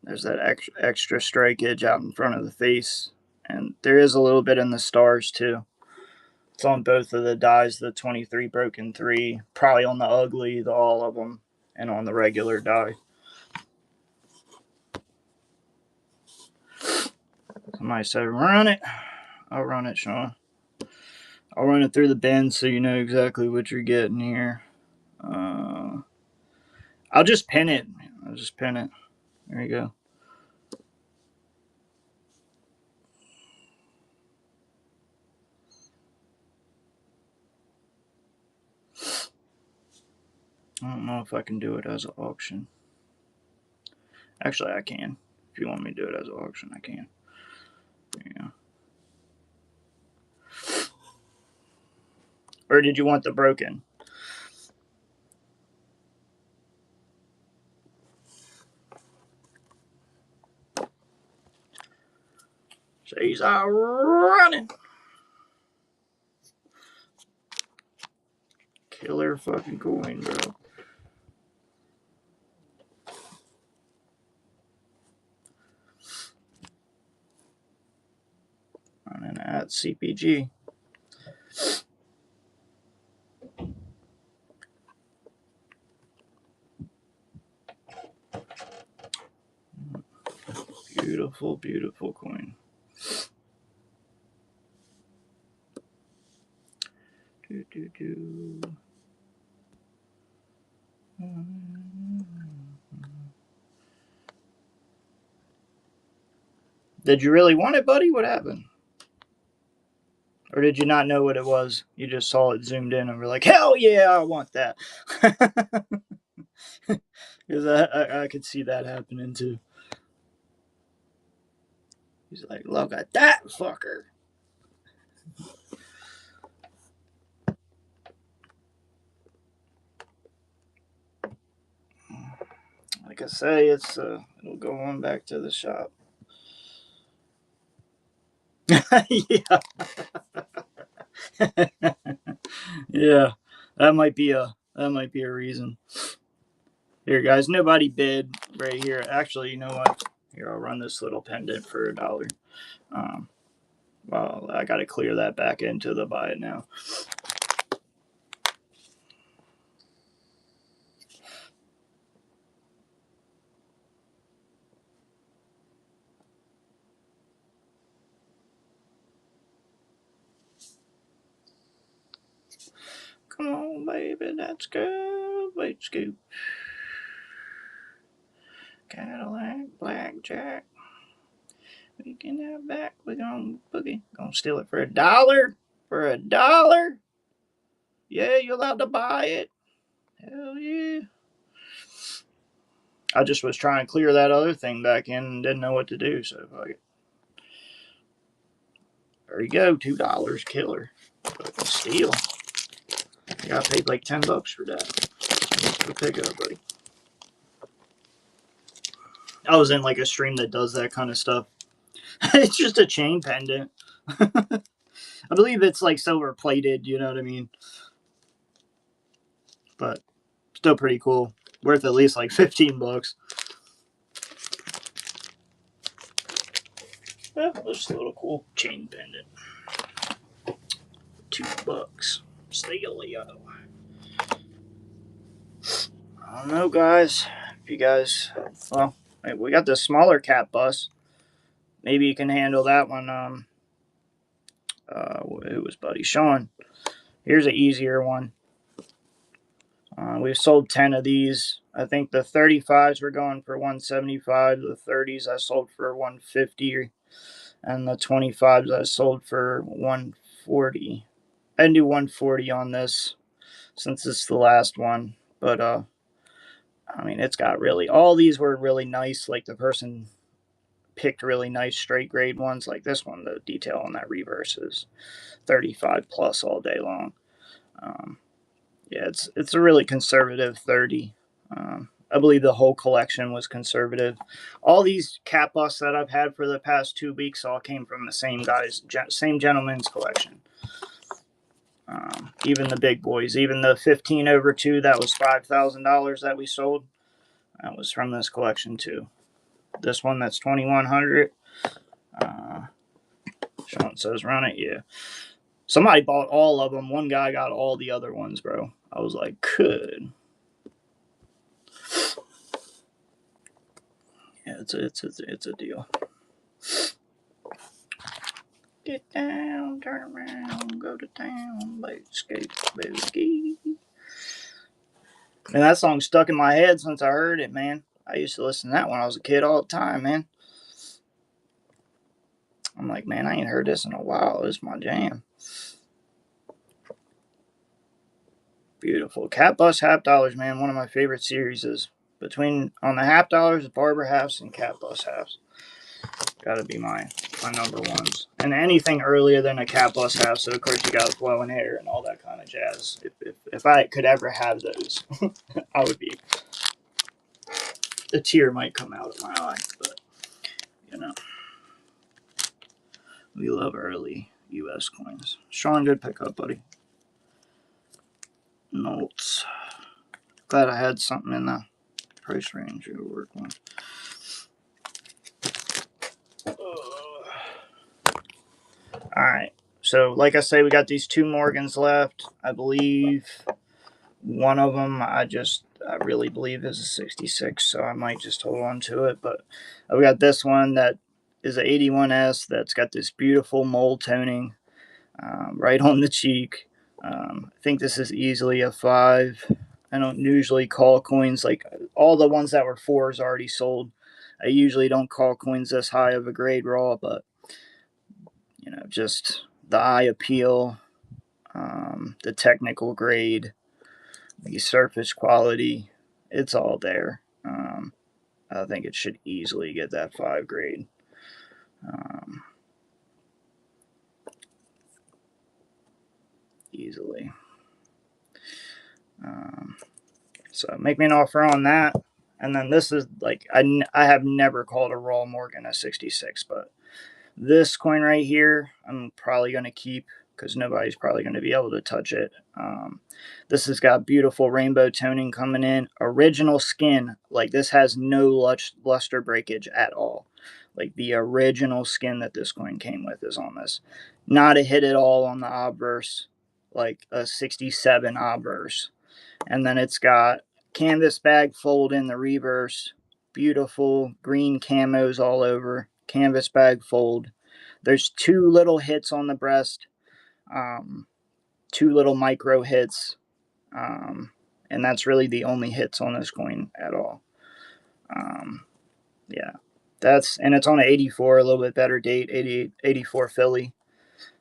There's that extra strikeage out in front of the face. And there is a little bit in the stars too. It's on both of the dies, the 23 broken 3, probably on the ugly, the all of them, and on the regular die. Somebody said, run it. I'll run it, Sean. I'll run it through the bin so you know exactly what you're getting here. I'll just pin it. There you go. I don't know if I can do it as an auction. Actually, I can. If you want me to do it as an auction, I can. There you go. Or did you want the broken? She's running. Killer fucking coin, bro. Running at CPG. Beautiful, beautiful coin. Did you really want it, buddy? What happened? Or did you not know what it was? You just saw it zoomed in and were like, hell yeah, I want that. Because I could see that happening too. He's like, look at that fucker. Like I say, it'll go on back to the shop. Yeah. Yeah. That might be a reason. Here, guys, nobody bid right here. Actually, you know what? Here, I'll run this little pendant for $1. Well, I got to clear that back into the buy it now. Come on, baby, let's go. Let's go. Cadillac, blackjack. We can have back. We're gonna boogie. Gonna steal it for $1. For $1. Yeah, you're allowed to buy it. Hell yeah. I just was trying to clear that other thing back in and didn't know what to do, so fuck it. There you go, $2, killer. Fucking steal. I got paid like $10 for that. Go pick it up, buddy. I was in like a stream that does that kind of stuff. It's just a chain pendant. I believe it's like silver plated, you know what I mean? But still pretty cool. Worth at least like $15. Yeah, just a little cool chain pendant. $2. Stealio. I don't know, guys. If you guys, well, we got the smaller cat bus. Maybe you can handle that one. Who was buddy? Sean. Here's an easier one. We've sold 10 of these. I think the 35s were going for $175. The 30s I sold for $150, and the 25s I sold for $140. I can do $140 on this since it's the last one, but I mean, it's got really, all these were really nice. Like the person picked really nice straight grade ones. Like this one, the detail on that reverse is 35 plus all day long. Yeah, it's a really conservative 30. I believe the whole collection was conservative. All these cat busts that I've had for the past 2 weeks all came from the same guys, same gentleman's collection. Even the big boys, even the 15/2 that was $5,000 that we sold, that was from this collection too. This one that's 2100. Sean says run it, yeah. Somebody bought all of them. One guy got all the other ones, bro. I was like, could. Yeah, it's a deal. Get down, turn around, go to town, skate, boogie. And that song stuck in my head since I heard it, man. I used to listen to that when I was a kid all the time, man. I'm like, man, I ain't heard this in a while. This is my jam. Beautiful. Cat Bus Half Dollars, man. One of my favorite series is between on the half dollars, Barber halves, and Cat Bus halves. Gotta be my number ones. And anything earlier than a Cat Bus half, so of course you got flowing hair and all that kind of jazz. If I could ever have those, I would be. A tear might come out of my eye, but you know, we love early U.S. coins. Sean, good pickup, buddy. Notes. Glad I had something in the price range you were working with. Alright, so like I say, we got these two Morgans left. I believe one of them I really believe is a 66, so I might just hold on to it. But we got this one that is an 81S that's got this beautiful mold toning right on the cheek. I think this is easily a 5. I don't usually call coins, like all the ones that were 4s already sold. I usually don't call coins this high of a grade raw, but you know, just the eye appeal, the technical grade, the surface quality, it's all there. I think it should easily get that 5 grade. Easily. So make me an offer on that. And then this is like, I have never called a raw Morgan a 66, but this coin right here, I'm probably going to keep because nobody's probably going to be able to touch it. This has got beautiful rainbow toning coming in. Original skin. Like this has no luster breakage at all. Like the original skin that this coin came with is on this. Not a hit at all on the obverse, like a 67 obverse. And then it's got canvas bag fold in the reverse. Beautiful green camos all over. Canvas bag fold. There's 2 little hits on the breast. 2 little micro hits. And that's really the only hits on this coin at all. Yeah. And it's on an 84, a little bit better date, 84 Philly.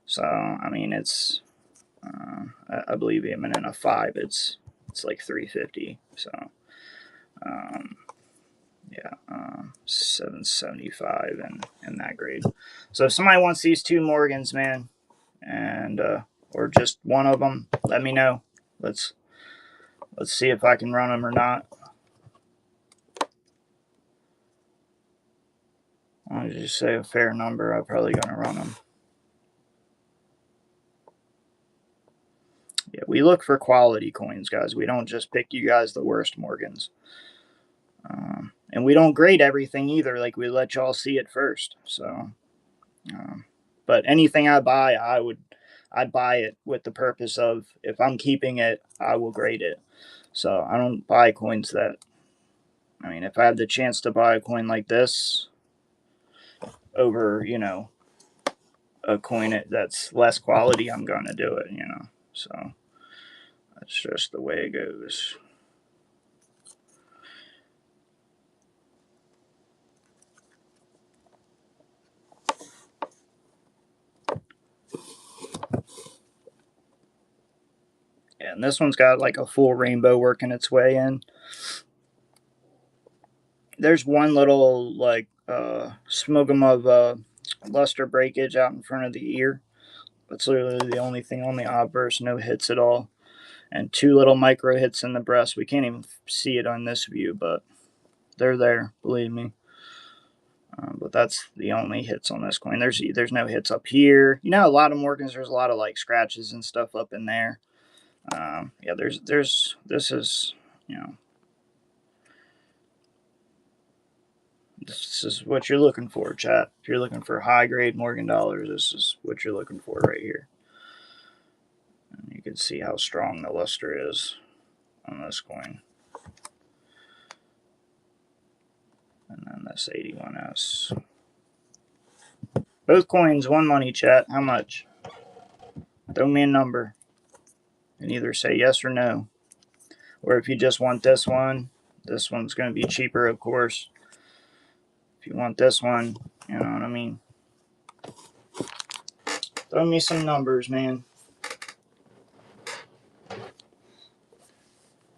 So, I mean, it's, I believe even in a 5, it's like 350. So, yeah, 775 in that grade. So if somebody wants these 2 Morgans, man, and or just one of them, let me know. Let's see if I can run them or not. I'll just say a fair number. I'm probably gonna run them. Yeah, we look for quality coins, guys. We don't just pick you guys the worst Morgans. And we don't grade everything either. Like we let y'all see it first. So, but anything I buy, I'd buy it with the purpose of if I'm keeping it, I will grade it. So I don't buy coins that. I mean, if I have the chance to buy a coin like this over, you know, a coin that's less quality, I'm gonna do it. You know, so that's just the way it goes. Yeah, and this one's got like a full rainbow working its way in. There's one little like smugum of luster breakage out in front of the ear. That's literally the only thing on the obverse. No hits at all, and 2 little micro hits in the breast. We can't even see it on this view, but they're there. Believe me. But that's the only hits on this coin. There's no hits up here. You know, a lot of Morgans. There's a lot of like scratches and stuff up in there. Yeah, this is, you know, this is what you're looking for, chat. If you're looking for high grade Morgan dollars, this is what you're looking for right here. And you can see how strong the luster is on this coin. And then this 81S. Both coins, one money, chat. How much? Throw me a number. And either say yes or no. Or if you just want this one's going to be cheaper, of course. If you want this one, you know what I mean. Throw me some numbers, man.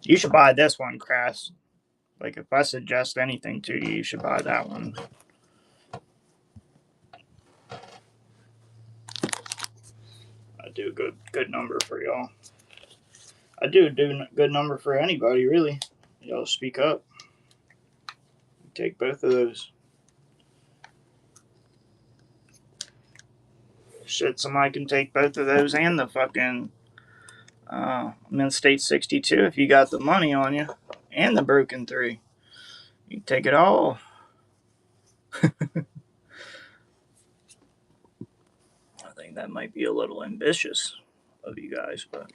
You should buy this one, Crass. Like, if I suggest anything to you, you should buy that one. I do a good number for y'all. I do a good number for anybody, really. Y'all speak up. Take both of those. Shit, somebody can take both of those and the fucking Mint State 62 if you got the money on you. And the Broken 3. You can take it all. I think that might be a little ambitious of you guys, but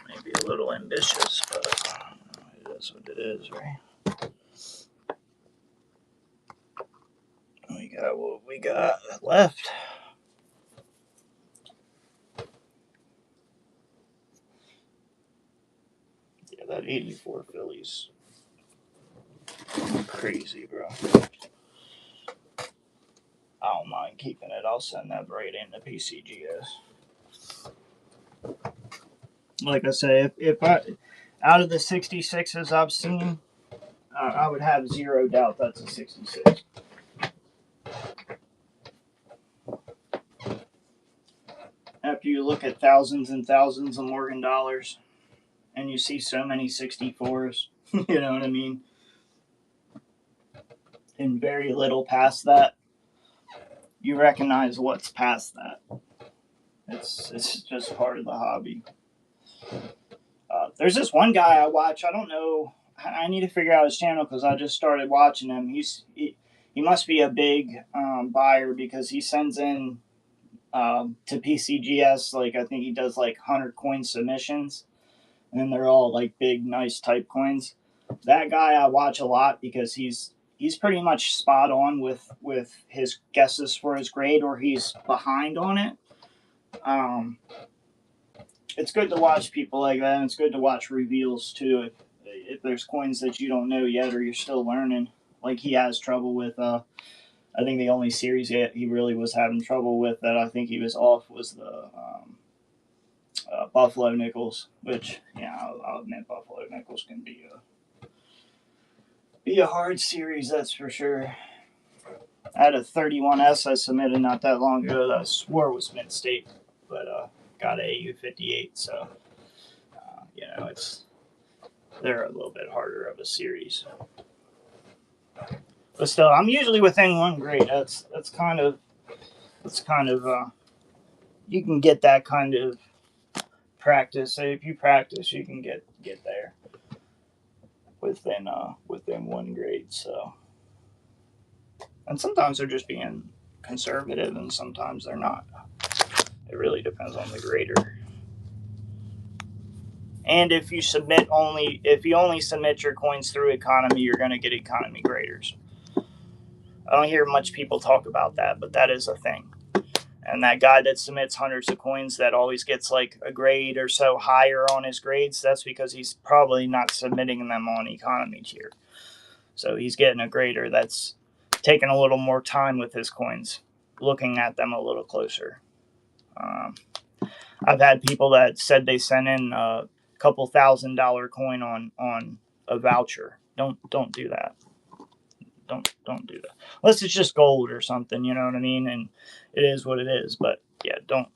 maybe a little ambitious, but that's what it is, right? We got what we got left. Yeah, that 84 Phillies. Crazy, bro. I don't mind keeping it. I'll send that right into PCGS. Like I say, if I out of the 66s I've seen, I would have zero doubt that's a 66. After you look at thousands and thousands of Morgan dollars, and you see so many 64s, you know what I mean? And very little past that, you recognize what's past that. It's just part of the hobby. There's this one guy I watch. I don't know. I need to figure out his channel because I just started watching him. He must be a big buyer because he sends in to PCGS, like I think he does like 100 coin submissions, and they're all like big, nice type coins. That guy I watch a lot because he's pretty much spot on with his guesses for his grade, or he's behind on it. It's good to watch people like that, and it's good to watch reveals too. If there's coins that you don't know yet or you're still learning, like he has trouble with. I think the only series he really was having trouble with that I think he was off was the Buffalo Nickels, which I'll admit Buffalo Nickels can be a hard series, that's for sure. I had a 31S I submitted not that long ago that I swore was Mint State, but got a AU58, so they're a little bit harder of a series. But still, I'm usually within one grade. That's kind of you can get that kind of practice. So if you practice, you can get there within one grade. So, and sometimes they're just being conservative, and sometimes they're not. It really depends on the grader. And if you only submit your coins through economy, you're going to get economy graders. I don't hear much people talk about that, but that is a thing. And that guy that submits hundreds of coins that always gets like a grade or so higher on his grades, that's because he's probably not submitting them on economy tier. So he's getting a grader that's taking a little more time with his coins, looking at them a little closer. I've had people that said they sent in a couple $1,000 coin on a voucher. Don't do that. Don't do that unless it's just gold or something, you know what I mean, and it is what it is. But yeah, don't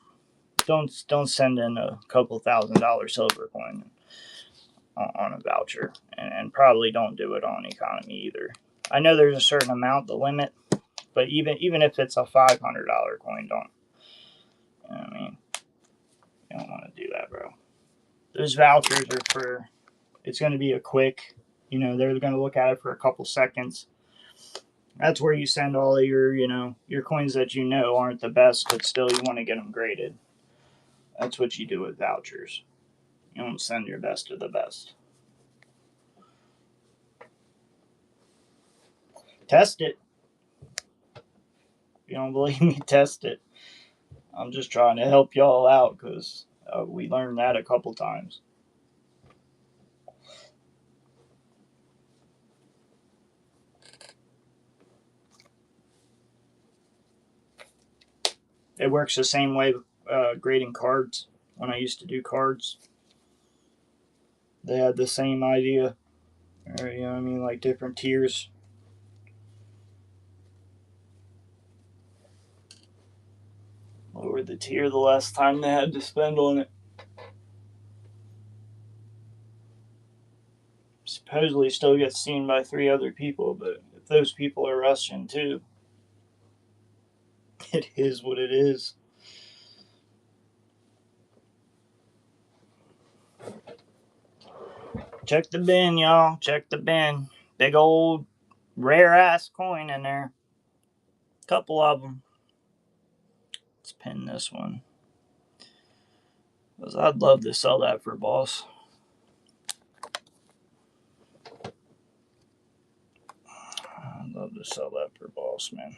send in a couple $1,000 silver coin on a voucher, and probably don't do it on economy either. I know there's a certain amount, the limit, but even if it's a $500 coin, don't, you know what I mean, you don't want to do that, bro. Those vouchers are for, it's going to be a quick, they're going to look at it for a couple seconds. That's where you send all of your coins that aren't the best, but still you want to get them graded. That's what you do with vouchers. You don't send your best to the best. Test it. If you don't believe me, test it. I'm just trying to help y'all out because we learned that a couple times. It works the same way grading cards. When I used to do cards, they had the same idea. Or, you know what I mean? Like different tiers. Lower the tier, the less time they had to spend on it. Supposedly still gets seen by 3 other people, but if those people are Russian too, it is what it is. Check the bin, y'all. Check the bin. Big old rare ass coin in there. Couple of them. Let's pin this one. Because I'd love to sell that for boss. I'd love to sell that for boss, man.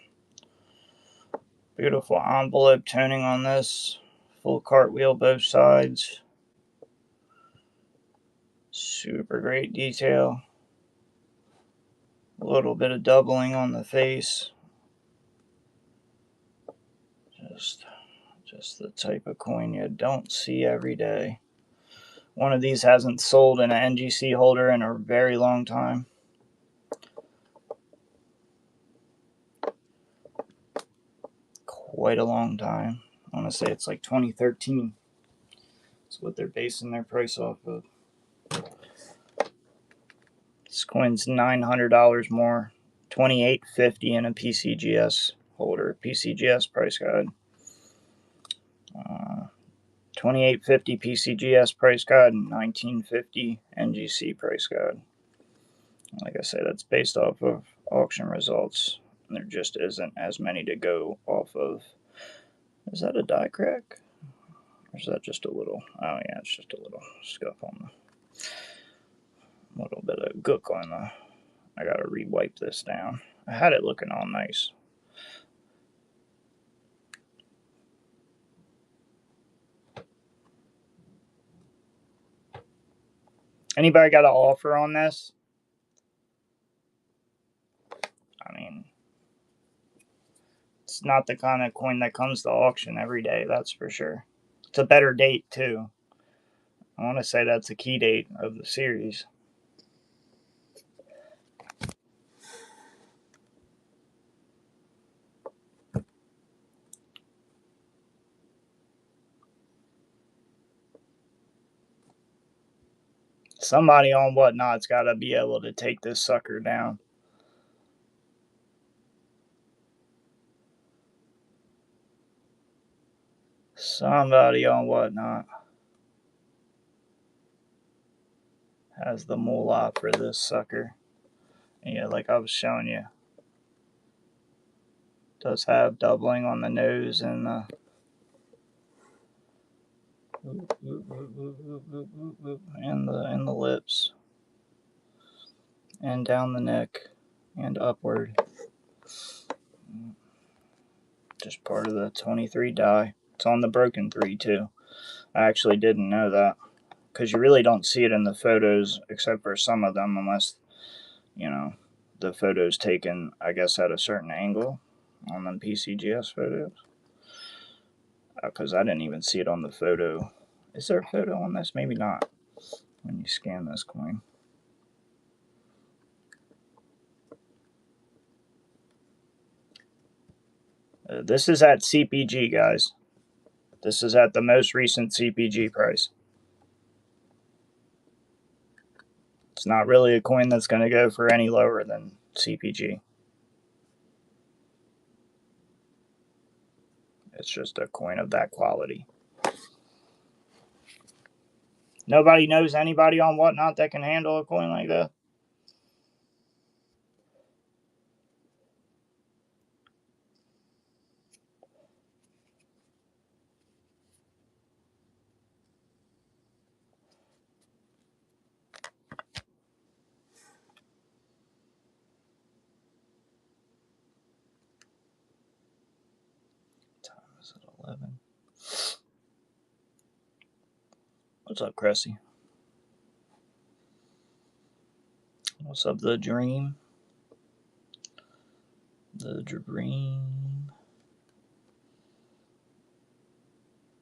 Beautiful envelope toning on this. Full cartwheel both sides. Super great detail. A little bit of doubling on the face. Just the type of coin you don't see every day. One of these hasn't sold in an NGC holder in a very long time. Quite a long time. I want to say it's like 2013. That's what they're basing their price off of. This coin's $900 more. $28.50 in a PCGS holder. PCGS price guide. $28.50 PCGS price guide and $19.50 NGC price guide. Like I said, that's based off of auction results. There just isn't as many to go off of. Is that a die crack? Or is that just a little? Oh yeah, it's just a little scuff on the little bit of gook on the. I gotta re-wipe this down. I had it looking all nice. Anybody got an offer on this? I mean, it's not the kind of coin that comes to auction every day, that's for sure. It's a better date too. I want to say that's a key date of the series. Somebody on Whatnot's got to be able to take this sucker down. Somebody on Whatnot has the moolah for this sucker. Yeah, like I was showing you. Does have doubling on the nose and the and the lips and down the neck and upward. Just part of the 23 die. It's on the broken 3 too. I actually didn't know that because you really don't see it in the photos except for some of them, unless you know the photos taken, I guess, at a certain angle on them PCGS photos. Because I didn't even see it on the photo. Is there a photo on this? Maybe not. When you scan this coin. This is at CPG, guys. This is at the most recent CPG price. It's not really a coin that's going to go for any lower than CPG. It's just a coin of that quality. Nobody knows anybody on Whatnot that can handle a coin like that. What's up, Cressy? What's up, the dream? The dream.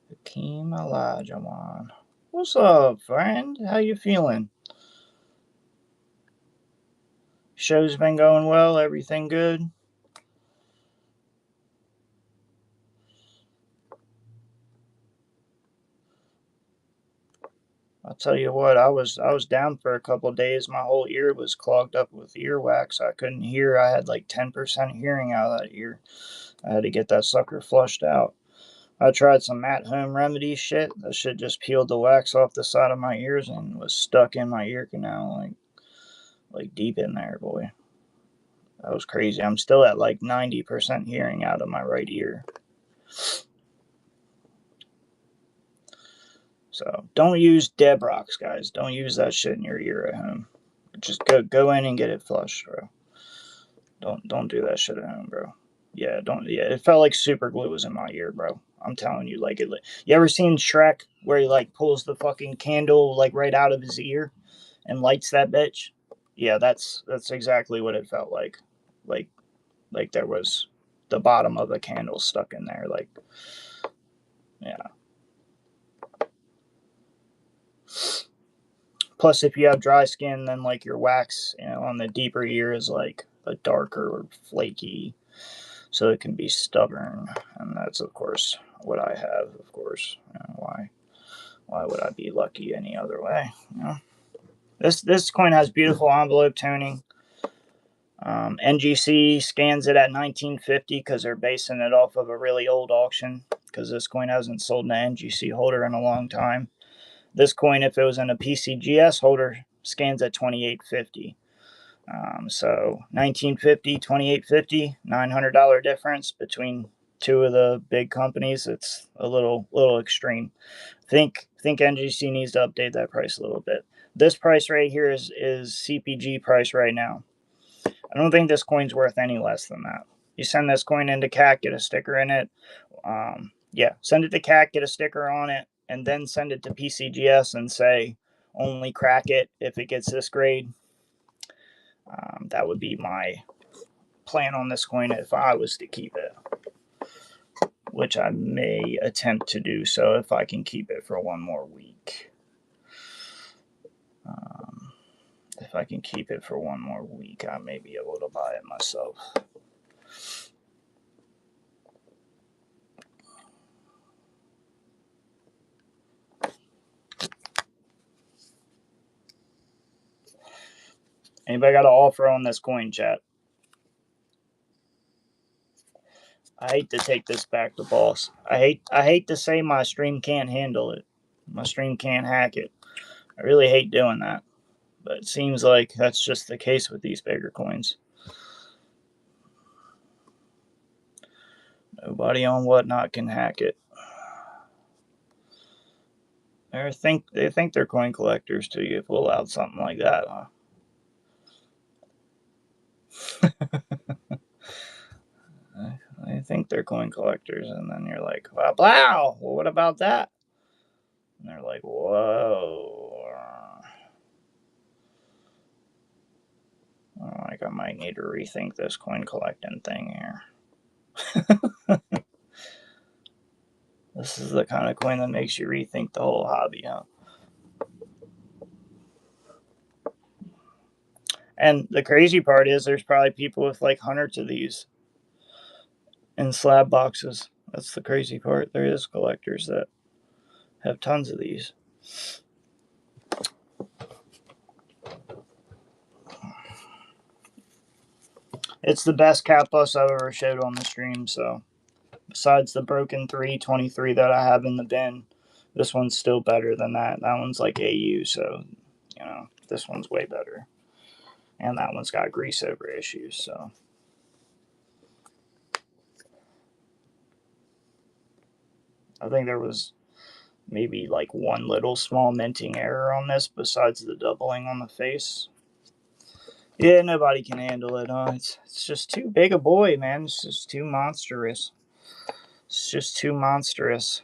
Hakeem Olajuwon. What's up, friend? How you feeling? Show's been going well. Everything good? I'll tell you what, I was down for a couple of days. My whole ear was clogged up with earwax. I couldn't hear. I had like 10% hearing out of that ear. I had to get that sucker flushed out. I tried some at-home remedy shit. That shit just peeled the wax off the side of my ears and was stuck in my ear canal, like deep in there, boy. That was crazy. I'm still at like 90% hearing out of my right ear. So don't use Debrox, guys. Don't use that shit in your ear at home. Just go in and get it flushed, bro. Don't do that shit at home, bro. Yeah, don't. Yeah, it felt like super glue was in my ear, bro. I'm telling you, like it. You ever seen Shrek where he like pulls the fucking candle like right out of his ear and lights that bitch? Yeah, that's exactly what it felt like. Like there was the bottom of the candle stuck in there. Like, yeah. Plus, if you have dry skin, then like your wax, on the deeper ear is like a darker, flaky, so it can be stubborn, and that's of course what I have. Of course, why would I be lucky any other way? This coin has beautiful envelope toning. NGC scans it at 1950 because they're basing it off of a really old auction. Because this coin hasn't sold in an NGC holder in a long time. This coin, if it was in a PCGS holder, scans at 2850. So 1950, 2850, $900 difference between two of the big companies. It's a little extreme. Think NGC needs to update that price a little bit. This price right here is CPG price right now. I don't think this coin's worth any less than that. You send this coin into CAC, get a sticker in it. Send it to CAC, get a sticker on it, and then send it to PCGS and say only crack it if it gets this grade. That would be my plan on this coin if I was to keep it, which I may attempt to do so if I can keep it for one more week. If I can keep it for one more week, I may be able to buy it myself. Anybody got an offer on this coin, chat? I hate to take this back to boss. I hate to say my stream can't handle it. My stream can't hack it. I really hate doing that. But it seems like that's just the case with these bigger coins. Nobody on Whatnot can hack it. They think they're coin collectors till you pull out something like that, huh? They think they're coin collectors, and then you're like, wow, well, what about that? And they're like, whoa. I might need to rethink this coin collecting thing here. This is the kind of coin that makes you rethink the whole hobby, huh? And the crazy part is there's probably people with like hundreds of these in slab boxes. That's the crazy part. There is collectors that have tons of these. It's the best Cat Plus I've ever showed on the stream, so besides the broken 323 that I have in the bin, this one's still better than that. That one's like AU, so this one's way better. And that one's got grease over issues, so I think there was maybe like one little small minting error on this besides the doubling on the face. Yeah, nobody can handle it, huh? It's just too big a boy, man. It's just too monstrous. It's just too monstrous.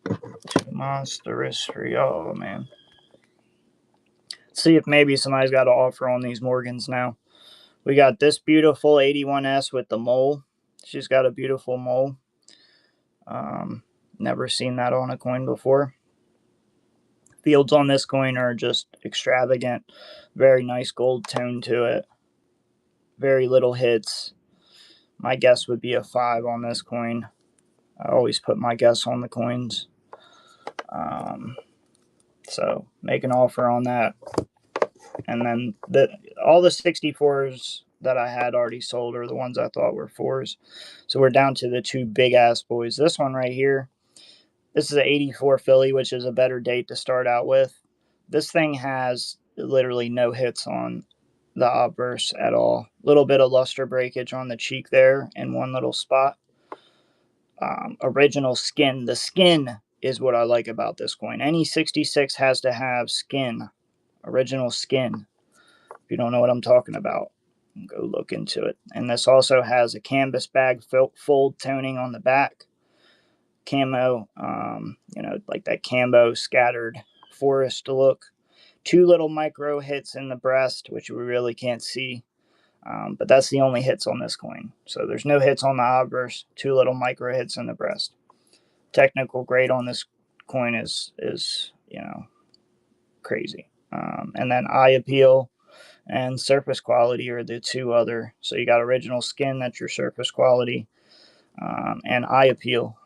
Too monstrous for y'all, man. Let's see if maybe somebody's got an offer on these Morgans now. We got this beautiful 81S with the mole. She's got a beautiful mole. Never seen that on a coin before. Fields on this coin are just extravagant. Very nice gold tone to it. Very little hits. My guess would be a 5 on this coin. I always put my guess on the coins. So make an offer on that. And then all the 64s that I had already sold are the ones I thought were 4s. So we're down to the 2 big ass boys. This one right here, this is an 84 Philly, which is a better date to start out with. This thing has literally no hits on the obverse at all. A little bit of luster breakage on the cheek there in one little spot. Original skin. The skin is what I like about this coin. Any 66 has to have skin. Original skin. If you don't know what I'm talking about, go look into it. And this also has a canvas bag fold toning on the back. Camo, like that camo scattered forest look. 2 little micro hits in the breast, which we really can't see. But that's the only hits on this coin. So there's no hits on the obverse, 2 little micro hits in the breast. Technical grade on this coin is crazy. And then eye appeal and surface quality are the 2 other. So you got original skin, that's your surface quality, and eye appeal.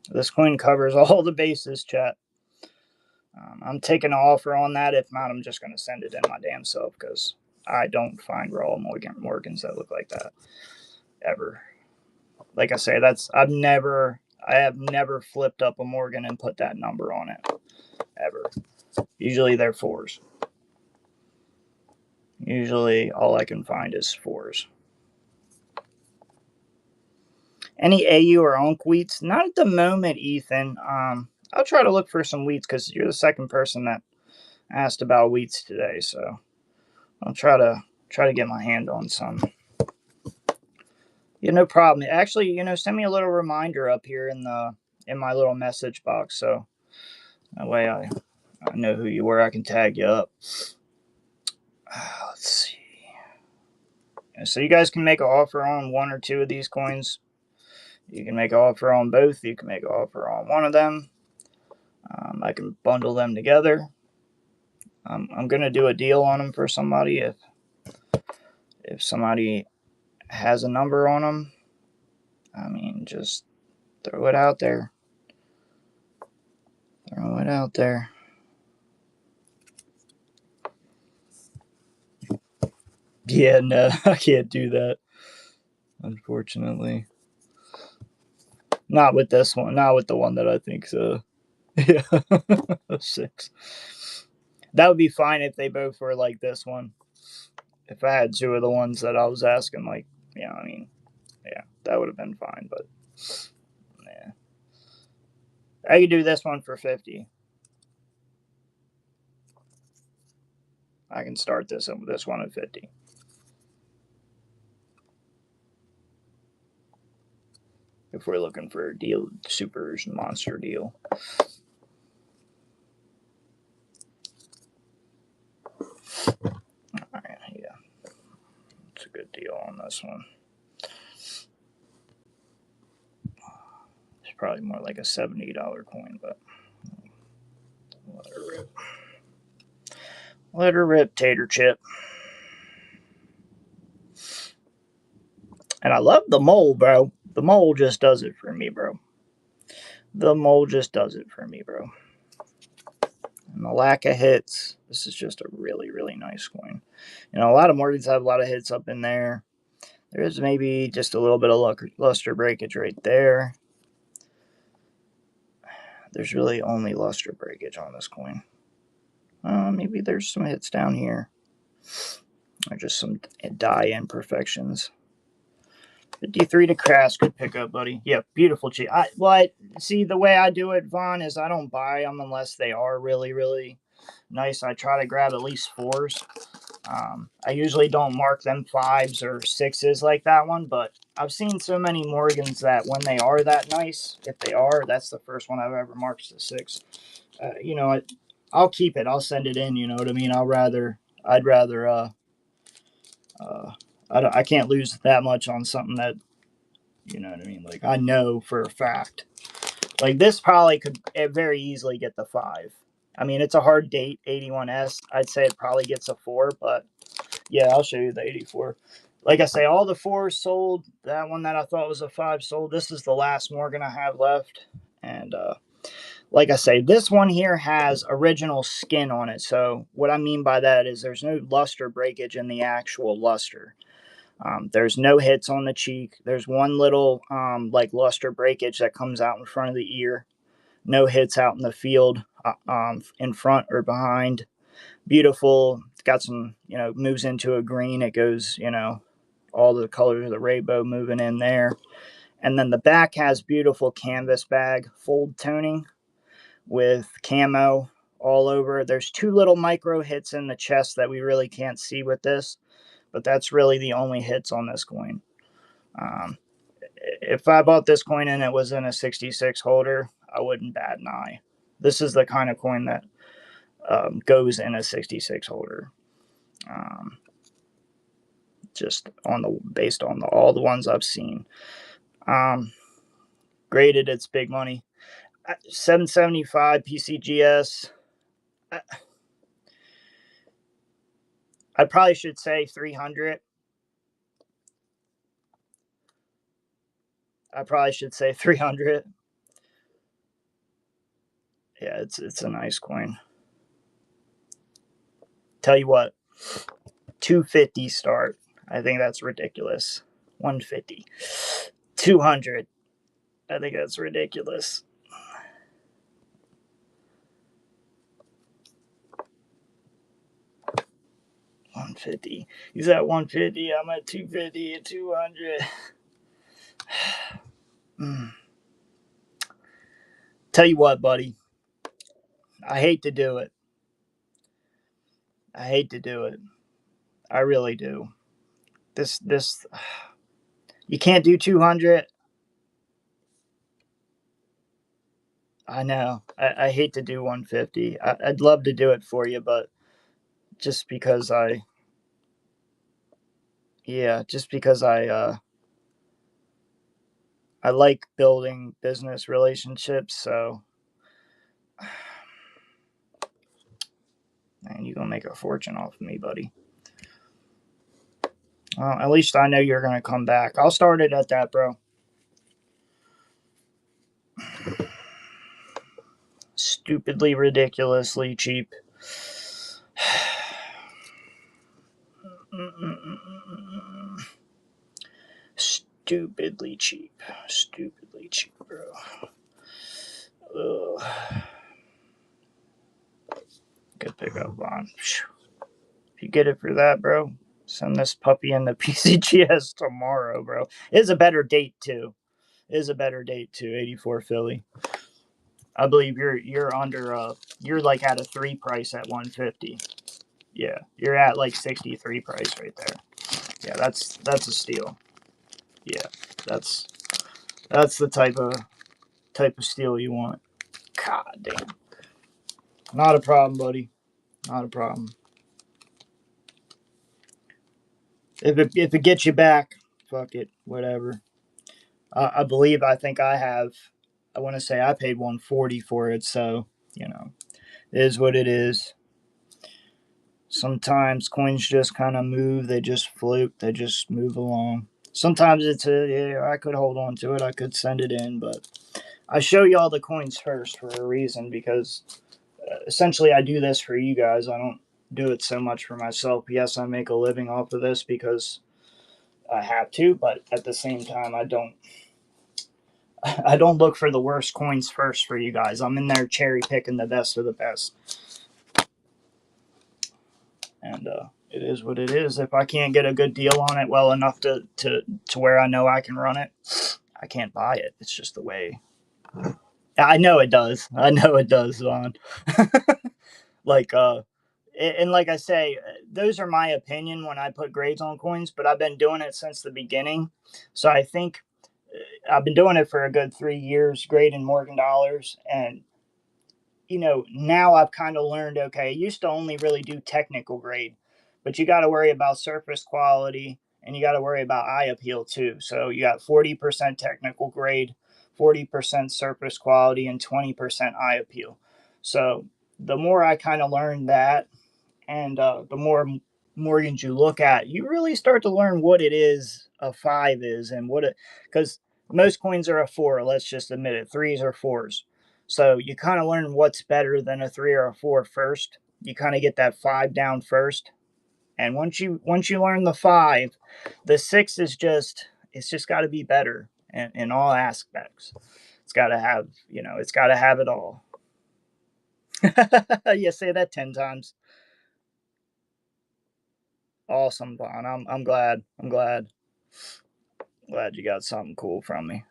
This coin covers all the bases, chat. I'm taking an offer on that. If not, I'm just going to send it in my damn self because I don't find raw Morgans that look like that ever. Like I say, I have never flipped up a Morgan and put that number on it ever. Usually they're 4s. Usually all I can find is 4s. Any AU or Onk wheats? Not at the moment, Ethan. I'll try to look for some wheats because you're the second person that asked about wheats today. So I'll try to get my hand on some. Yeah, no problem. Actually, send me a little reminder up here in my little message box, so that way I know who you were. I can tag you up. Let's see. So you guys can make an offer on 1 or 2 of these coins. You can make an offer on both. You can make an offer on one of them. I can bundle them together. I'm gonna do a deal on them for somebody if somebody has a number on them. I mean, just throw it out there. Throw it out there. Yeah, no, I can't do that. Unfortunately. Not with this one. Not with the one that I think so. Yeah. 6. That would be fine if they both were like this one. If I had 2 of the ones that I was asking, that would have been fine, but yeah. I could do this one for 50. I can start this one at 50. If we're looking for a deal, super monster deal. Alright, yeah. It's a good deal on this one. It's probably more like a $70 coin, but let her rip. Let her rip, tater chip. And I love the mole, bro. The mole just does it for me, bro. The mole just does it for me, bro. And the lack of hits, this is just a really, really nice coin. A lot of Morgans have a lot of hits up in there. There is maybe just a little bit of luster breakage right there. There's really only luster breakage on this coin. Maybe there's some hits down here. Or just some die imperfections. 53 to crash. Good pickup, buddy. Yeah, beautiful cheat. See, the way I do it, Vaughn, is I don't buy them unless they are really, really nice. I try to grab at least 4s. I usually don't mark them 5s or 6s like that one, but I've seen so many Morgans that when they are that nice, if they are, that's the first one I've ever marked as a 6. You know, I'll keep it. I'll send it in. You know what I mean? I'd rather, I can't lose that much on something that, you know what I mean? Like, I know for a fact. Like, this probably could very easily get the 5. I mean, it's a hard date, 81S. I'd say it probably gets a 4, but yeah, I'll show you the 84. Like I say, all the 4s sold. That one that I thought was a 5 sold. This is the last Morgan I have left. And like I say, this one here has original skin on it. So what I mean by that is there's no luster breakage in the actual luster. There's no hits on the cheek. There's one little like luster breakage that comes out in front of the ear. No hits out in the field, in front or behind. Beautiful. It's got some, you know, moves into a green. It goes, you know, all the colors of the rainbow moving in there. And then the back has beautiful canvas bag fold toning with camo all over. There's 2 little micro hits in the chest that we really can't see with this, but that's really the only hits on this coin. If I bought this coin and it was in a 66 holder, I wouldn't bat an eye. This is the kind of coin that goes in a 66 holder. Just on the based on all the ones I've seen. Graded, it's big money. 775 PCGS. I probably should say 300. I probably should say 300. Yeah, it's a nice coin. Tell you what, 250 start. I think that's ridiculous. 150. 200. I think that's ridiculous. $150. He's at 150. I'm at 250 and 200. Tell you what, buddy. I hate to do it. I hate to do it. I really do. This you can't do 200. I know. I hate to do 150. I'd love to do it for you, but just because I like building business relationships, so man, you're gonna make a fortune off of me, buddy. Well, at least I know you're gonna come back. I'll start it at that, bro. Stupidly, ridiculously cheap. Stupidly cheap. Stupidly cheap, bro. Ugh. Good pickup on. If you get it for that, bro, send this puppy in the PCGS tomorrow, bro. It is a better date too. It is a better date too. 84 Philly. I believe you're under you're like at a 3 price at 150. Yeah, you're at like 63 price right there. Yeah, that's a steal. Yeah, that's the type of steal you want. God damn. Not a problem, buddy. Not a problem. If it gets you back, fuck it, whatever. I believe I think I have. I want to say I paid 140 for it, so you know, it is what it is. Sometimes coins just kind of move. They just float. They just move along. Sometimes it's yeah, I could hold on to it. I could send it in, but I show y'all the coins first for a reason because essentially I do this for you guys. I don't do it so much for myself. Yes, I make a living off of this because I have to, but at the same time, I don't. I don't look for the worst coins first for you guys. I'm in there cherry picking the best of the best, and it is what it is. If I can't get a good deal on it, well enough to where I know I can run it, I can't buy it. It's just the way. I know it does. I know it does, Vaughn. Like And like I say, those are my opinion when I put grades on coins, but I've been doing it since the beginning. So I think I've been doing it for a good 3 years, grading Morgan dollars. And, now I've kind of learned, okay, I used to only really do technical grade, but you got to worry about surface quality and you got to worry about eye appeal too. So you got 40% technical grade, 40% surface quality, and 20% eye appeal. So the more I kind of learned that, and the more Morgans you look at, you really start to learn what it is a five is and what it, because most coins are a four. Let's just admit it, threes or fours. So you kind of learn what's better than a three or a four first. You kind of get that five down first, and once you learn the five, the six is just it's just got to be better in all aspects. It's got to have it's got to have it all. Yeah, say that 10 times. Awesome, Vaughn. I'm glad. I'm glad you got something cool from me.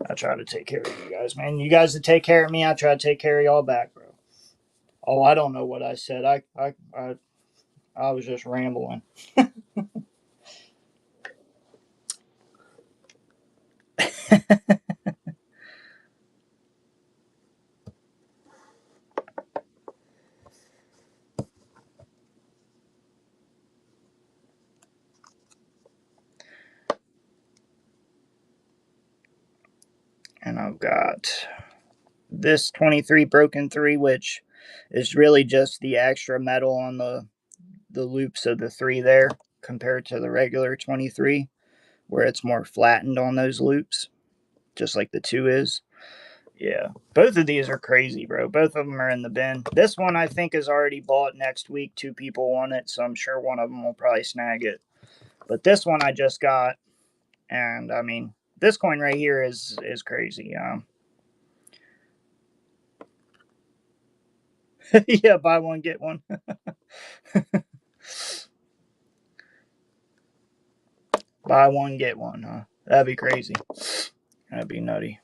I try to take care of you guys, man. You guys that take care of me, I try to take care of y'all back, bro. Oh, I don't know what I said. I was just rambling. And I've got this 23 broken three, which is really just the extra metal on the loops of the three there compared to the regular 23, where it's more flattened on those loops, just like the two is. Yeah, both of these are crazy, bro. Both of them are in the bin. This one I think is already bought next week. Two people want it, so I'm sure one of them will probably snag it. But this one I just got, and I mean, this coin right here is crazy. Yeah, buy one get one. Buy one get one, huh? That'd be crazy. That'd be nutty.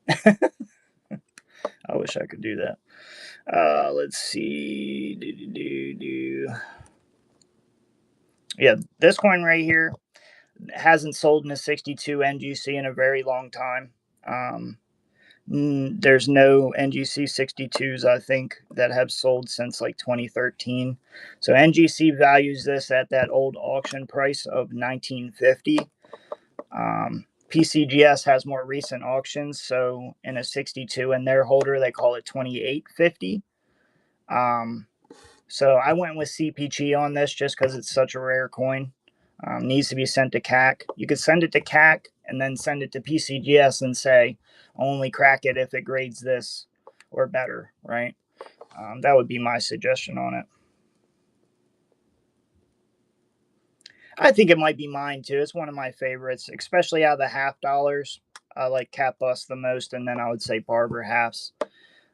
I wish I could do that. Let's see. Yeah, this coin right here hasn't sold in a 62 NGC in a very long time. Um, there's no NGC 62s, I think, that have sold since like 2013. So NGC values this at that old auction price of 1950. PCGS has more recent auctions, so in a 62 in their holder, they call it 2850. So I went with CPG on this just because it's such a rare coin. Needs to be sent to CAC. You could send it to CAC and then send it to PCGS and say, only crack it if it grades this or better, right? That would be my suggestion on it. I think it might be mine too. It's one of my favorites, especially out of the half dollars. I like Cat Bust the most, and then I would say Barber halves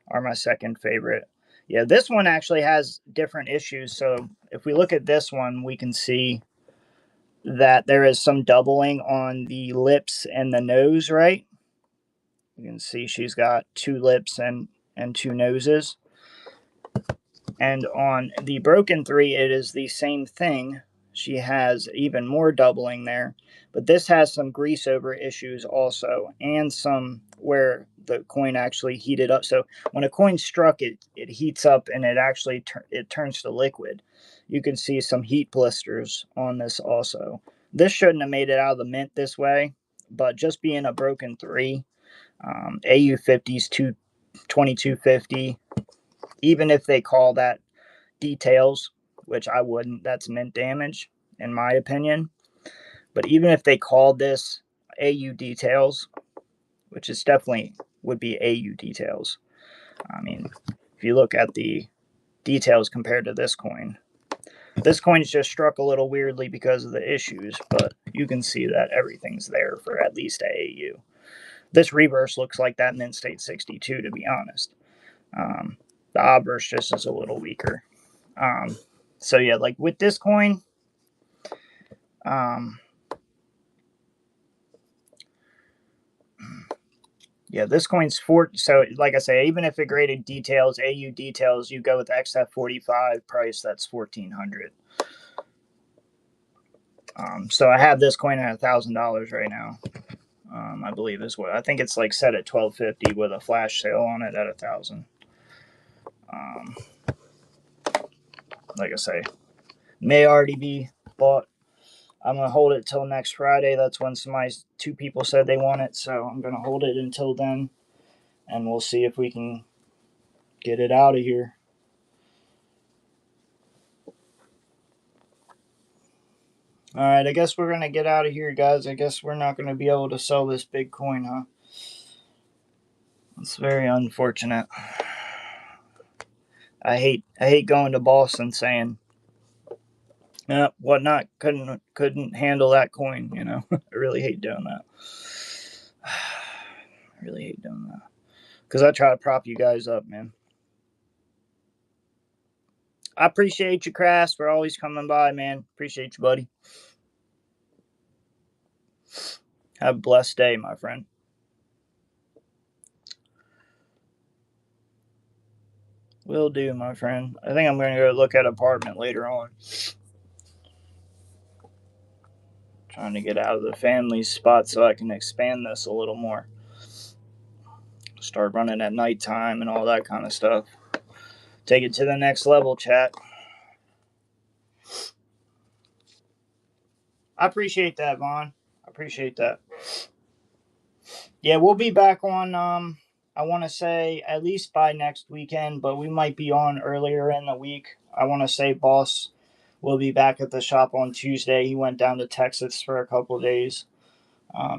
are my second favorite. Yeah, this one actually has different issues. So if we look at this one, we can see that there is some doubling on the lips and the nose, right? You can see she's got two lips and two noses. And on the broken three, it is the same thing. She has even more doubling there. But this has some grease over issues also, and some where the coin actually heated up. So when a coin struck, it heats up and it actually it turns to liquid. You can see some heat blisters on this also. This shouldn't have made it out of the mint this way, but just being a broken three, AU50's 2250, even if they call that details, which I wouldn't, that's mint damage in my opinion. But even if they called this AU details, which is definitely would be AU details. I mean, if you look at the details compared to this coin's just struck a little weirdly because of the issues, but you can see that everything's there for at least a AU. This reverse looks like that mint state 62, to be honest. The obverse just is a little weaker. So yeah, like with this coin, Yeah, this coin's so like I say, even if it graded details, AU details, you go with XF45 price, that's 1400. So I have this coin at $1,000 right now. I believe is what I think it's like set at 1250 with a flash sale on it at 1,000. Um, like I say, may already be bought. I'm gonna hold it till next Friday. That's when two people said they want it, so I'm gonna hold it until then, and we'll see if we can get it out of here. All right, I guess we're gonna get out of here, guys. I guess we're not gonna be able to sell this Bitcoin, huh? It's very unfortunate. I hate going to Boston saying, "Yeah, whatnot couldn't handle that coin." You know, I really hate doing that. I really hate doing that because I try to prop you guys up, man. I appreciate you, Crass, for always coming by, man. Appreciate you, buddy. Have a blessed day, my friend. Will do, my friend. I think I'm going to go look at an apartment later on. Trying to get out of the family spot so I can expand this a little more. Start running at nighttime and all that kind of stuff. Take it to the next level, chat. I appreciate that, Vaughn. I appreciate that. Yeah, we'll be back on, I want to say at least by next weekend, but we might be on earlier in the week. I want to say Boss will be back at the shop on Tuesday. He went down to Texas for a couple of days.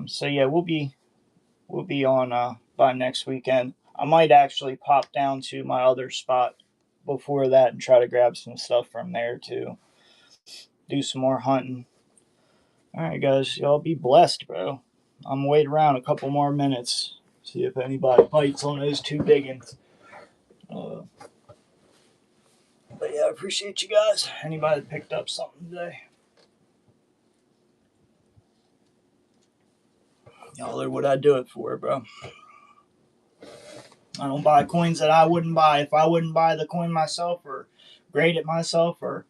So yeah, we'll be on by next weekend. I might actually pop down to my other spot before that and try to grab some stuff from there too. Do some more hunting. All right, guys, y'all be blessed, bro. I'm gonna wait around a couple more minutes, see if anybody bites on those two big ones. But yeah, I appreciate you guys. Anybody that picked up something today. Y'all are what I do it for, bro. I don't buy coins that I wouldn't buy if I wouldn't buy the coin myself or grade it myself, or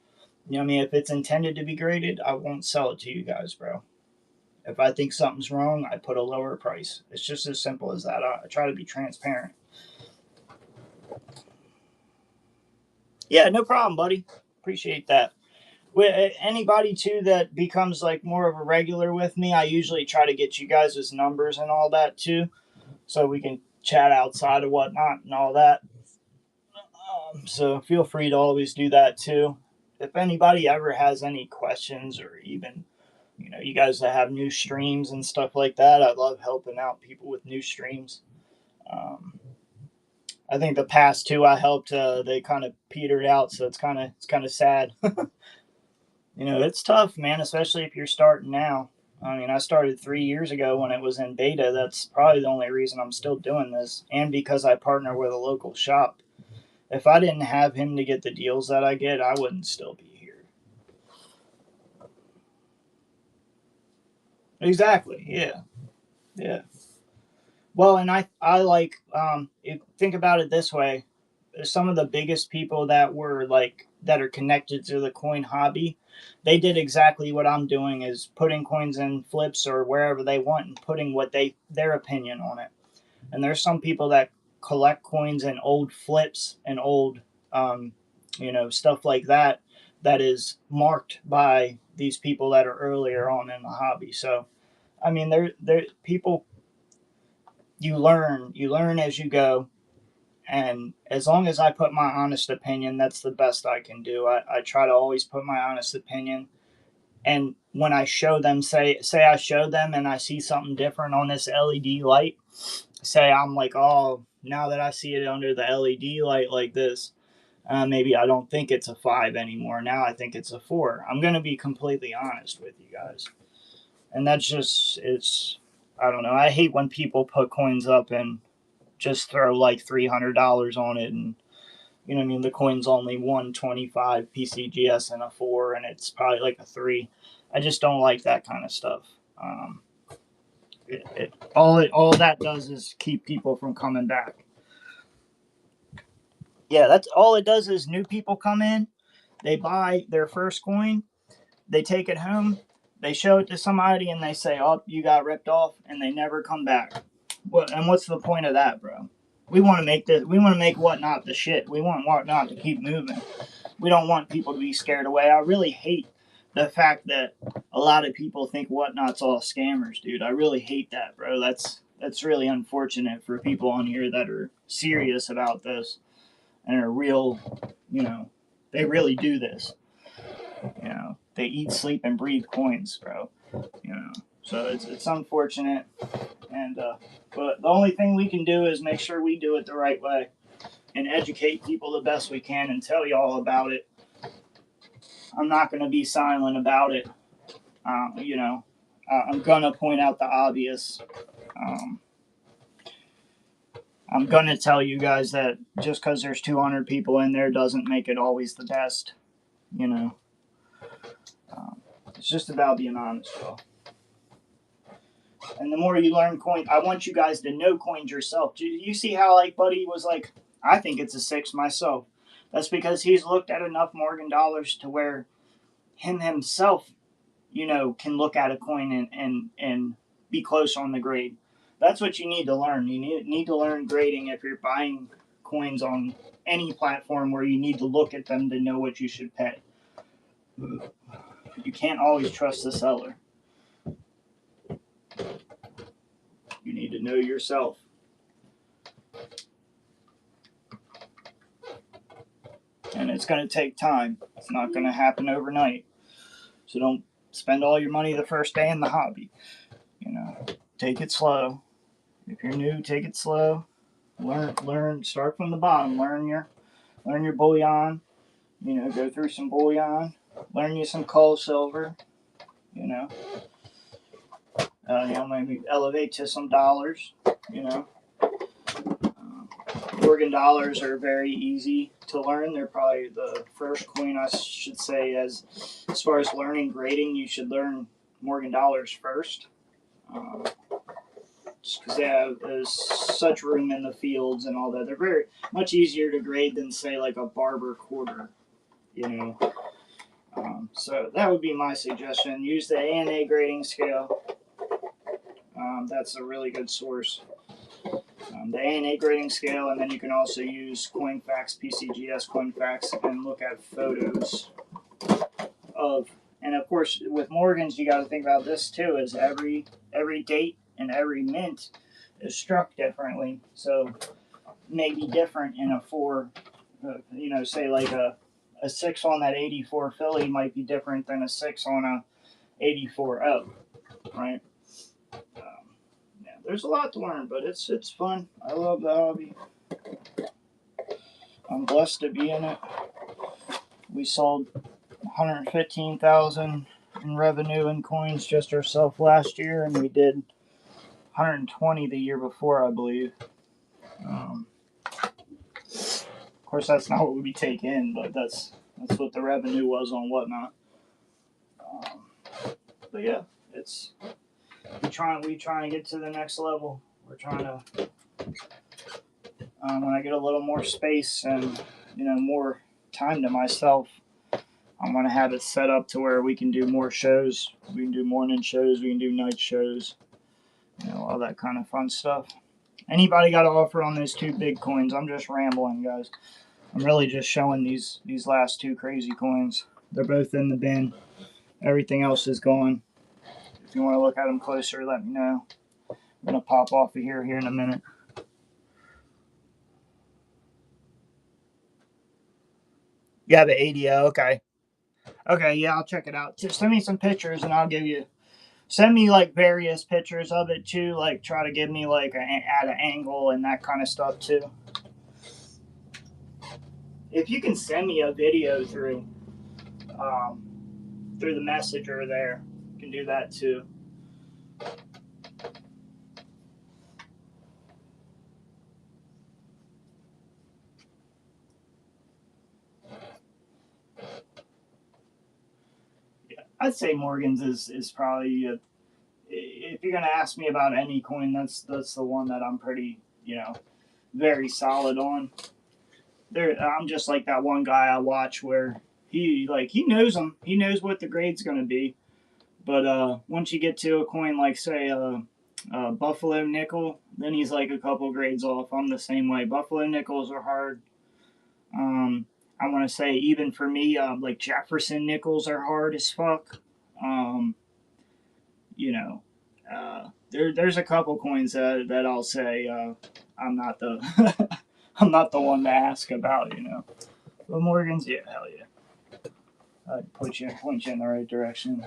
you know what I mean, if it's intended to be graded, I won't sell it to you guys, bro. If I think something's wrong, I put a lower price. It's just as simple as that. I try to be transparent. Yeah, no problem, buddy. Appreciate that. With anybody too that becomes like more of a regular with me, I usually try to get you guys' numbers and all that too, so we can chat outside of whatnot and all that. So feel free to always do that too. If anybody ever has any questions, or even you guys that have new streams and stuff like that, I love helping out people with new streams. Um, I think the past two I helped, they kind of petered out, so it's kind of sad. It's tough, man, especially if you're starting now. I mean, I started 3 years ago when it was in beta. That's probably the only reason I'm still doing this, and because I partner with a local shop. If I didn't have him to get the deals that I get, I wouldn't still be here. Exactly. Yeah. Yeah. Well, and I like think about it this way. Some of the biggest people that are connected to the coin hobby, they did exactly what I'm doing, is putting coins in flips or wherever they want and putting their opinion on it. And there's some people that collect coins in old flips and old stuff like that, that is marked by these people that are earlier on in the hobby. So I mean, there people, you learn as you go, and as long as I put my honest opinion, that's the best I can do. I try to always put my honest opinion, and when I show them, say I show them and I see something different on this LED light, say I'm like, oh, now that I see it under the LED light like this, maybe I don't think it's a 5 anymore. Now I think it's a 4. I'm going to be completely honest with you guys. And that's just, I don't know. I hate when people put coins up and just throw like $300 on it, and you know what I mean, the coin's only 125 PCGS and a 4, and it's probably like a 3. I just don't like that kind of stuff. All that does is keep people from coming back. Yeah, that's all it does is new people come in, they buy their first coin, they take it home, they show it to somebody, and they say, "Oh, you got ripped off," and they never come back. And what's the point of that, bro? We want to make this. We want to make Whatnot the shit. We want Whatnot to keep moving. We don't want people to be scared away. I really hate the fact that a lot of people think Whatnot's all scammers, dude. I really hate that, bro. That's really unfortunate for people on here that are serious about this and are real. You know, they really do this. You know, they eat, sleep, and breathe coins, bro. You know, so it's unfortunate, and but the only thing we can do is make sure we do it the right way and educate people the best we can and tell y'all about it. I'm not going to be silent about it. You know, I'm going to point out the obvious. Um, I'm going to tell you guys that just because there's 200 people in there doesn't make it always the best. You know, it's just about being honest, y'all. And the more you learn coin, I want you guys to know coins yourself. Do you see how like Buddy was like, I think it's a 6 myself. That's because he's looked at enough Morgan dollars to where him himself, you know, can look at a coin and be close on the grade. That's what you need to learn. You need to learn grading if you're buying coins on any platform where you need to look at them to know what you should pay. You can't always trust the seller. You need to know yourself. And it's going to take time. It's not going to happen overnight. So don't spend all your money the first day in the hobby. You know, take it slow. If you're new, take it slow. Learn. Start from the bottom. Learn your bullion. You know, go through some bullion. Learn you some coal silver. You know, maybe elevate to some dollars. You know, Oregon dollars are very easy to learn. They're probably the first coin I should say as far as learning grading. You should learn Morgan dollars first. Just because they have such room in the fields and all that. They're very much easier to grade than say like a barber quarter. You know, so that would be my suggestion. Use the ANA grading scale. That's a really good source. The ANA grading scale, and then you can also use CoinFax, PCGS CoinFax, and look at photos of. And of course, with Morgans, you got to think about this too: is every date and every mint is struck differently, so maybe different in a four. Say like a 6 on that 84 Philly might be different than a 6 on a 84 O, right? Yeah, there's a lot to learn, but it's fun. I love the hobby. I'm blessed to be in it. We sold 115,000 in revenue in coins just ourselves last year, and we did 120 the year before, I believe. Of course, that's not what we take in, but that's what the revenue was on Whatnot. But yeah, it's we trying to get to the next level. We're trying to when I get a little more space and more time to myself, I'm gonna have it set up to where we can do more shows. We can do morning shows. We can do night shows. All that kind of fun stuff. Anybody got to offer on those two big coins? I'm just rambling, guys. I'm really just showing these last two crazy coins. They're both in the bin. Everything else is gone. If you want to look at them closer, let me know. I'm gonna pop off of here in a minute. Yeah, the ADO. Okay. Okay, yeah, I'll check it out. Just send me some pictures and I'll give you. Send me like various pictures of it too. Like try to give me like at an angle and that kind of stuff too. If you can send me a video um, through the messenger there, you can do that too. Yeah, I'd say Morgan's is probably if you're gonna ask me about any coin, that's the one that I'm pretty, very solid on. I'm just like that one guy I watch where he knows them. He knows what the grade's gonna be. But once you get to a coin like say Buffalo nickel, then he's like a couple grades off. I'm the same way. Buffalo nickels are hard. I want to say even for me, like Jefferson nickels are hard as fuck. Um, you know, there's a couple coins that I'll say I'm not the I'm not the one to ask about. But Morgan's, yeah, hell yeah, I'd point you in the right direction.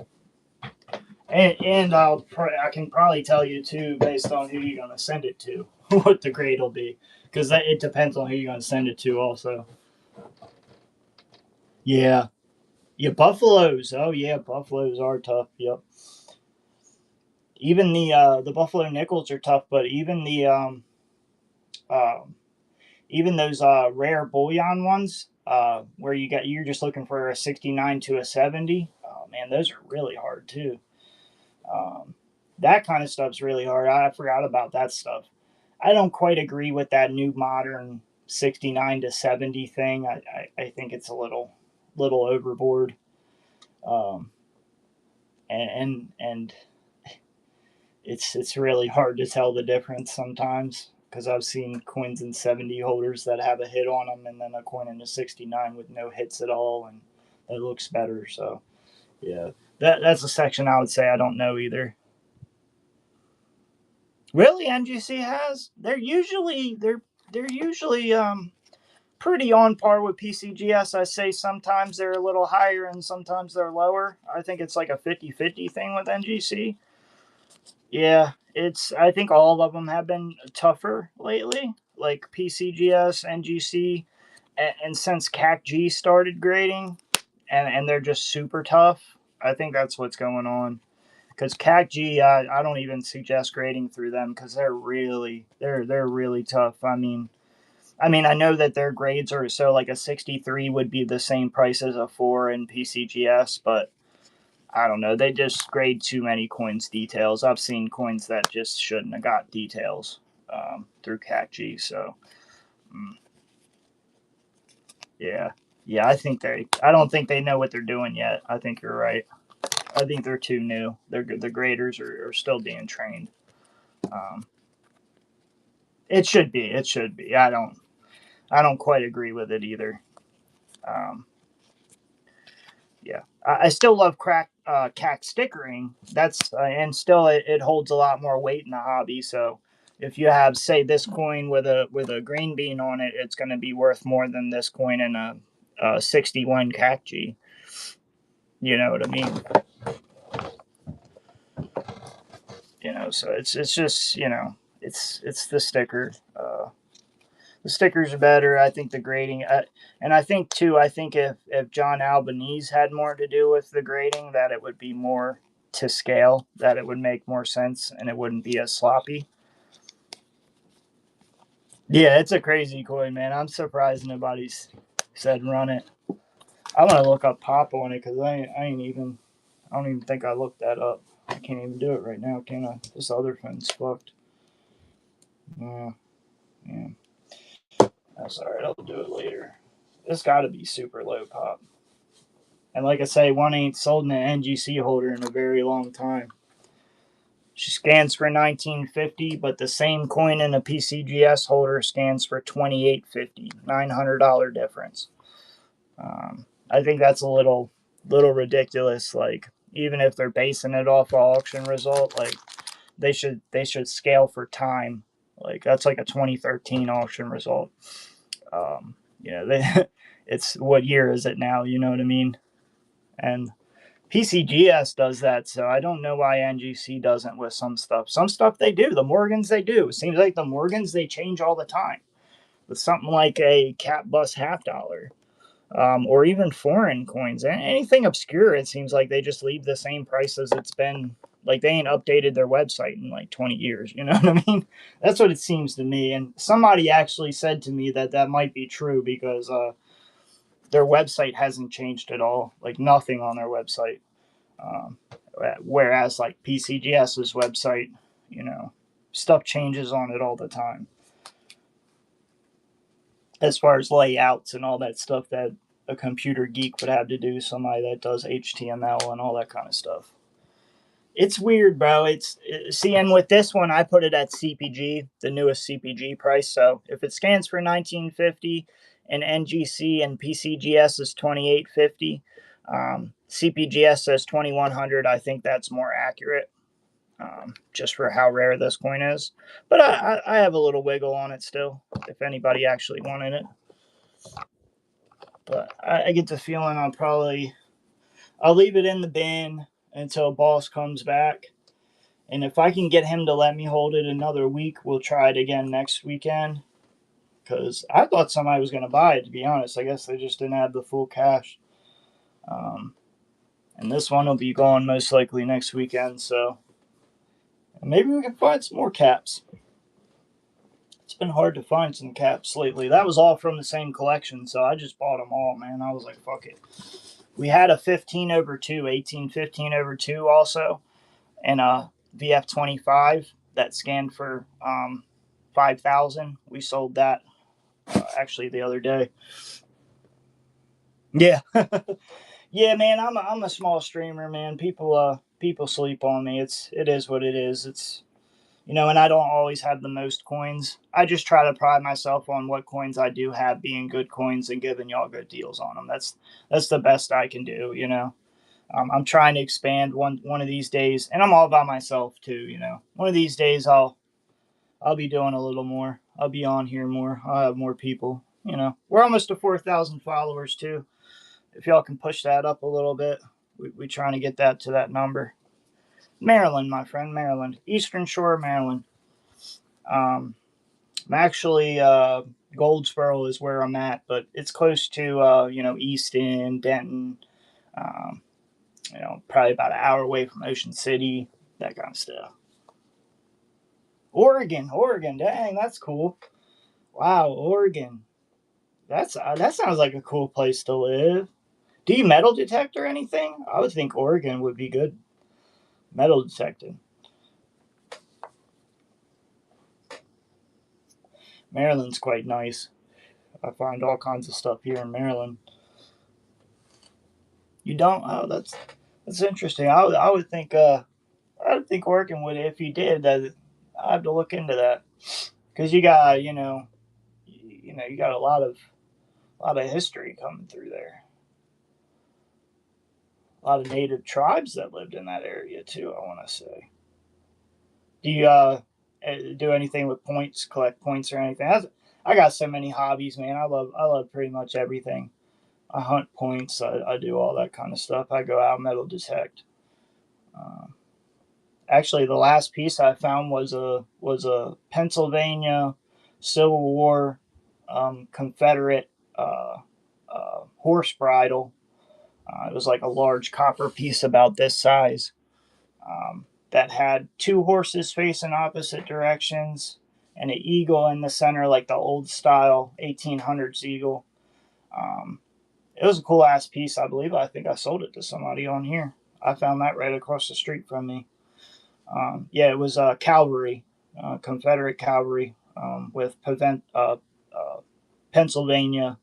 And I can probably tell you too, based on who you're gonna send it to, what the grade will be, because it depends on who you're gonna send it to also. Yeah, yeah, buffaloes. Oh yeah, buffaloes are tough. Yep. Even the buffalo nickels are tough, but even uh, even those rare bullion ones, where you're just looking for a 69 to a 70. Oh man, those are really hard too. Um, that kind of stuff's really hard. I forgot about that stuff. I don't quite agree with that new modern 69 to 70 thing. I think it's a little overboard. Um, and it's really hard to tell the difference sometimes because I've seen coins in 70 holders that have a hit on them, and then a coin in a 69 with no hits at all, and it looks better. So yeah, that's a section I would say I don't know either. Really, NGC has? They're usually pretty on par with PCGS. I say sometimes they're a little higher and sometimes they're lower. I think it's like a 50-50 thing with NGC. Yeah, I think all of them have been tougher lately, like PCGS, NGC, and since CAC-G started grading, and they're just super tough. I think that's what's going on. Because CAC-G, I don't even suggest grading through them because they're really tough. I know that their grades are so like a 63 would be the same price as a 4 in PCGS, but I don't know. They just grade too many coins details. I've seen coins that just shouldn't have got details through CAC-G. So, yeah. Yeah, I don't think they know what they're doing yet. I think you're right. I think they're too new. The graders are still being trained. Um, it should be. It should be. I don't quite agree with it either. Um, yeah, I still love CAC stickering. That's and still it holds a lot more weight in the hobby. So if you have say this coin with a green bean on it, it's going to be worth more than this coin in a 61 CAC-G. You know what I mean? So it's just it's the sticker. The stickers are better. I think the grading, and I think too. I think if John Albanese had more to do with the grading, that it would be more to scale. That it would make more sense, and it wouldn't be as sloppy. Yeah, it's a crazy coin, man. I'm surprised nobody's said run it. I'm gonna look up pop on it because I don't even think I looked that up. I can't even do it right now, can I? This other phone's fucked. Yeah. That's alright, I'll do it later. This gotta be super low pop. And like I say, one ain't sold in an NGC holder in a very long time. She scans for 1950, but the same coin in a PCGS holder scans for 2850. $900 difference. I think that's a little ridiculous. Like even if they're basing it off an auction result, like they should scale for time. Like that's like a 2013 auction result. It's what year is it now? You know what I mean? And PCGS does that, so I don't know why NGC doesn't with some stuff. Some stuff they do. The Morgans they do. It seems like the Morgans they change all the time. With something like a Cap Bus $50, or even foreign coins, anything obscure, it seems like they just leave the same price as it's been. Like they ain't updated their website in like 20 years. You know what I mean? That's what it seems to me. And somebody actually said to me that might be true because their website hasn't changed at all. Like nothing on their website. Whereas like PCGS's website, you know, stuff changes on it all the time. As far as layouts and all that stuff that a computer geek would have to do, somebody that does HTML and all that kind of stuff. It's weird, bro. It's seeing with this one, I put it at CPG, the newest CPG price. So if it scans for 1950 and NGC and PCGS is 2850, CPGS says 2100. I think that's more accurate, just for how rare this coin is. But I have a little wiggle on it still, if anybody actually wanted it. But I get the feeling I'll leave it in the bin until Boss comes back. And if I can get him to let me hold it another week, we'll try it again next weekend. Because I thought somebody was going to buy it, to be honest. I guess they just didn't have the full cash. And this one will be gone most likely next weekend. So maybe we can find some more caps. It's been hard to find some caps lately. That was all from the same collection. So I just bought them all, man. I was like, fuck it. We had a 15/2, 1815/2 also. And a VF25 that scanned for 5,000. We sold that actually the other day. Yeah. Yeah, man, I'm a small streamer, man. People sleep on me. It is what it is. It's, you know, and I don't always have the most coins. I just try to pride myself on what coins I do have being good coins and giving y'all good deals on them. That's the best I can do, you know. I'm trying to expand one of these days, and I'm all by myself too, you know. One of these days I'll be doing a little more. I'll be on here more. I'll have more people, you know. We're almost to 4,000 followers too. If y'all can push that up a little bit, we trying to get that to that number. Maryland, my friend, Maryland. Eastern Shore, Maryland. I'm actually, Goldsboro is where I'm at, but it's close to, you know, Easton, Denton, you know, probably about an hour away from Ocean City, that kind of stuff. Oregon, dang, that's cool. Wow, Oregon. That sounds like a cool place to live. Do you metal detect or anything? I would think Oregon would be good metal detecting. Maryland's quite nice. I find all kinds of stuff here in Maryland. You don't? Oh, that's interesting. I would think Oregon would, if you did. That I have to look into that, because you got you got a lot of history coming through there. A lot of native tribes that lived in that area too, I want to say. Do you do anything with points, collect points or anything? I got so many hobbies, man. I love pretty much everything. I hunt points. I do all that kind of stuff. I go out metal detect. Actually, the last piece I found was a Pennsylvania Civil War Confederate horse bridle. It was like a large copper piece about this size, that had two horses facing opposite directions and an eagle in the center, like the old style 1800s eagle. It was a cool ass piece, I believe. I think I sold it to somebody on here. I found that right across the street from me. Yeah, it was cavalry, Confederate cavalry, with Pennsylvania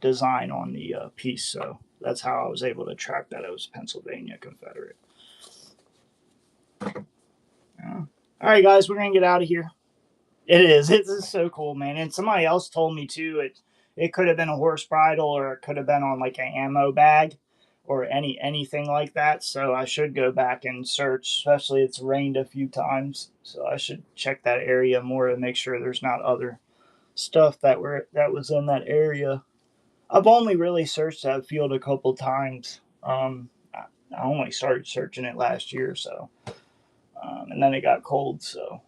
design on the piece. So that's how I was able to track that it was Pennsylvania Confederate. Yeah. All right, guys, we're gonna get out of here. It is. It's so cool, man. And somebody else told me too. It could have been a horse bridle, or it could have been on like an ammo bag, or anything like that. So I should go back and search. Especially it's rained a few times, so I should check that area more to make sure there's not other stuff that was in that area. I've only really searched that field a couple times. I only started searching it last year, so and then it got cold, so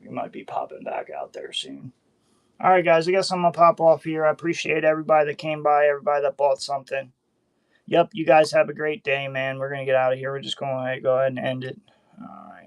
we might be popping back out there soon. All right, guys, I guess I'm gonna pop off here. I appreciate everybody that came by, everybody that bought something. Yep, you guys have a great day, man. We're gonna get out of here. We're just going to go ahead and end it. All right.